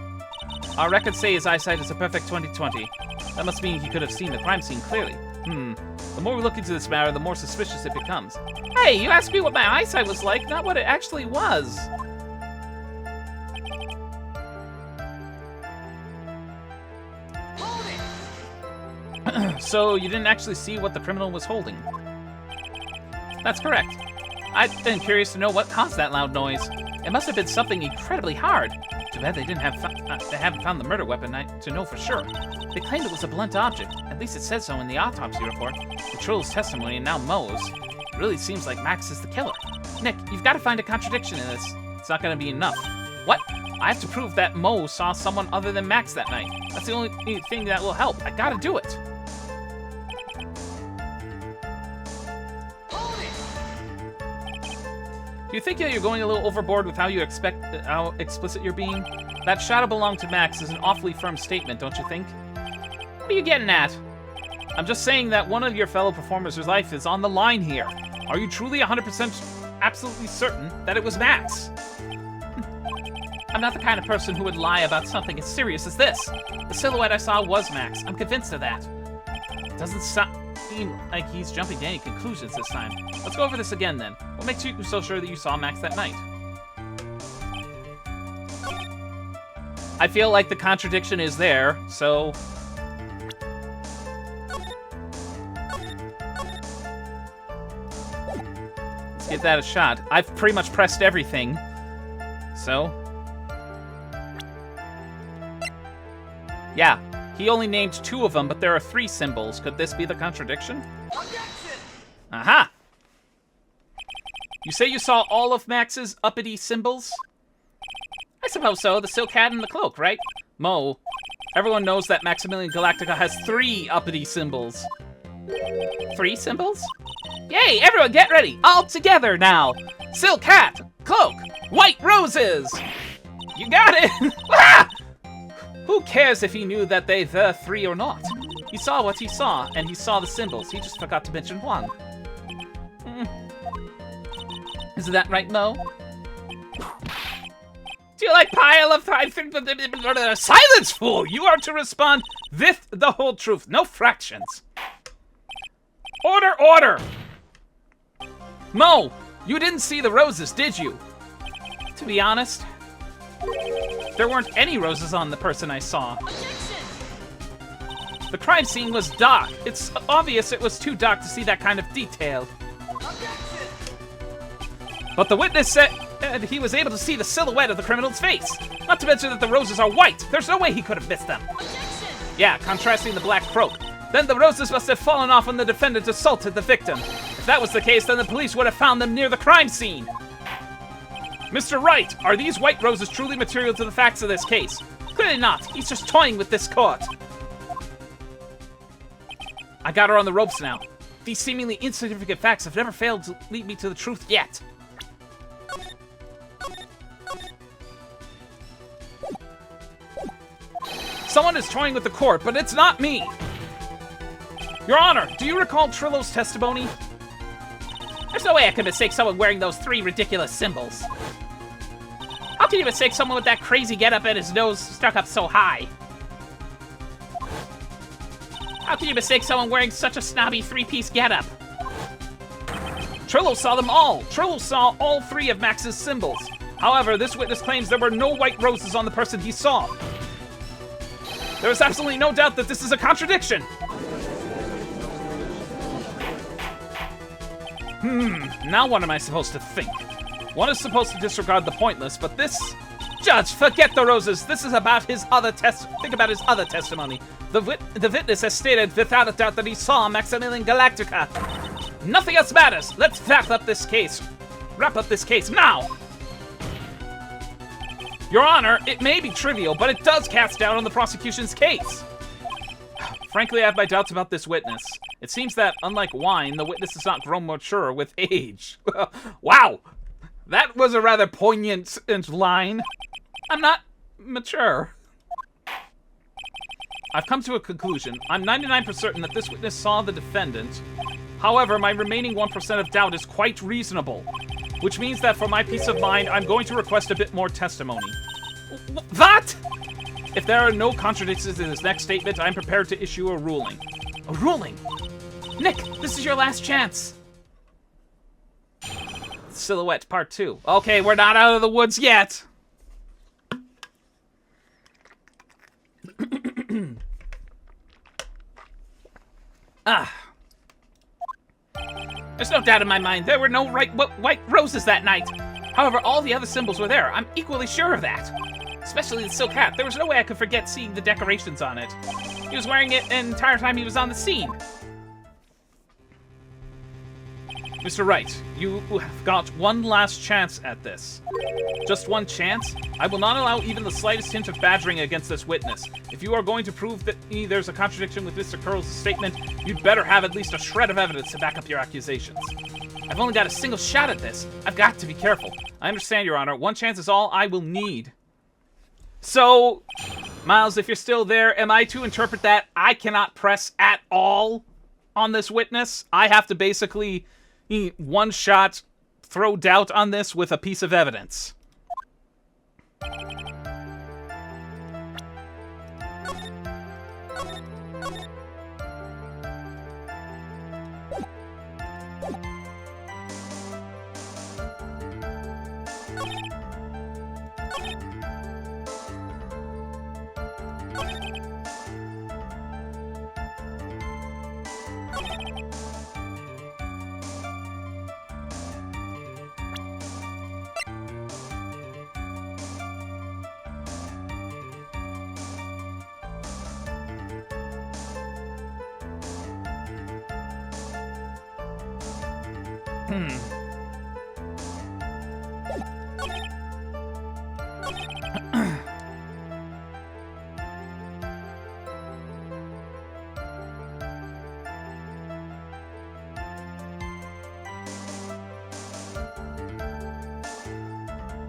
S1: Our records say his eyesight is a perfect 20/20. That must mean he could have seen the crime scene clearly. The more we look into this matter, the more suspicious it becomes.
S2: Hey, you asked me what my eyesight was like, not what it actually was.
S1: So you didn't actually see what the criminal was holding?
S2: That's correct. I've been curious to know what caused that loud noise. It must have been something incredibly hard.
S1: Too bad they haven't found the murder weapon to know for sure.
S2: They claimed it was a blunt object. At least it said so in the autopsy report. The Troll's testimony and now Mo's. It really seems like Max is the killer. Nick, you've got to find a contradiction in this.
S1: It's not going to be enough.
S2: What? I have to prove that Mo saw someone other than Max that night. That's the only thing that will help. I gotta do it.
S1: Do you think that you're going a little overboard with how explicit you're being? That shadow belonged to Max is an awfully firm statement, don't you think?
S2: What are you getting at?
S1: I'm just saying that one of your fellow performers' life is on the line here. Are you truly 100% absolutely certain that it was Max?
S2: I'm not the kind of person who would lie about something as serious as this. The silhouette I saw was Max. I'm convinced of that.
S1: It doesn't seem like he's jumping to any conclusions this time. Let's go over this again then. What makes you so sure that you saw Max that night?
S2: I feel like the contradiction is there, so...
S1: give that a shot. I've pretty much pressed everything. So... yeah, he only named 2 of them, but there are 3 symbols. Could this be the contradiction? Aha! You say you saw all of Max's uppity symbols?
S2: I suppose so. The silk hat and the cloak, right?
S1: Mo, everyone knows that Maximilian Galactica has 3 uppity symbols.
S2: 3 symbols? Yay, everyone get ready! All together now! Silk hat, cloak, white roses!
S1: You got it! Ah! Who cares if he knew that they were 3 or not? He saw what he saw, and he saw the symbols. He just forgot to mention 1. Isn't that right, Mo?
S2: Do you like pile of
S1: Silence, fool! You are to respond with the whole truth, no fractions. Order, order! Mo, you didn't see the roses, did you?
S2: To be honest,
S1: there weren't any roses on the person I saw. The crime scene was dark. It's obvious it was too dark to see that kind of detail. But the witness said he was able to see the silhouette of the criminal's face. Not to mention that the roses are white. There's no way he could have missed them. Yeah, contrasting the black cloak. Then the roses must have fallen off when the defendant assaulted the victim. If that was the case, then the police would have found them near the crime scene. Mr. Wright, are these white roses truly material to the facts of this case?
S2: Clearly not. He's just toying with this court.
S1: I got her on the ropes now. These seemingly insignificant facts have never failed to lead me to the truth yet. Someone is toying with the court, but it's not me. Your Honor, do you recall Trillo's testimony?
S2: There's no way I could mistake someone wearing those 3 ridiculous symbols. How can you mistake someone with that crazy getup and his nose stuck up so high? How can you mistake someone wearing such a snobby 3-piece getup?
S1: Trillo saw them all. Trillo saw all 3 of Max's symbols. However, this witness claims there were no white roses on the person he saw. There is absolutely no doubt that this is a contradiction. Now what am I supposed to think? One is supposed to disregard the pointless, but this... Judge, forget the roses. This is about his other think about his other testimony. The witness has stated without a doubt that he saw Maximilian Galactica. Nothing else matters. Let's wrap up this case now. Your Honor, it may be trivial, but it does cast doubt on the prosecution's case. Frankly, I have my doubts about this witness. It seems that, unlike wine, the witness does not grow mature with age. Wow! That was a rather poignant line. I'm not mature. I've come to a conclusion. I'm 99% certain that this witness saw the defendant. However, my remaining 1% of doubt is quite reasonable, which means that for my peace of mind, I'm going to request a bit more testimony. What? If there are no contradictions in this next statement, I'm prepared to issue a ruling. A ruling?
S2: Nick, this is your last chance.
S1: Silhouette Part 2. Okay, we're not out of the woods yet.
S2: There's no doubt in my mind there were no white roses that night. However, all the other symbols were there. I'm equally sure of that. Especially the silk hat. There was no way I could forget seeing the decorations on it. He was wearing it the entire time he was on the scene.
S1: Mr. Wright, you have got one last chance at this. Just one chance? I will not allow even the slightest hint of badgering against this witness. If you are going to prove that there's a contradiction with Mr. Curl's statement, you'd better have at least a shred of evidence to back up your accusations. I've only got a single shot at this. I've got to be careful. I understand, Your Honor. One chance is all I will need. So, Miles, if you're still there, am I to interpret that I cannot press at all on this witness? I have to basically one shot throw doubt on this with a piece of evidence.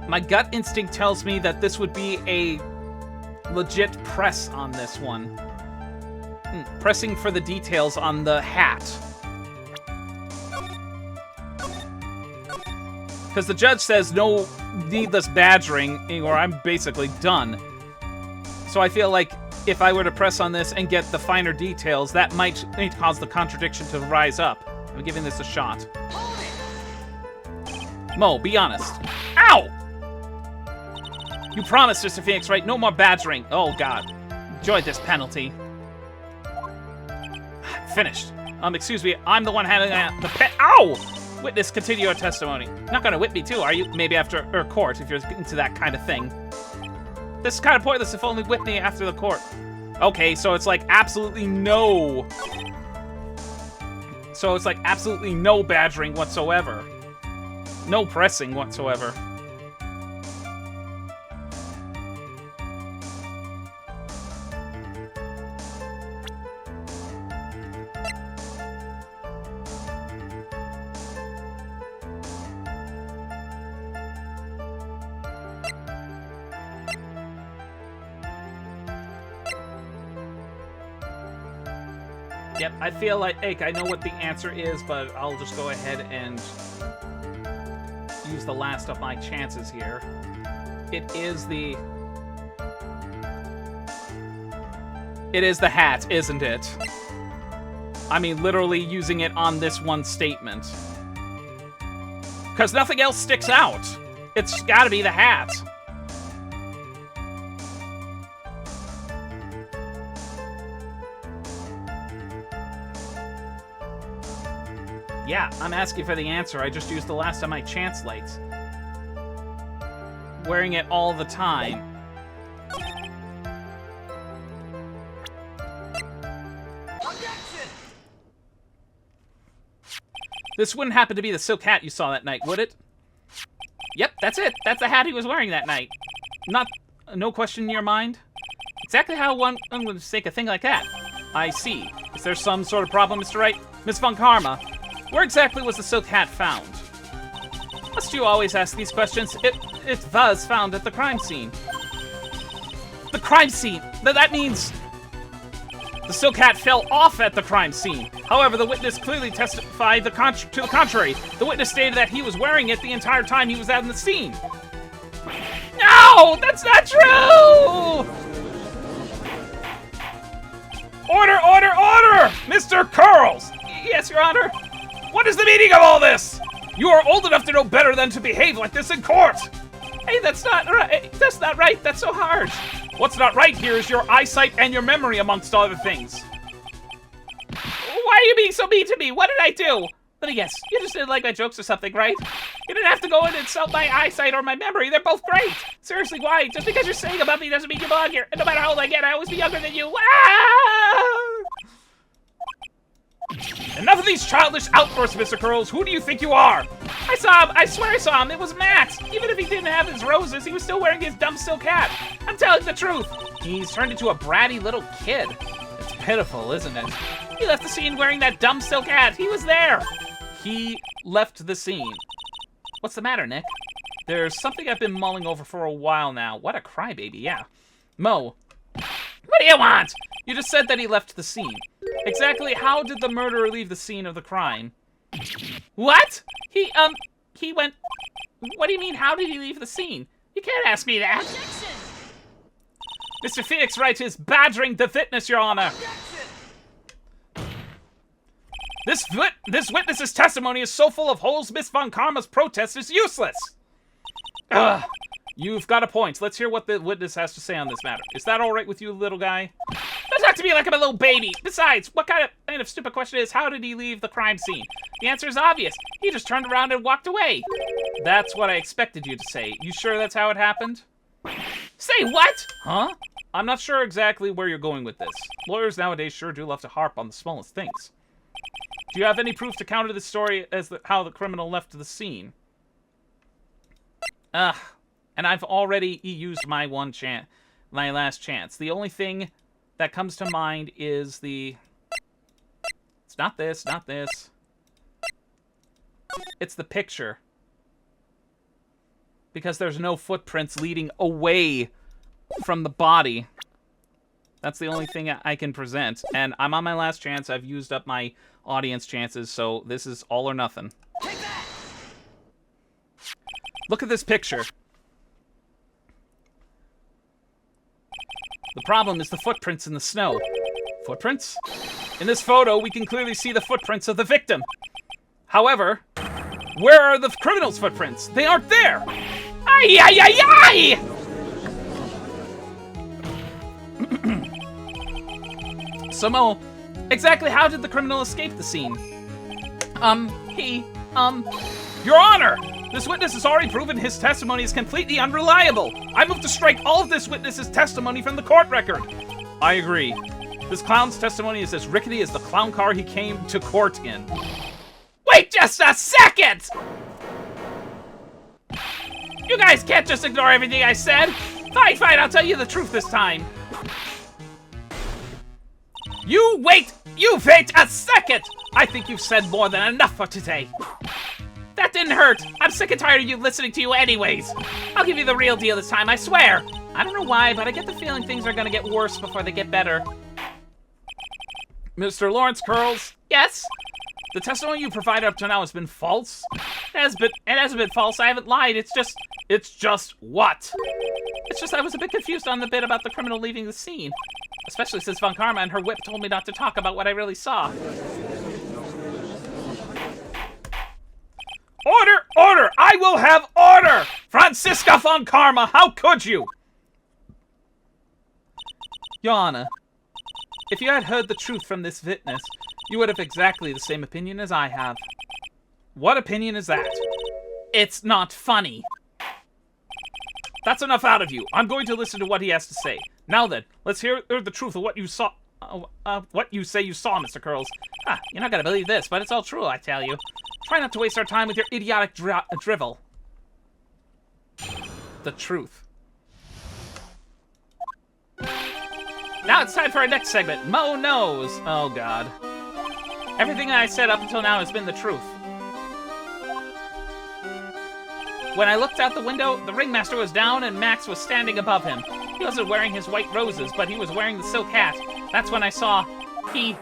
S1: My gut instinct tells me that this would be a legit press on this one. Pressing for the details on the hat. Because the judge says no needless badgering, or I'm basically done. So I feel like if I were to press on this and get the finer details, that might cause the contradiction to rise up. I'm giving this a shot. Mo, be honest. Ow! You promised, Mr. Phoenix, right? No more badgering. Oh, God. Enjoyed this penalty. Finished. Excuse me, I'm the one handling the pet. Ow! Witness, continue your testimony. Not gonna whip me too, are you? Maybe after court, if you're into that kind of thing. This is kind of pointless if only whip me after the court. Okay, so it's like absolutely no. So it's like absolutely no badgering whatsoever. No pressing whatsoever. Yep, I feel like I know what the answer is, but I'll just go ahead and use the last of my chances here. It is the hat, isn't it? I mean, literally using it on this one statement. Because nothing else sticks out. It's gotta be the hat. Yeah, I'm asking for the answer. I just used the last of my chance lights. Wearing it all the time. This wouldn't happen to be the silk hat you saw that night, would it? Yep, that's it. That's the hat he was wearing that night. No question in your mind? Exactly how one would mistake a thing like that. I see. Is there some sort of problem, Mr. Wright? Miss Von Karma, where exactly was the silk hat found? Must you always ask these questions? It was found at the crime scene. The crime scene? That means the silk hat fell off at the crime scene. However, the witness clearly testified to the contrary. The witness stated that he was wearing it the entire time he was at the scene. No! That's not true! Order, order, order! Mr. Curls! Yes, Your Honor. What is the meaning of all this? You are old enough to know better than to behave like this in court. Hey, that's not right. That's not right. That's so hard. What's not right here is your eyesight and your memory, amongst other things. Why are you being so mean to me? What did I do? Let me guess. You just didn't like my jokes or something, right? You didn't have to go and insult my eyesight or my memory. They're both great. Seriously, why? Just because you're saying about me doesn't mean you belong here. And no matter how old I get, I always be younger than you. Ah! Enough of these childish outbursts, Mr. Curls. Who do you think you are? I saw him. I swear I saw him. It was Matt. Even if he didn't have his roses, he was still wearing his dumb silk hat. I'm telling the truth. He's turned into a bratty little kid. It's pitiful, isn't it? He left the scene wearing that dumb silk hat. He was there. He left the scene. What's the matter, Nick? There's something I've been mulling over for a while now. What a crybaby, yeah. Mo, what do you want? You just said that he left the scene. Exactly how did the murderer leave the scene of the crime? What? He went... What do you mean, how did he leave the scene? You can't ask me that. Objection! Mr. Phoenix Wright is badgering the witness, Your Honor. This witness's testimony is so full of holes, Miss Von Karma's protest is useless. Ugh. You've got a point. Let's hear what the witness has to say on this matter. Is that all right with you, little guy? Don't talk to me like I'm a little baby. Besides, what kind of stupid question is, how did he leave the crime scene? The answer is obvious. He just turned around and walked away. That's what I expected you to say. You sure that's how it happened? Say what? Huh? I'm not sure exactly where you're going with this. Lawyers nowadays sure do love to harp on the smallest things. Do you have any proof to counter this story as how the criminal left the scene? Ugh. And I've already used my my last chance. The only thing that comes to mind is the... It's not this, not this. It's the picture. Because there's no footprints leading away from the body. That's the only thing I can present. And I'm on my last chance. I've used up my audience chances, so this is all or nothing. Look at this picture. The problem is the footprints in the snow. Footprints? In this photo, we can clearly see the footprints of the victim. However, where are the criminal's footprints? They aren't there!
S2: Ay, ay, ay, ay!
S1: Samo, exactly how did the criminal escape the scene? Your Honor! This witness has already proven his testimony is completely unreliable. I move to strike all of this witness's testimony from the court record. I agree. This clown's testimony is as rickety as the clown car he came to court in.
S2: Wait just a second! You guys can't just ignore everything I said. Fine, fine, I'll tell you the truth this time. You wait a second! I think you've said more than enough for today. That didn't hurt. I'm sick and tired of you listening to you anyways. I'll give you the real deal this time, I swear. I don't know why, but I get the feeling things are gonna get worse before they get better.
S1: Mr. Lawrence Curls?
S2: Yes?
S1: The testimony you provided up to now has been false?
S2: It hasn't been false, I haven't lied,
S1: It's just what?
S2: It's just I was a bit confused on the bit about the criminal leaving the scene. Especially since Von Karma and her whip told me not to talk about what I really saw.
S1: Order! Order! I will have order! Franziska von Karma, how could you? Your Honor, if you had heard the truth from this witness, you would have exactly the same opinion as I have. What opinion is that?
S2: It's not funny.
S1: That's enough out of you. I'm going to listen to what he has to say. Now then, let's hear the truth of what you saw. What you say you saw, Mr. Curls.
S2: You're not gonna believe this, but it's all true, I tell you.
S1: Try not to waste our time with your idiotic drivel. The truth.
S2: Now it's time for our next segment, Mo Knows.
S1: Oh, God.
S2: Everything I said up until now has been the truth. When I looked out the window, the ringmaster was down and Max was standing above him. He wasn't wearing his white roses, but he was wearing the silk hat. That's when I saw he...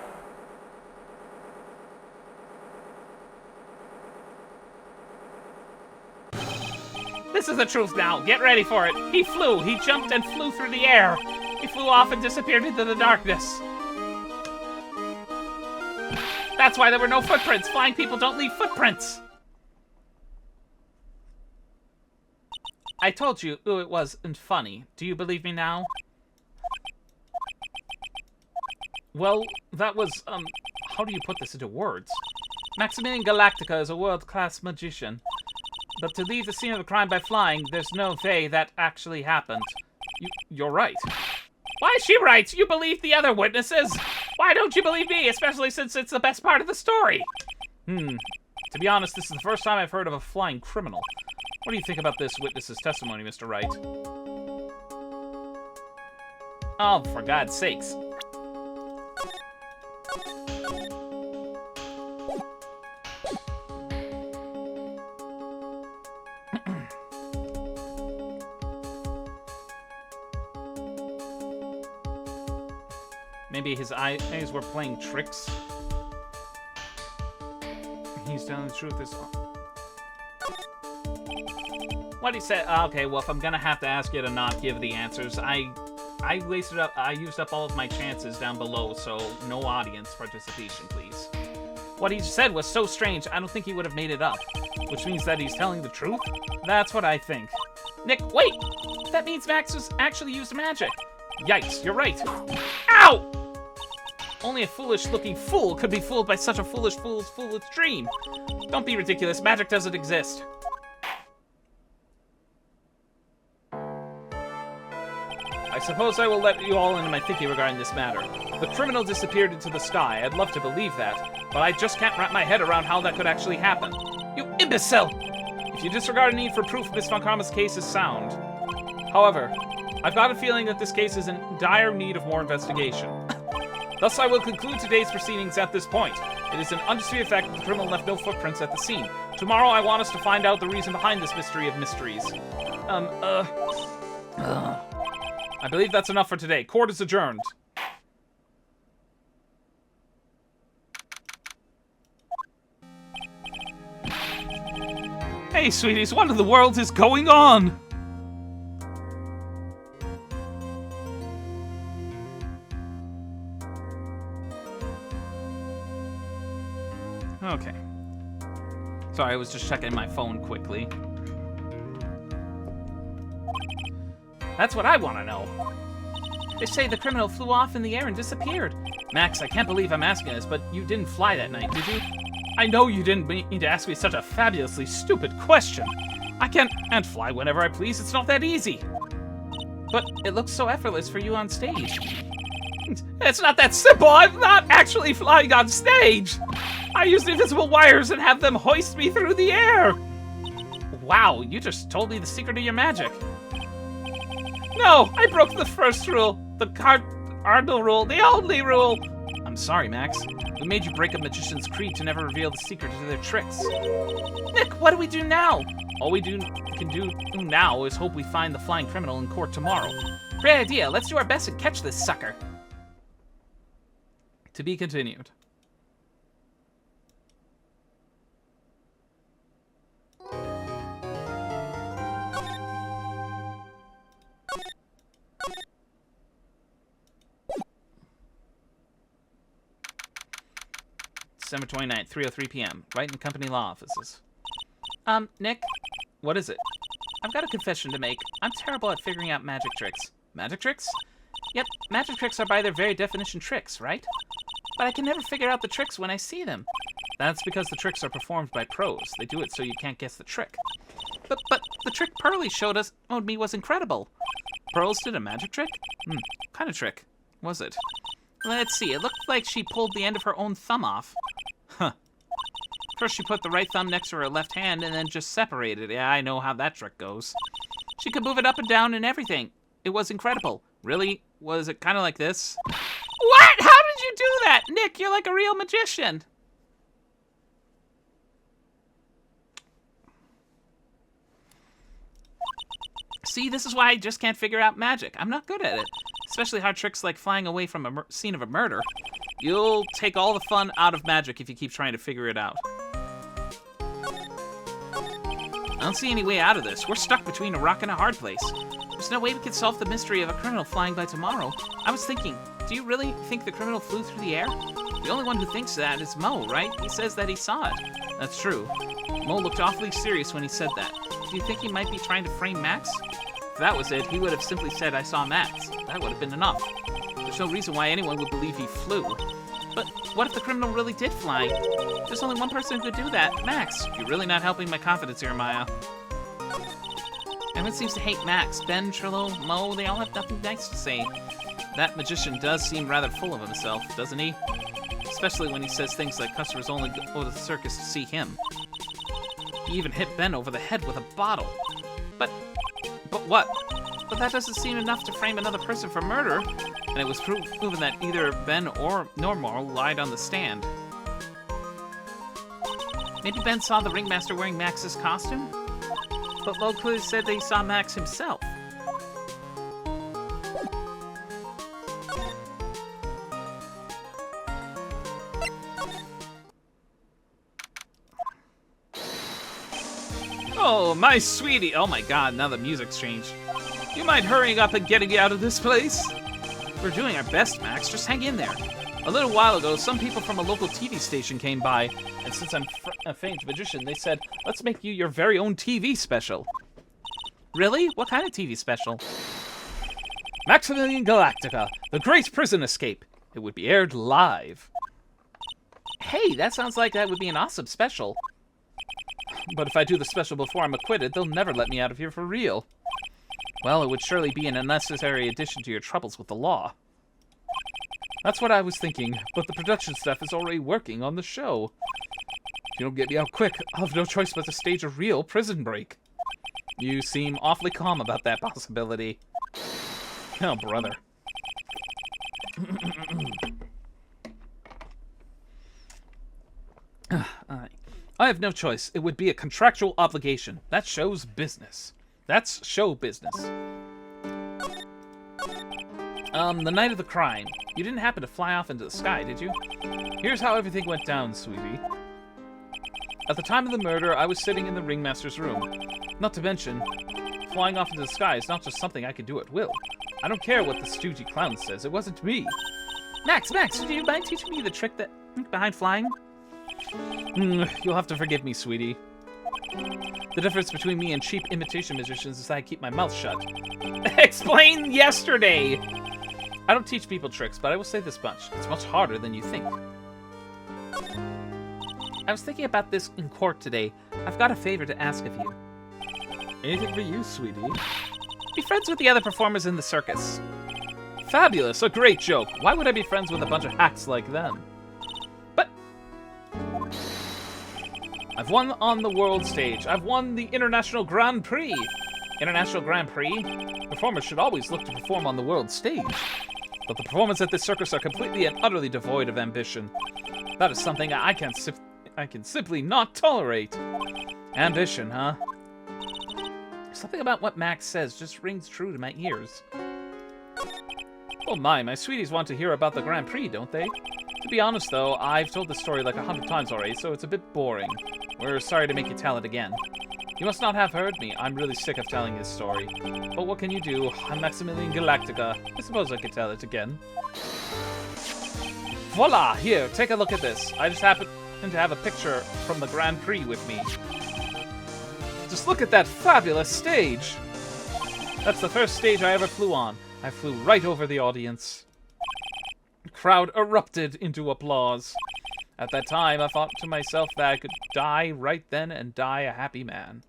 S2: This is the truth now. Get ready for it. He flew. He jumped and flew through the air. He flew off and disappeared into the darkness. That's why there were no footprints. Flying people don't leave footprints.
S1: I told you it wasn't funny. Do you believe me now? Well, that was, how do you put this into words? Maximilian Galactica is a world-class magician. But to leave the scene of the crime by flying, there's no way that actually happened. You're right.
S2: Why is she right? You believe the other witnesses. Why don't you believe me, especially since it's the best part of the story?
S1: To be honest, this is the first time I've heard of a flying criminal. What do you think about this witness's testimony, Mr. Wright?
S2: Oh, for God's sakes.
S1: Maybe his eyes were playing tricks. He's telling the truth this one. What he said. Okay, well, if I'm gonna have to ask you to not give the answers, I used up all of my chances down below, so no audience participation, please. What he said was so strange, I don't think he would have made it up. Which means that he's telling the truth? That's what I think.
S2: Nick, wait! That means Max was actually used magic.
S1: Yikes, you're right.
S2: Ow!
S1: Only a foolish-looking fool could be fooled by such a foolish fool's foolish dream. Don't be ridiculous. Magic doesn't exist. I suppose I will let you all into my thinking regarding this matter. The criminal disappeared into the sky. I'd love to believe that, but I just can't wrap my head around how that could actually happen.
S2: You imbecile!
S1: If you disregard a need for proof, Miss Von Karma's case is sound. However, I've got a feeling that this case is in dire need of more investigation. Thus, I will conclude today's proceedings at this point. It is an undisputed fact that the criminal left no footprints at the scene. Tomorrow, I want us to find out the reason behind this mystery of mysteries. I believe that's enough for today. Court is adjourned.
S2: Hey, sweeties, what in the world is going on?
S1: Okay. Sorry, I was just checking my phone quickly.
S2: That's what I want to know. They say the criminal flew off in the air and disappeared.
S1: Max, I can't believe I'm asking this, but you didn't fly that night, did you?
S2: I know you didn't mean to ask me such a fabulously stupid question. I can't fly whenever I please. It's not that easy.
S1: But it looks so effortless for you on stage.
S2: It's not that simple. I'm not actually flying on stage. I used invisible wires and have them hoist me through the air.
S1: Wow, you just told me the secret of your magic.
S2: No, I broke the first rule. The cardinal rule. The only rule.
S1: I'm sorry, Max. We made you break a magician's creed to never reveal the secret to their tricks.
S2: Nick, what do we do now?
S1: All we can do now is hope we find the flying criminal in court tomorrow.
S2: Great idea. Let's do our best and catch this sucker.
S1: To be continued. December 29th, 3:03 p.m. Wright and Company Law Offices.
S2: Nick?
S1: What is it?
S2: I've got a confession to make. I'm terrible at figuring out magic tricks.
S1: Magic tricks?
S2: Yep, magic tricks are by their very definition tricks, right? But I can never figure out the tricks when I see them.
S1: That's because the tricks are performed by pros. They do it so you can't guess the trick.
S2: But the trick Pearly showed me was incredible.
S1: Pearls did a magic trick? What kind of trick was it?
S2: Let's see, it looked like she pulled the end of her own thumb off.
S1: Huh.
S2: First she put the right thumb next to her left hand and then just separated. Yeah, I know how that trick goes. She could move it up and down and everything. It was incredible.
S1: Really? Was it kind of like this?
S2: What? How did you do that? Nick, you're like a real magician. See, this is why I just can't figure out magic. I'm not good at it. Especially hard tricks like flying away from a scene of a murder.
S1: You'll take all the fun out of magic if you keep trying to figure it out.
S2: I don't see any way out of this. We're stuck between a rock and a hard place. There's no way we can solve the mystery of a criminal flying by tomorrow. I was thinking, do you really think the criminal flew through the air? The only one who thinks that is Mo, right? He says that he saw it.
S1: That's true. Mo looked awfully serious when he said that.
S2: Do you think he might be trying to frame Max?
S1: If that was it, he would have simply said, I saw Max. That would have been enough. There's no reason why anyone would believe he flew.
S2: But what if the criminal really did fly? There's only one person who could do that, Max.
S1: You're really not helping my confidence here, Maya.
S2: Everyone seems to hate Max. Ben, Trillo, Mo, they all have nothing nice to say.
S1: That magician does seem rather full of himself, doesn't he? Especially when he says things like customers only go to the circus to see him. He even hit Ben over the head with a bottle.
S2: But
S1: what?
S2: But that doesn't seem enough to frame another person for murder.
S1: And it was proven that either Ben or Normal lied on the stand.
S2: Maybe Ben saw the ringmaster wearing Max's costume? But Lo clearly said that he saw Max himself.
S1: Oh, my sweetie. Oh my god, now the music's changed. You mind hurrying up and getting me out of this place? We're doing our best, Max. Just hang in there. A little while ago, some people from a local TV station came by, and since I'm a famed magician, they said, let's make you your very own TV special.
S2: Really? What kind of TV special?
S1: Maximilian Galactica, The Great Prison Escape. It would be aired live.
S2: Hey, that sounds like that would be an awesome special.
S1: But if I do the special before I'm acquitted, they'll never let me out of here for real. Well, it would surely be an unnecessary addition to your troubles with the law. That's what I was thinking, but the production staff is already working on the show. If you don't get me out quick, I'll have no choice but to stage a real prison break. You seem awfully calm about that possibility. Oh, brother. I have no choice. It would be a contractual obligation. That show's business. That's show business. The night of the crime. You didn't happen to fly off into the sky, did you? Here's how everything went down, sweetie. At the time of the murder, I was sitting in the ringmaster's room. Not to mention, flying off into the sky is not just something I can do at will. I don't care what the stoogy clown says. It wasn't me.
S2: Max, do you mind teaching me the trick that behind flying?
S1: You'll have to forgive me, sweetie. The difference between me and cheap imitation musicians is that I keep my mouth shut.
S2: Explain yesterday!
S1: I don't teach people tricks, but I will say this much. It's much harder than you think.
S2: I was thinking about this in court today. I've got a favor to ask of you.
S1: Anything for you, sweetie.
S2: Be friends with the other performers in the circus.
S1: Fabulous, a great joke. Why would I be friends with a bunch of hacks like them?
S2: But
S1: I've won on the world stage. I've won the International Grand Prix.
S2: International Grand Prix?
S1: Performers should always look to perform on the world stage. But the performers at this circus are completely and utterly devoid of ambition. That is something I can simply not tolerate. Ambition, huh?
S2: Something about what Max says just rings true to my ears.
S1: Oh my sweeties want to hear about the Grand Prix, don't they? To be honest though, I've told the story like 100 times already, so it's a bit boring. We're sorry to make you tell it again. You must not have heard me. I'm really sick of telling this story. But what can you do? I'm Maximilian Galactica. I suppose I could tell it again. Voila! Here, take a look at this. I just happen to have a picture from the Grand Prix with me. Just look at that fabulous stage! That's the first stage I ever flew on. I flew right over the audience. The crowd erupted into applause. At that time, I thought to myself that I could die right then and die a happy man.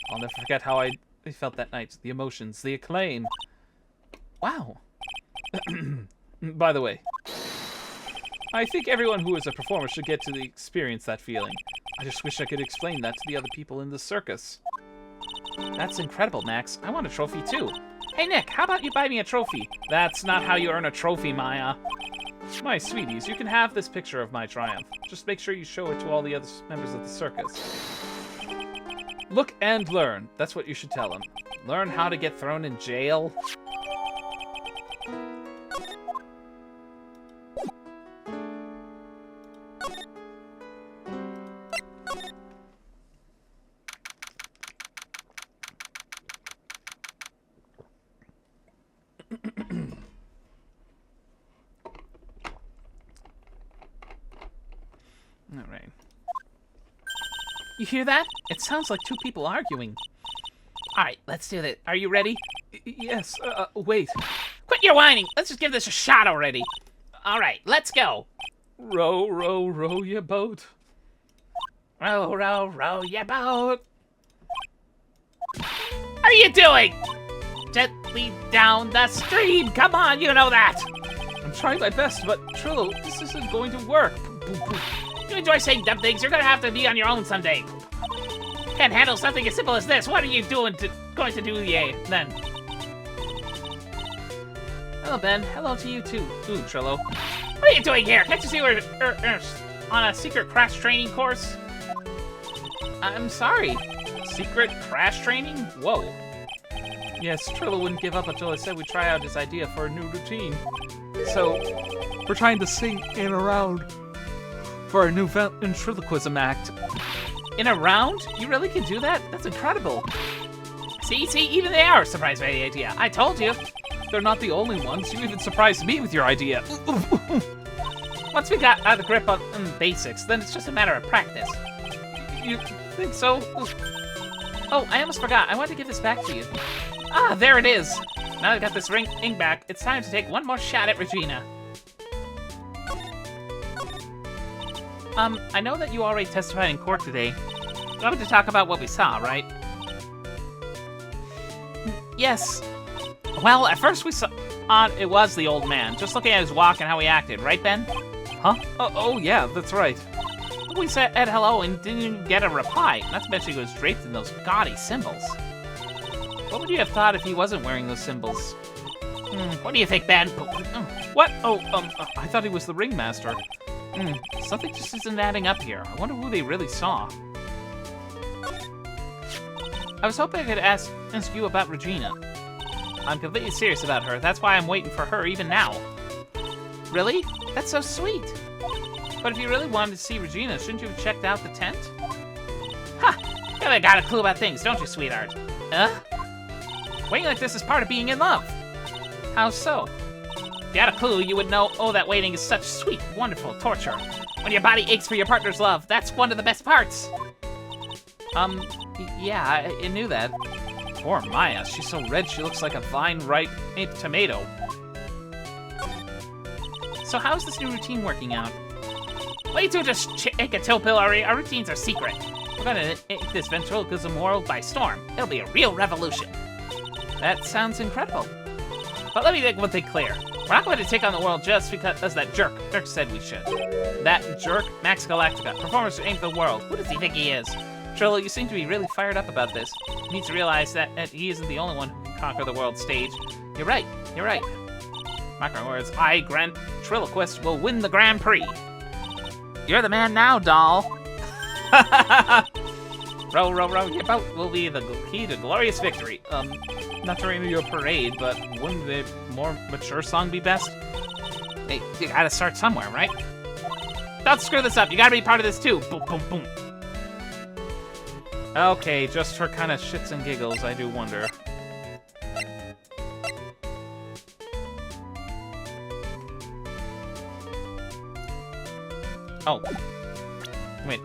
S1: I'll never forget how I felt that night. The emotions, the acclaim. Wow. By the way, I think everyone who is a performer should get to experience that feeling. I just wish I could explain that to the other people in the circus.
S2: That's incredible, Max. I want a trophy too. Hey, Nick, how about you buy me a trophy?
S1: That's not how you earn a trophy, Maya. My sweeties, you can have this picture of my triumph. Just make sure you show it to all the other members of the circus. Look and learn. That's what you should tell them.
S2: Learn how to get thrown in jail?
S1: Alright.
S2: You hear that? It sounds like two people arguing. Alright, let's do this. Are you ready?
S1: Yes, wait.
S2: Quit your whining! Let's just give this a shot already. Alright, let's go.
S1: Row, row, row your boat.
S2: Row, row, row your boat. What are you doing? Gently down the stream. Come on, you know that.
S1: I'm trying my best, but Trillo, this isn't going to work.
S2: You enjoy saying dumb things, you're gonna have to be on your own someday. Can't handle something as simple as this. What are you going to do, then? Hello, Ben. Hello to you, too.
S1: Ooh, Trillo.
S2: What are you doing here? Can't you see we're on a secret crash training course? I'm sorry. Secret crash training? Whoa.
S1: Yes, Trillo wouldn't give up until I said we'd try out his idea for a new routine. So, we're trying to sing in a round for a new ventriloquism act.
S2: In a round? You really can do that? That's incredible. See, even they are surprised by the idea. I told you.
S1: They're not the only ones. You even surprised me with your idea.
S2: Once we got out of grip on basics, then it's just a matter of practice.
S1: You think so?
S2: Oh, I almost forgot. I wanted to give this back to you. Ah, there it is. Now I've got this ring back, it's time to take one more shot at Regina. I know that you already testified in court today. You wanted to talk about what we saw, right? Yes. Well, at first we saw... odd it was the old man. Just looking at his walk and how he acted, right, Ben?
S1: Huh? Oh, yeah, that's right.
S2: We said hello and didn't even get a reply. Not to mention he was draped in those gaudy symbols. What would you have thought if he wasn't wearing those symbols? What do you think, Ben?
S1: What? Oh, I thought he was the ringmaster. Something just isn't adding up here. I wonder who they really saw.
S2: I was hoping I could ask you about Regina. I'm completely serious about her. That's why I'm waiting for her even now. Really? That's so sweet. But if you really wanted to see Regina, shouldn't you have checked out the tent? Ha! You haven't got a clue about things, don't you, sweetheart? Waiting like this is part of being in love. How so? If you had a clue, you would know, oh, that waiting is such sweet, wonderful torture. When your body aches for your partner's love, that's one of the best parts.
S1: Yeah, I knew that. Poor Maya, she's so red she looks like a vine-ripe tomato.
S2: So how's this new routine working out? Way to just take a chill pill, Ari. Our routines are secret. We're gonna take this ventriloquism world by storm. It'll be a real revolution. That sounds incredible. But let me make one thing clear. We're not going to take on the world just because that jerk said we should. That jerk, Max Galactica, performers who aim for the world. Who does he think he is? Trillo, you seem to be really fired up about this. He needs to realize that he isn't the only one who can conquer the world stage. You're right. Mark my words, I, Grand Triloquist, will win the Grand Prix. You're the man now, doll. Row, row, row, your boat will be the key to glorious victory.
S1: Not to rain your parade, but wouldn't the more mature song be best?
S2: Hey, you gotta start somewhere, right? Don't screw this up, you gotta be part of this too. Boom, boom, boom.
S1: Okay, just for kind of shits and giggles, I do wonder. Oh. Wait.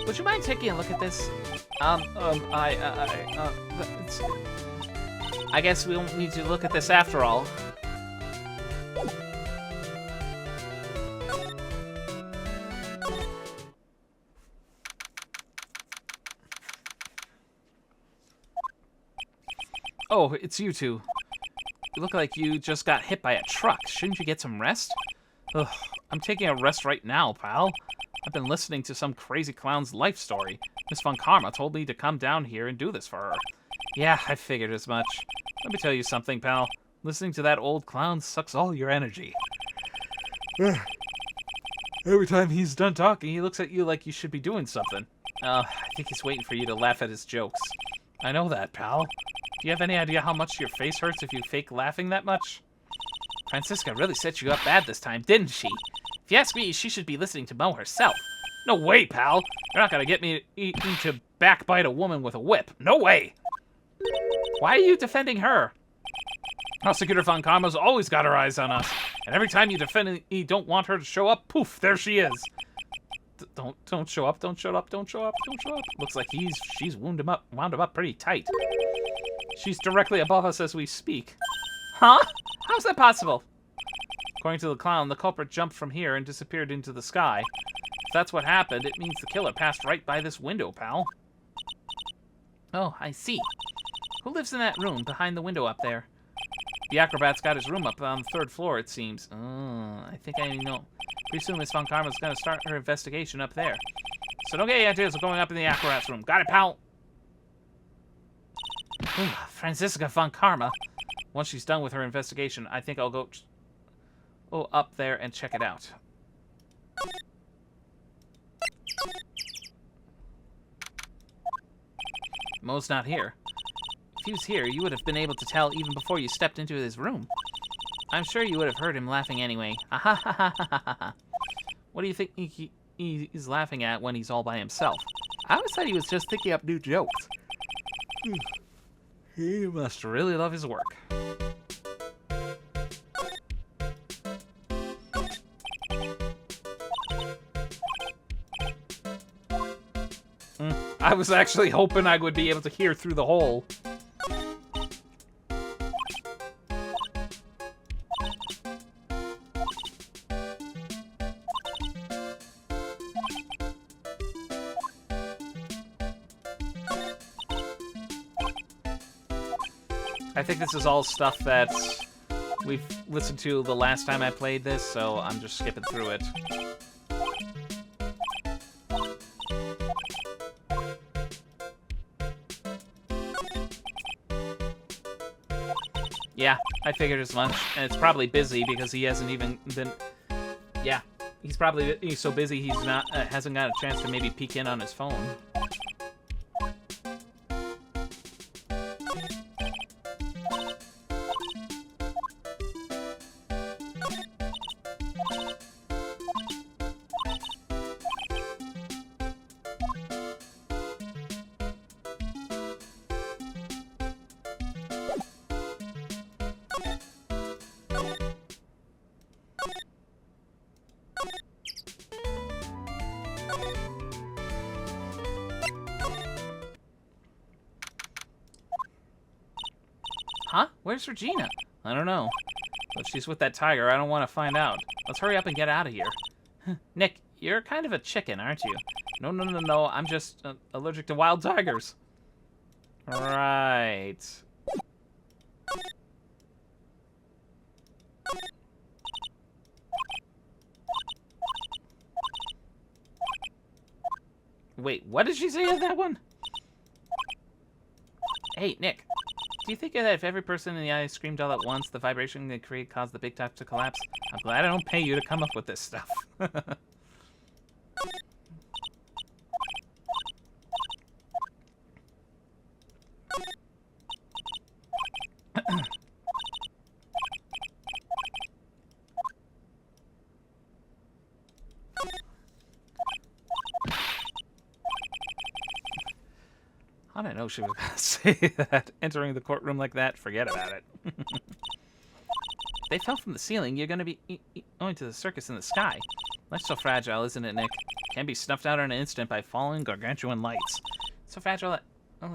S2: Would you mind taking a look at this? I guess we don't need to look at this after all.
S1: Oh, it's you two. You look like you just got hit by a truck. Shouldn't you get some rest? Ugh, I'm taking a rest right now, pal. I've been listening to some crazy clown's life story. Miss Von Karma told me to come down here and do this for her. Yeah, I figured as much. Let me tell you something, pal. Listening to that old clown sucks all your energy. Every time he's done talking, he looks at you like you should be doing something. I think he's waiting for you to laugh at his jokes. I know that, pal. Do you have any idea how much your face hurts if you fake laughing that much? Francisca really set you up bad this time, didn't she? If you ask me, she should be listening to Mo herself. No way, pal. You're not gonna get me to backbite a woman with a whip. No way. Why are you defending her? Prosecutor Von Karma's always got her eyes on us. And every time you don't want her to show up, poof, there she is. Don't show up, don't show up, don't show up, don't show up. Looks like she's wound him up pretty tight. She's directly above us as we speak.
S2: Huh? How's that possible?
S1: According to the clown, the culprit jumped from here and disappeared into the sky. If that's what happened, it means the killer passed right by this window, pal.
S2: Oh, I see.
S1: Who lives in that room behind the window up there? The acrobat's got his room up on the 3rd floor, it seems. I think I know. Pretty soon Miss Von Karma's gonna start her investigation up there. So don't get any ideas of going up in the acrobat's room. Got it, pal?
S2: Ooh, Francisca Von Karma.
S1: Once she's done with her investigation, I think I'll go up there and check it out. Mo's not here. If he was here, you would have been able to tell even before you stepped into his room. I'm sure you would have heard him laughing anyway. What do you think he's laughing at when he's all by himself? I always thought he was just thinking up new jokes. He must really love his work. I was actually hoping I would be able to hear through the hole. I think this is all stuff that we've listened to the last time I played this, so I'm just skipping through it. Yeah, I figured as much, and it's probably busy because he hasn't even been... Yeah, he's so busy he's not hasn't got a chance to maybe peek in on his phone. Huh? Where's Regina? I don't know. But if she's with that tiger, I don't want to find out. Let's hurry up and get out of here. Nick, you're kind of a chicken, aren't you? No. I'm just allergic to wild tigers. Right. Wait, what did she say of that one? Hey, Nick. Do you think that if every person in the eye screamed all at once, the vibration they create caused the big top to collapse? I'm glad I don't pay you to come up with this stuff. How did I know she was going to say that? Entering the courtroom like that? Forget about it. They fell from the ceiling. You're going to be going to the circus in the sky. Life's so fragile, isn't it, Nick? Can be snuffed out in an instant by falling gargantuan lights. So fragile that I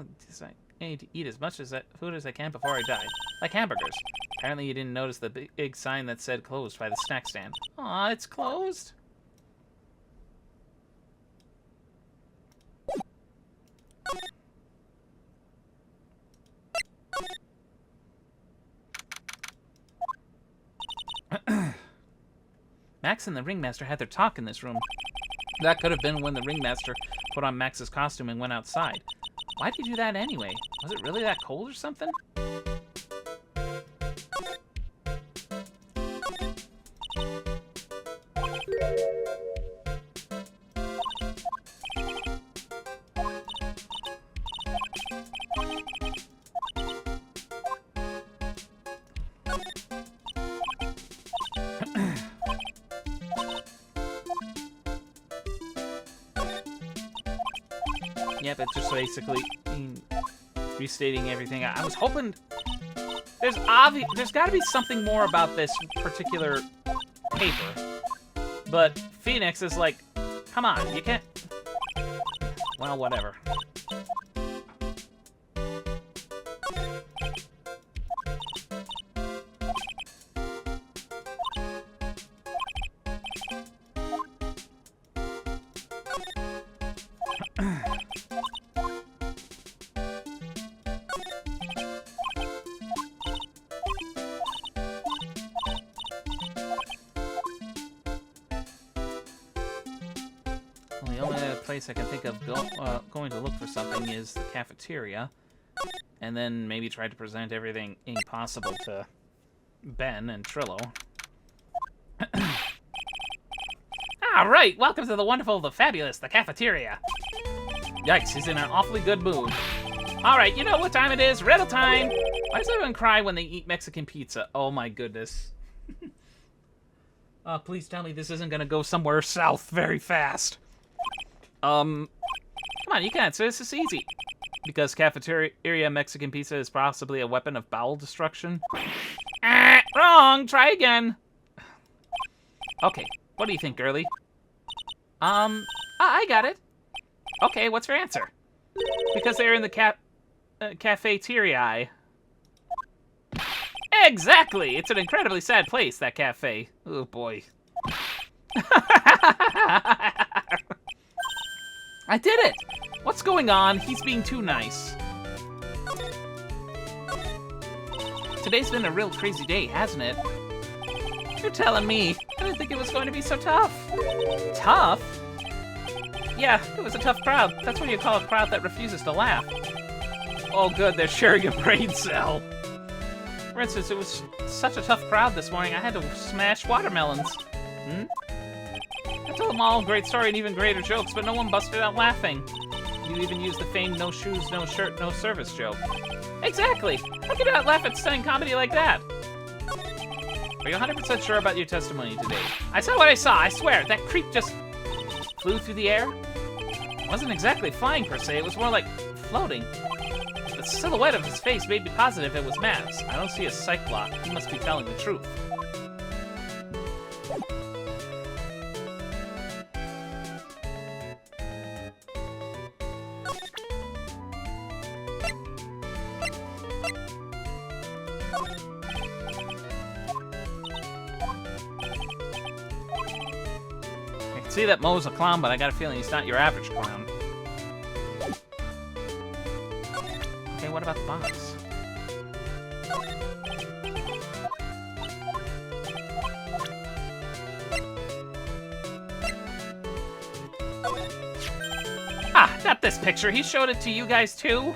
S1: need to eat as much food as I can before I die. Like hamburgers. Apparently you didn't notice the big sign that said closed by the snack stand. Aw, it's closed? Max and the Ringmaster had their talk in this room. That could have been when the Ringmaster put on Max's costume and went outside. Why did he do that anyway? Was it really that cold or something? Yep, it's just basically restating everything. I was hoping there's got to be something more about this particular paper, but Phoenix is like, come on, you can't. Well, whatever. The only other place I can think of going to look for something is the cafeteria, and then maybe try to present everything possible to Ben and Trillo. All right, welcome to the wonderful, the fabulous, the cafeteria. Yikes, he's in an awfully good mood. All right, you know what time it is? Riddle time. Why does everyone cry when they eat Mexican pizza? Oh my goodness. Please tell me this isn't gonna go somewhere south very fast. Come on, you can answer this. It's easy. Because cafeteria Mexican pizza is possibly a weapon of bowel destruction. Wrong. Try again. Okay, what do you think, girlie? I got it. Okay, what's your answer? Because they're in the cafeteria. Exactly! It's an incredibly sad place, that cafe. Oh, boy. I did it! What's going on? He's being too nice.
S2: Today's been a real crazy day, hasn't it? You're telling me. I didn't think it was going to be so tough. Tough? Yeah, it was a tough crowd. That's what you call a crowd that refuses to laugh. Oh good, they're sharing a brain cell. For instance, it was such a tough crowd this morning, I had to smash watermelons. I told them all great story and even greater jokes, but no one busted out laughing. You even used the famed no shoes, no shirt, no service joke. Exactly! How could you not laugh at stunning comedy like that? Are you 100% sure about your testimony today? I saw what I saw, I swear. That creep just flew through the air. It wasn't exactly flying per se, it was more like floating. The silhouette of his face made me positive it was Matt's. I don't see a cyclop. He must be telling the truth. I can see that Mo's a clown, but I got a feeling he's not your average clown. Okay, what about the box? Ah, not this picture. He showed it to you guys too?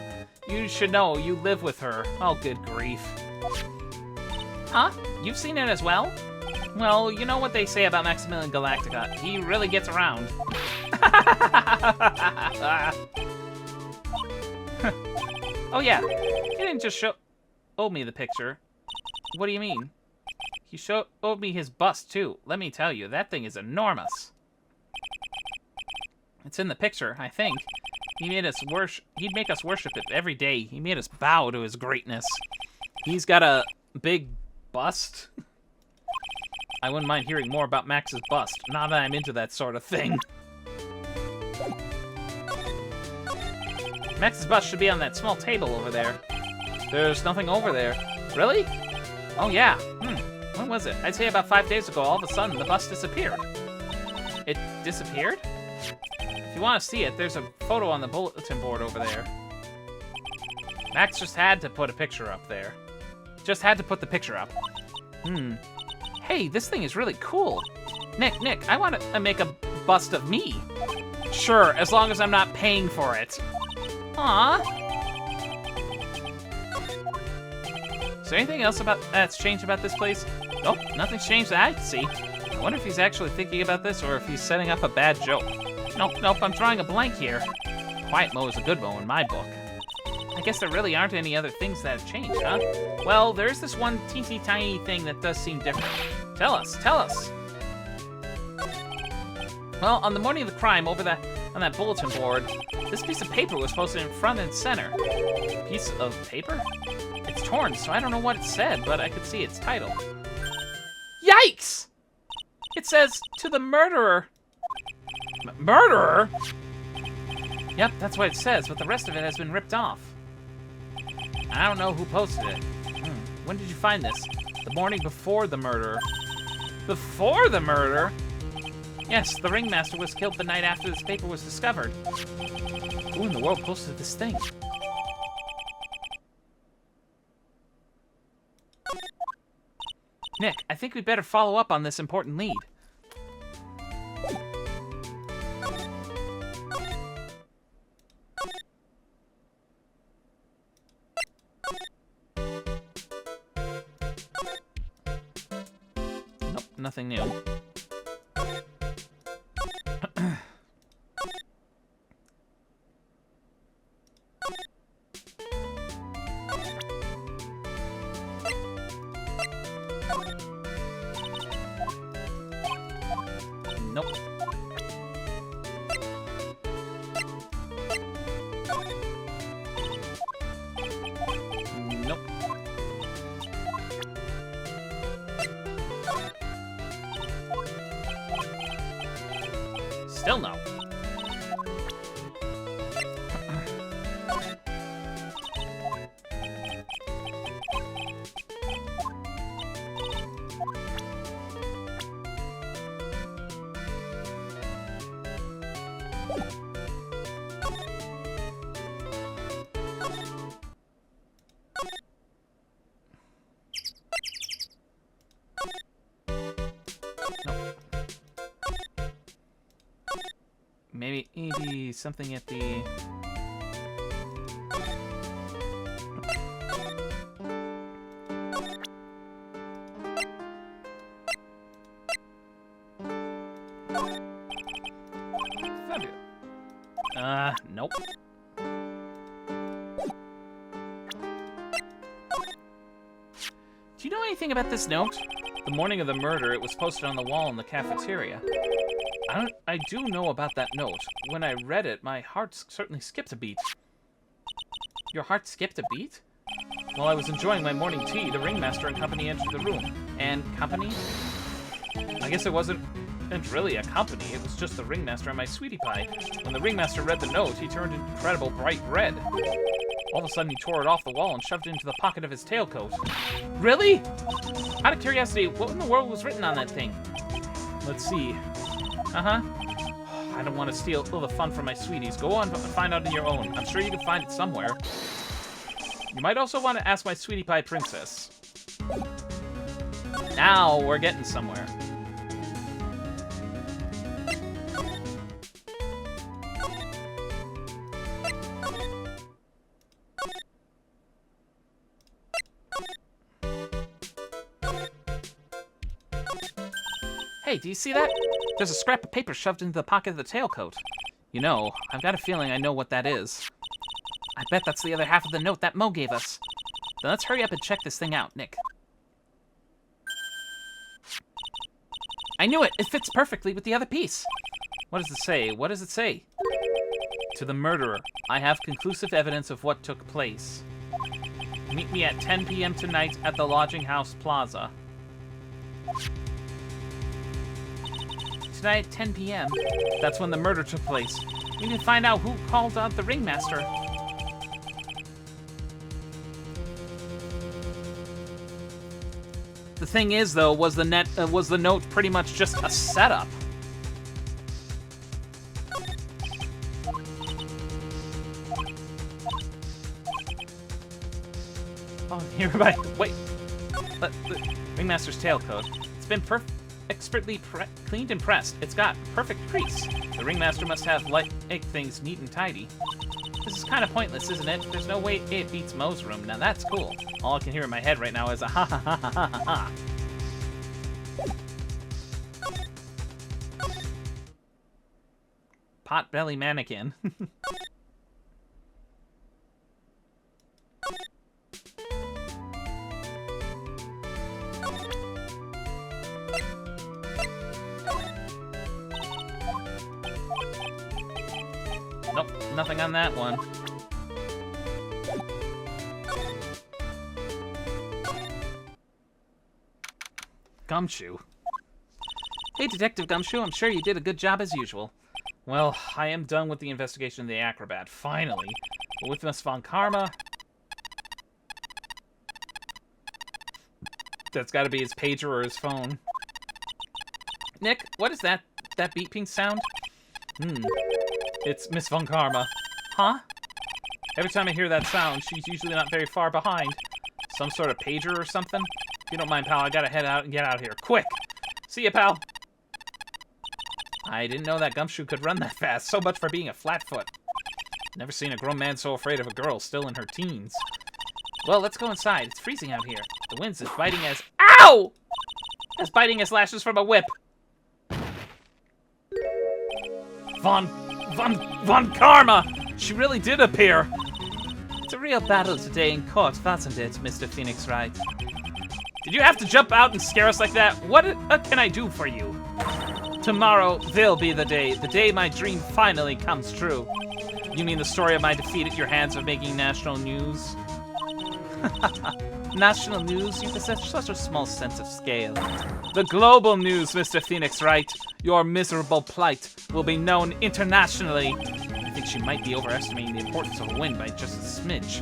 S2: You should know, you live with her. Oh, good grief. Huh? You've seen it as well? Well, you know what they say about Maximilian Galactica. He really gets around. Oh yeah, he didn't just show me the picture. What do you mean? He showed me his bust too. Let me tell you, that thing is enormous. It's in the picture, I think. He made us worship. He'd make us worship it every day. He made us bow to his greatness. He's got a big bust. I wouldn't mind hearing more about Max's bust. Now that I'm into that sort of thing. Max's bust should be on that small table over there. There's nothing over there. Really? Oh yeah. When was it? I'd say about 5 days ago, all of a sudden, the bust disappeared. It disappeared? If you want to see it, there's a photo on the bulletin board over there. Max just had to put a picture up there. Just had to put the picture up. Hey, this thing is really cool. Nick, I want to make a bust of me. Sure, as long as I'm not paying for it. Aww. Is there anything else that's changed about this place? Nope, nothing's changed that I can see. I wonder if he's actually thinking about this or if he's setting up a bad joke. Nope, I'm drawing a blank here. Quiet Mo is a good Mo in my book. I guess there really aren't any other things that have changed, huh? Well, there's this one teensy tiny thing that does seem different. Tell us. Well, on the morning of the crime, on that bulletin board, this piece of paper was posted in front and center. Piece of paper? It's torn, so I don't know what it said, but I could see its title. Yikes! It says, "To the murderer." Murderer? Yep, that's what it says, but the rest of it has been ripped off. I don't know who posted it. When did you find this? The morning before the murder. Before the murder? Yes, the ringmaster was killed the night after this paper was discovered. Who in the world posted this thing? Nick, I think we better follow up on this important lead. Nope, nothing new. Nope. Nope. Still no.
S1: maybe something at the... Nope. Do you know anything about this note? The morning of the murder, it was posted on the wall in the cafeteria. I do know about that note. When I read it, my heart certainly skipped a beat. Your heart skipped a beat? While I was enjoying my morning tea, the ringmaster and company entered the room. And company? I guess it wasn't really a company. It was just the ringmaster and my sweetie pie. When the ringmaster read the note, he turned incredible bright red. All of a sudden, he tore it off the wall and shoved it into the pocket of his tailcoat. Really? Out of curiosity, what in the world was written on that thing? Let's see. Uh-huh. I don't want to steal all the fun from my sweeties. Go on and find out on your own. I'm sure you can find it somewhere. You might also want to ask my sweetie pie princess. Now we're getting somewhere. Hey, do you see that? There's a scrap of paper shoved into the pocket of the tailcoat. You know, I've got a feeling I know what that is. I bet that's the other half of the note that Mo gave us. Then let's hurry up and check this thing out, Nick. I knew it! It fits perfectly with the other piece. What does it say? What does it say? To the murderer, I have conclusive evidence of what took place. Meet me at 10 p.m. tonight at the Lodging House Plaza. Tonight at 10 p.m. That's when the murder took place. We need to find out who called out the ringmaster. The thing is, though, was the note pretty much just a setup? Oh, everybody, wait. The ringmaster's tailcoat. It's been expertly cleaned and pressed. It's got perfect crease. The ringmaster must have liked things neat and tidy. This is kind of pointless, isn't it? There's no way it beats Mo's room. Now that's cool. All I can hear in my head right now is a ha ha ha ha ha ha. Potbelly mannequin. Nope, nothing on that one. Gumshoe. Hey, Detective Gumshoe, I'm sure you did a good job as usual. Well, I am done with the investigation of the acrobat, finally. But with Miss Von Karma... That's gotta be his pager or his phone. Nick, what is that beeping sound? It's Miss Von Karma. Huh? Every time I hear that sound, she's usually not very far behind. Some sort of pager or something? If you don't mind, pal, I gotta head out and get out of here. Quick! See ya, pal! I didn't know that Gumshoe could run that fast. So much for being a flatfoot. Never seen a grown man so afraid of a girl still in her teens. Well, let's go inside. It's freezing out here. The wind's as biting as... Ow! As biting as lashes from a whip. Von Karma! She really did appear! It's a real battle today in court, wasn't it, Mr. Phoenix Wright? Did you have to jump out and scare us like that? What can I do for you? Tomorrow will be the day my dream finally comes true. You mean the story of my defeat at your hands of making national news? National news? You possess such a small sense of scale. The global news, Mr. Phoenix Wright. Your miserable plight will be known internationally. I think she might be overestimating the importance of a win by just a smidge.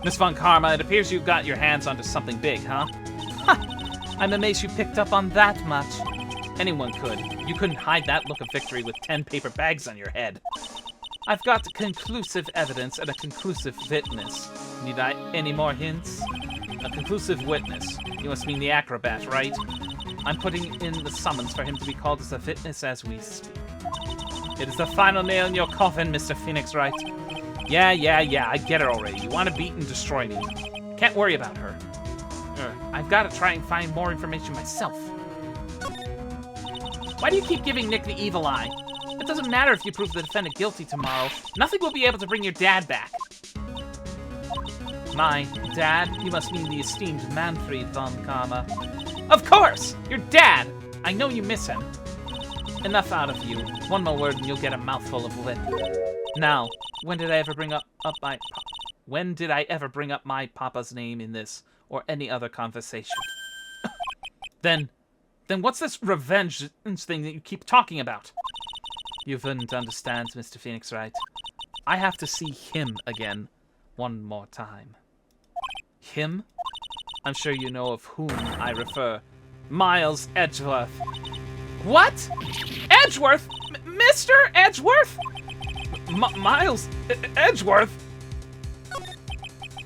S1: Miss Von Karma, it appears you got your hands onto something big, huh? I'm amazed you picked up on that much. Anyone could. You couldn't hide that look of victory with 10 paper bags on your head. I've got conclusive evidence and a conclusive witness. Need I any more hints? A conclusive witness. You must mean the acrobat, right? I'm putting in the summons for him to be called as a witness as we speak. It is the final nail in your coffin, Mr. Phoenix Wright. Yeah, I get it already. You want to beat and destroy me. Can't worry about her. I've got to try and find more information myself. Why do you keep giving Nick the evil eye? It doesn't matter if you prove the defendant guilty tomorrow. Nothing will be able to bring your dad back. My dad? You must mean the esteemed Manfred von Karma. Of course! Your dad! I know you miss him. Enough out of you. One more word and you'll get a mouthful of lip. Now, when did I ever bring up my papa's name in this or any other conversation? Then what's this revenge thing that you keep talking about? You wouldn't understand, Mr. Phoenix Wright. I have to see him again one more time. Him? I'm sure you know of whom I refer. Miles Edgeworth. What? Edgeworth? Mr. Edgeworth? Miles Edgeworth?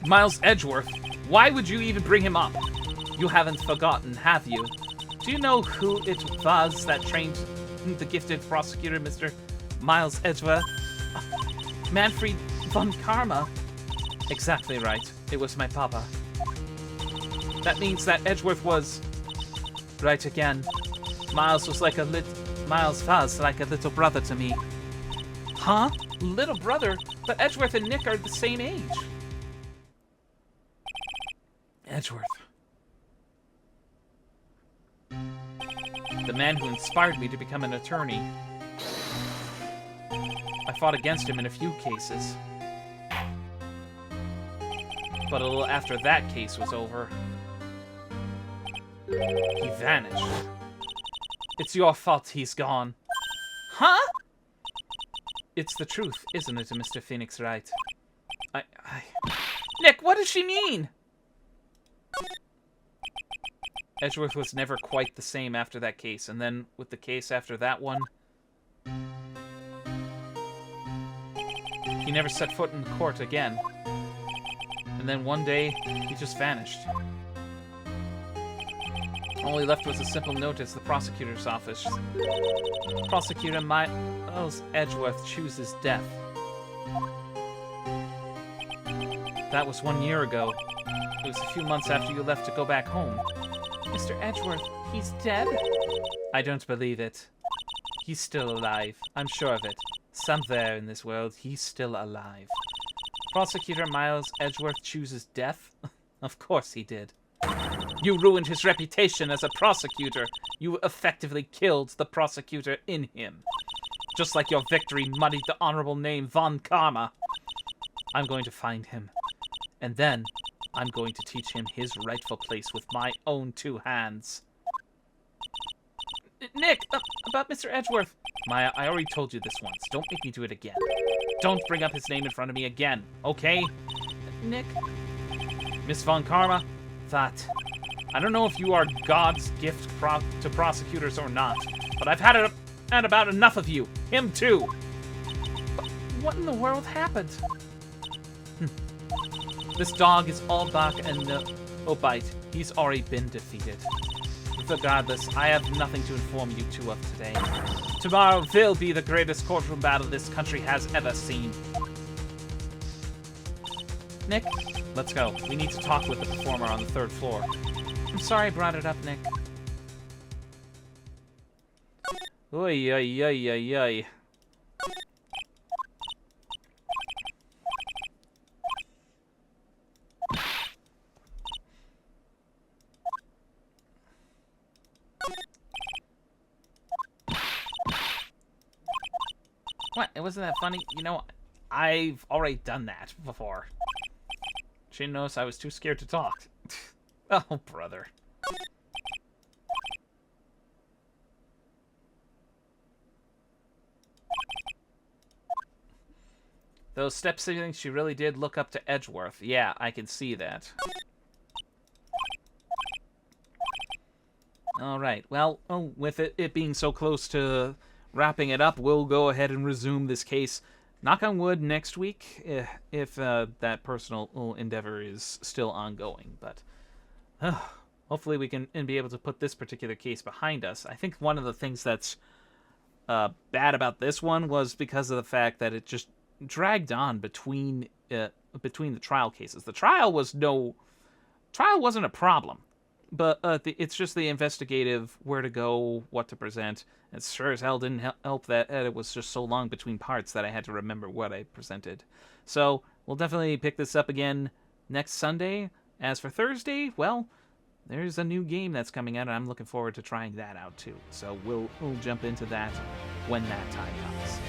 S1: Miles Edgeworth? Why would you even bring him up? You haven't forgotten, have you? Do you know who it was that trained the gifted prosecutor, Mr. Miles Edgeworth? Manfred von Karma. Exactly right. It was my papa. That means that Edgeworth was... Right again. Miles was like a little brother to me. Huh? Little brother? But Edgeworth and Nick are the same age. Edgeworth. The man who inspired me to become an attorney. I fought against him in a few cases. But a little after that case was over, he vanished. It's your fault he's gone. Huh? It's the truth, isn't it, Mr. Phoenix Wright? Nick, what does she mean? Edgeworth was never quite the same after that case, and then with the case after that one, he never set foot in court again. And then one day, he just vanished. All he left was a simple notice the prosecutor's office. Prosecutor Miles Edgeworth chooses death. That was 1 year ago. It was a few months after you left to go back home. Mr. Edgeworth, he's dead? I don't believe it. He's still alive. I'm sure of it. Somewhere in this world, he's still alive. Prosecutor Miles Edgeworth chooses death? Of course he did. You ruined his reputation as a prosecutor. You effectively killed the prosecutor in him. Just like your victory muddied the honorable name Von Karma. I'm going to find him. And then, I'm going to teach him his rightful place with my own 2 hands. Nick, about Mr. Edgeworth. Maya, I already told you this once. Don't make me do it again. Don't bring up his name in front of me again, okay? Nick? Miss Von Karma? That. I don't know if you are God's gift to prosecutors or not, but I've had about enough of you. Him too. But what in the world happened? This dog is all bark and no bite. He's already been defeated. Regardless, I have nothing to inform you two of today. Tomorrow will be the greatest courtroom battle this country has ever seen. Nick, let's go. We need to talk with the performer on the 3rd floor. I'm sorry I brought it up, Nick. Oy, oy, oy, oy, oy. What? It wasn't that funny? You know, I've already done that before. She knows I was too scared to talk. Oh, brother. Those step siblings, she really did look up to Edgeworth. Yeah, I can see that. Alright, well, with it being so close to wrapping it up, we'll go ahead and resume this case. Knock on wood next week, if that personal endeavor is still ongoing. But hopefully we can be able to put this particular case behind us. I think one of the things that's bad about this one was because of the fact that it just dragged on between the trial cases. The trial wasn't a problem, but it's just the investigative, where to go, what to present. It sure as hell didn't help that it was just so long between parts that I had to remember what I presented. So we'll definitely pick this up again next Sunday. As for Thursday, well, there's a new game that's coming out, and I'm looking forward to trying that out too. So we'll jump into that when that time comes.